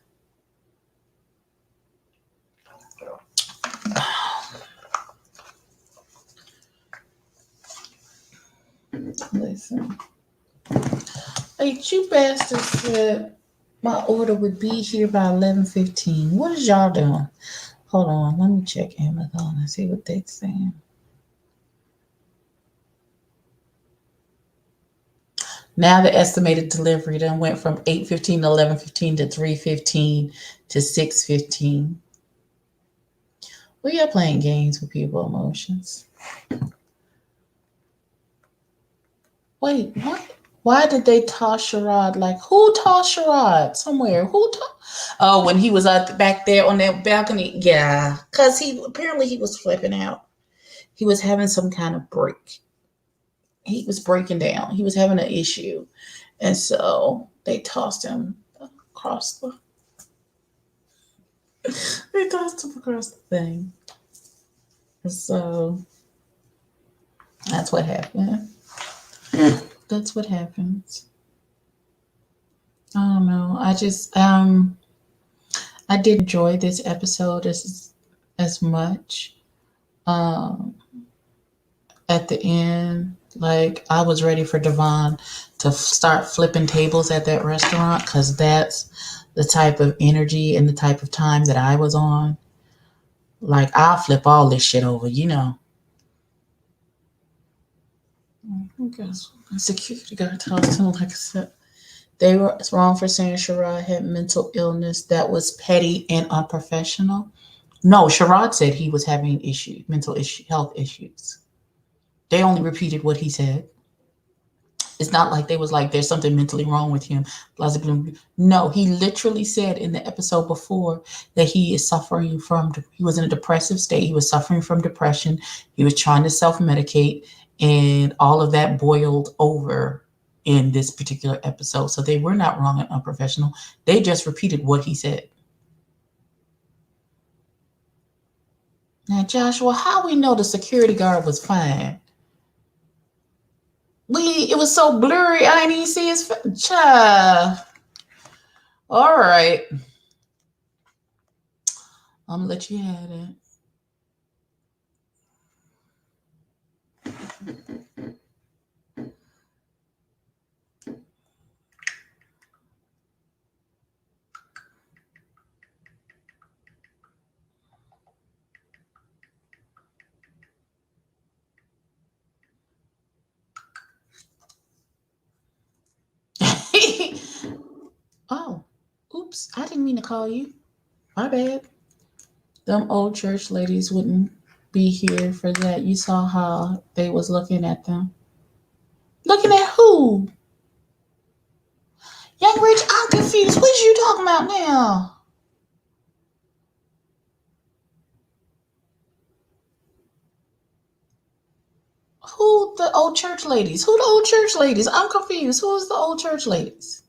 Listen. Hey, you bastards said my order would be here by 11:15. What is y'all doing? Hold on, let me check Amazon and see what they're saying. Now the estimated delivery then went from 8:15 to 11:15 to 3:15 to 6:15. We are playing games with people's emotions. Wait, what? Why did they toss Sherrod? Like, who tossed Sherrod? Somewhere. Oh, when he was back there on that balcony? Yeah, because he was flipping out. He was having some kind of break. He was breaking down. He was having an issue. And so they tossed him across the... They tossed him across the thing. So that's what happened. That's what happens. I don't know. I did enjoy this episode as much. At the end, like I was ready for Devon to start flipping tables at that restaurant because that's the type of energy and the type of time that I was on. Like I'll flip all this shit over, you know. I guess security guard tossed him like I said. They were wrong for saying Sherrod had mental illness that was petty and unprofessional. No, Sherrod said he was having health issues. They only repeated what he said. It's not like they was like, there's something mentally wrong with him. No, he literally said in the episode before that he was in a depressive state. He was suffering from depression. He was trying to self-medicate, and all of that boiled over in this particular episode. So they were not wrong and unprofessional. They just repeated what he said. Now, Joshua, how we know the security guard was fine? It was so blurry, I didn't even see his face. All right. I'm gonna let you have it. Oh, oops. I didn't mean to call you. My bad. Them old church ladies wouldn't be here for that. You saw how they was looking at them. Looking at who? Young Rich, I'm confused. What are you talking about now? Who the old church ladies? Who the old church ladies? I'm confused. Who is the old church ladies?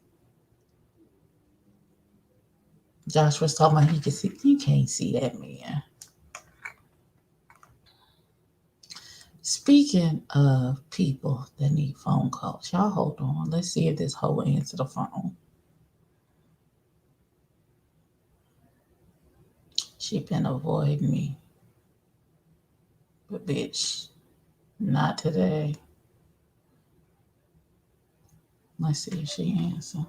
Josh was talking about he could see. You can't see that, man. Speaking of people that need phone calls, y'all hold on. Let's see if this hoe answer the phone. She been avoiding me. But bitch, not today. Let's see if she answer.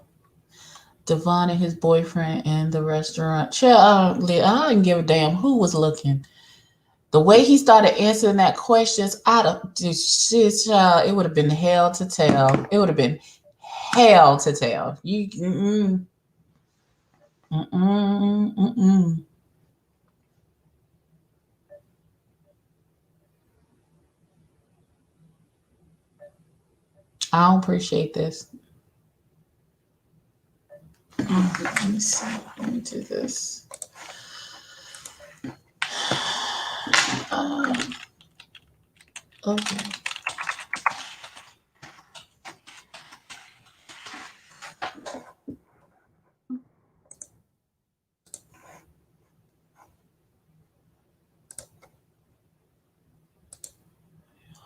Devon and his boyfriend in the restaurant. Child, I didn't give a damn who was looking. The way he started answering that questions, it would have been hell to tell. It would have been hell to tell. You, mm-mm, mm-mm. I don't appreciate this. Let me see. Let me do this. Um, okay.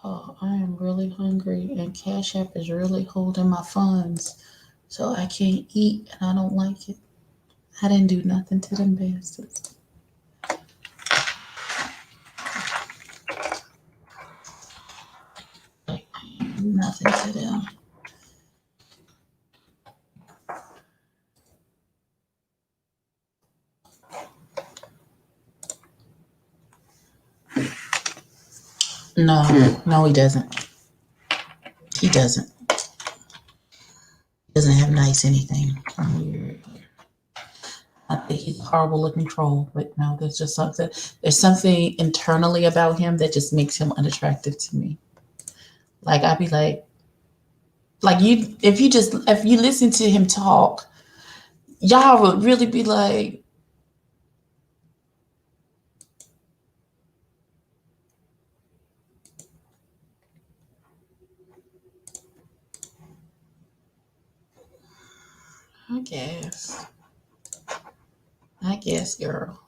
Oh, I am really hungry, and Cash App is really holding my funds, so I can't eat, and I don't like it. I didn't do nothing to them bastards. Like, nothing to them. No, no, he doesn't. He doesn't. He doesn't have nice anything. I think he's a horrible looking troll, but no, there's just something. There's something internally about him that just makes him unattractive to me. Like I'd be like you, if you listen to him talk, y'all would really be like, I guess, I guess, girl.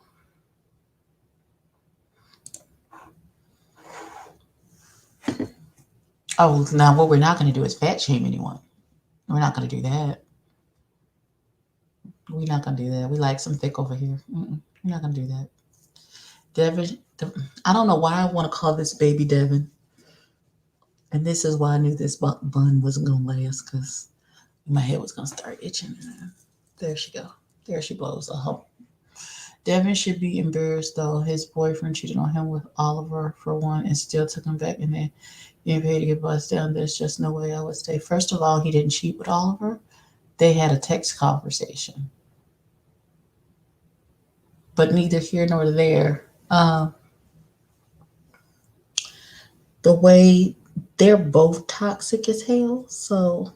Oh, now what we're not going to do is fat shame anyone. We're not going to do that. We're not going to do that. We like some thick over here. We're not going to do that. Devin, I don't know why I want to call this baby Devin. And this is why I knew this bun wasn't going to last because my head was going to start itching. There she go. There she blows a hump. Devin should be embarrassed though. His boyfriend cheated on him with Oliver for one and still took him back and then getting paid to get bussed down. There's just no way I would stay. First of all, he didn't cheat with Oliver. They had a text conversation. But neither here nor there. The way they're both toxic as hell, so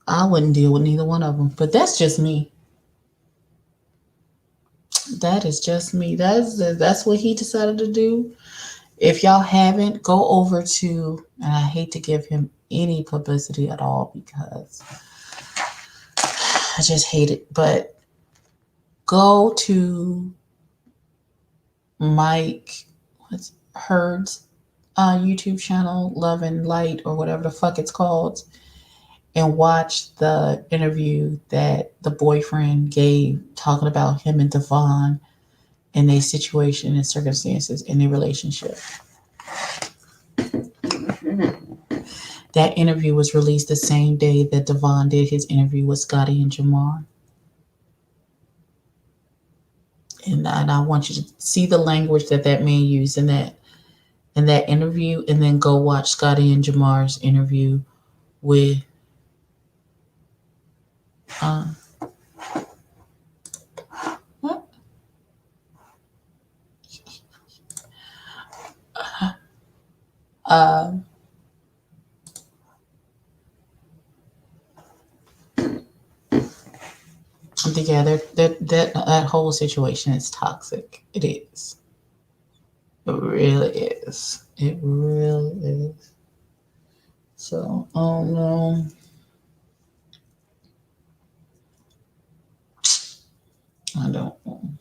I wouldn't deal with neither one of them. But that's just me. That is just me. That's what he decided to do. If y'all haven't, go over to, and I hate to give him any publicity at all because I just hate it, but go to Mike what's Hurd's YouTube channel, Love and Light, or whatever the fuck it's called, and watch the interview that the boyfriend gave talking about him and Devon and their situation and circumstances in their relationship. That interview was released the same day that Devon did his interview with Scotty and Jamar. And I want you to see the language that man used in that interview, and then go watch Scotty and Jamar's interview with what? Uh, Together. That whole situation is toxic. It is. It really is. It really is. So, oh no. I don't know.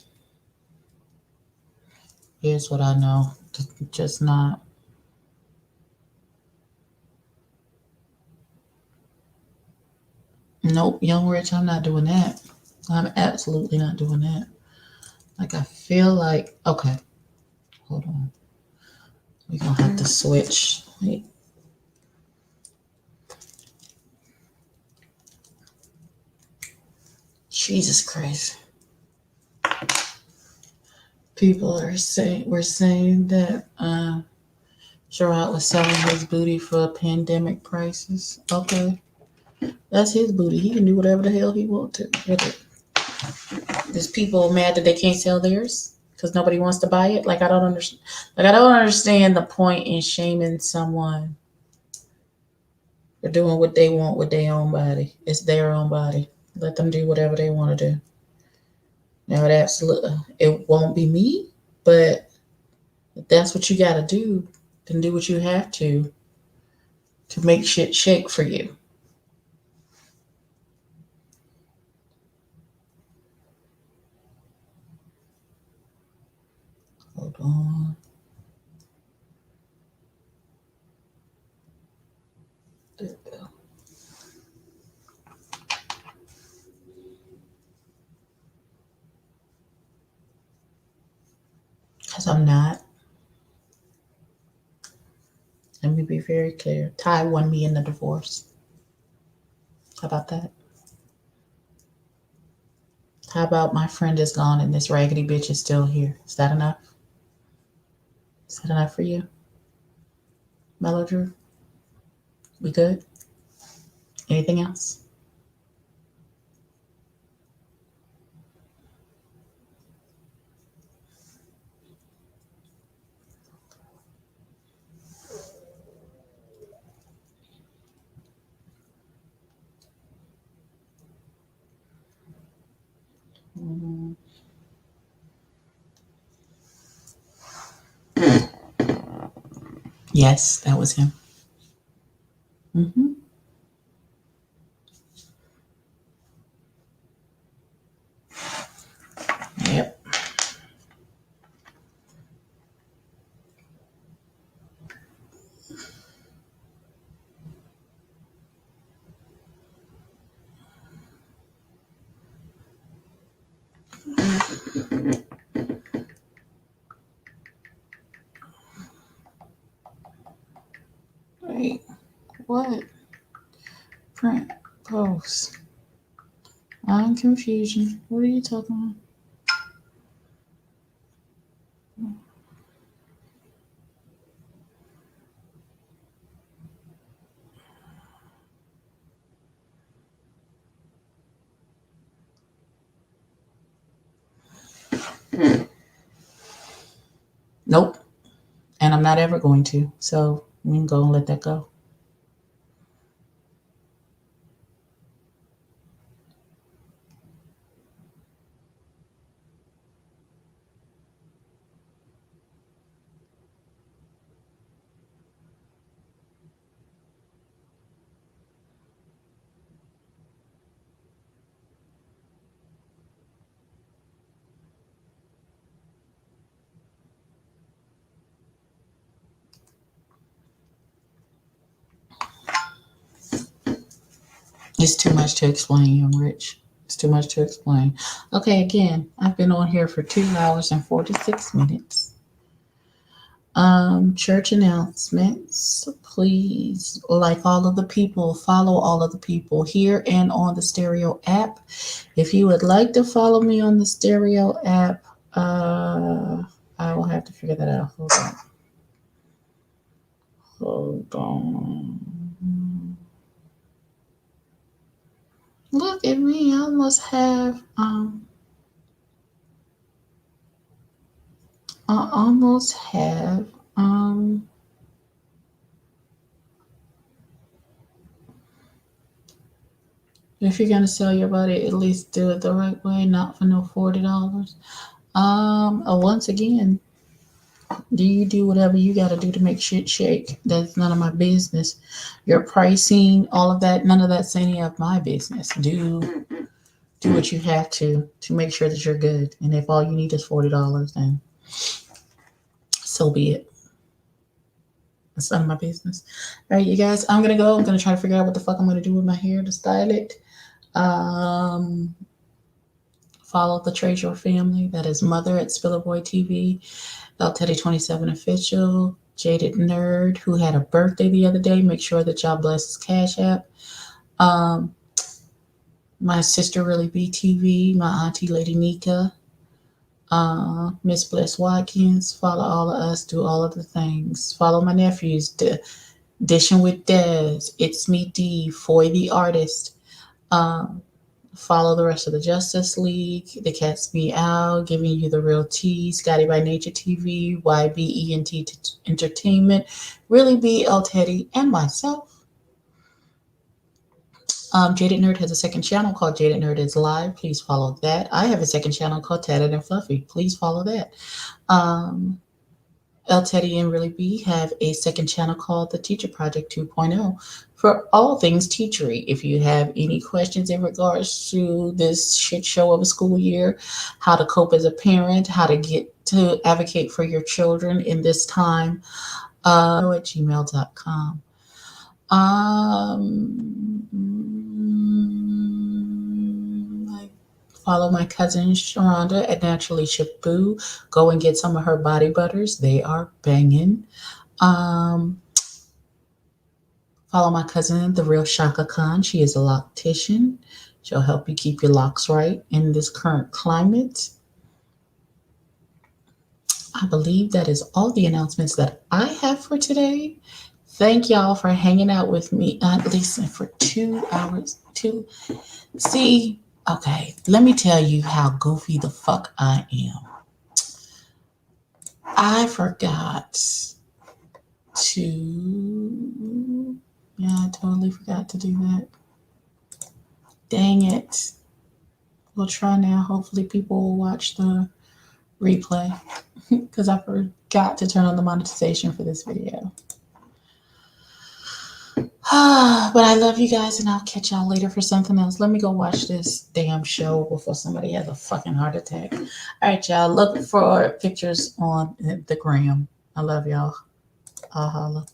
Here's what I know. Just not. Nope, Young Rich, I'm not doing that. I'm absolutely not doing that. Like, I feel like, okay, hold on. We're going to have to switch. Wait. Jesus Christ. People are saying, we're saying that Sherrod was selling his booty for pandemic prices. Okay. That's his booty. He can do whatever the hell he wants to with it. There's people mad that they can't sell theirs because nobody wants to buy it. Like I don't understand. Like I don't understand the point in shaming someone for doing what they want with their own body. It's their own body. Let them do whatever they want to do. Now it won't be me, but if that's what you got to do, then do what you have to make shit shake for you. Hold on. There we go. Because I'm not. Let me be very clear. Ty won me in the divorce. How about that? How about my friend is gone and this raggedy bitch is still here? Is that enough? Is that enough for you? Mellow Drew? We good? Anything else? Mm-hmm. Yes, that was him. Mm-hmm. Yep. Wait, what? Print post. I'm confusion. What are you talking about? Nope. And I'm not ever going to. So we can go and let that go. It's too much to explain, young Rich. It's too much to explain. Okay, again, I've been on here for 2 hours and 46 minutes. Church announcements. Please, like all of the people, follow all of the people here and on the Stereo app. If you would like to follow me on the Stereo app, I will have to figure that out. Hold on. Hold on. Look at me. I almost have I almost have if you're gonna sell your body, at least do it the right way, not for no $40. Once again, do you do whatever you gotta do to make shit shake? That's none of my business. Your pricing, all of that, none of that's any of my business. Do what you have to make sure that you're good. And if all you need is $40, then so be it. That's none of my business. All right, you guys, I'm gonna go. I'm gonna try to figure out what the fuck I'm gonna do with my hair to style it. Follow the Treasure family. That is Mother at Spillerboy TV, El Teddy 27 Official, Jaded Nerd, who had a birthday the other day. Make sure that y'all bless his Cash App. My sister Really BTV, my auntie Lady Nika, Miss Bliss Watkins, follow all of us, do all of the things. Follow my nephews, Dishing with Des, It's Me D, Foy the Artist. Um, Follow the rest of the Justice League, The Cat's Meow, Giving You the Real Tea, Scotty by Nature TV, YBENT Entertainment, Really Be El Teddy, and myself. Jaded Nerd has a second channel called Jaded Nerd is Live. Please follow that. I have a second channel called Tatted and Fluffy. Please follow that. Um, El Teddy and Really Be have a second channel called The Teacher Project 2.0 for all things teachery. If you have any questions in regards to this shit show of a school year, how to cope as a parent, how to get to advocate for your children in this time, at gmail.com. Follow my cousin Sharonda at Naturally Shabu. Go and get some of her body butters. They are banging. Follow my cousin, the real Shaka Khan. She is a loctician. She'll help you keep your locks right in this current climate. I believe that is all the announcements that I have for today. Thank y'all for hanging out with me, at least for 2 hours. See, okay, let me tell you how goofy the fuck I am. I forgot to. Yeah, I totally forgot to do that. Dang it. We'll try now. Hopefully, people will watch the replay because I forgot to turn on the monetization for this video. But I love you guys, and I'll catch y'all later for something else. Let me go watch this damn show before somebody has a fucking heart attack. All right, y'all. Look for pictures on the Grwm. I love y'all. I'll holla.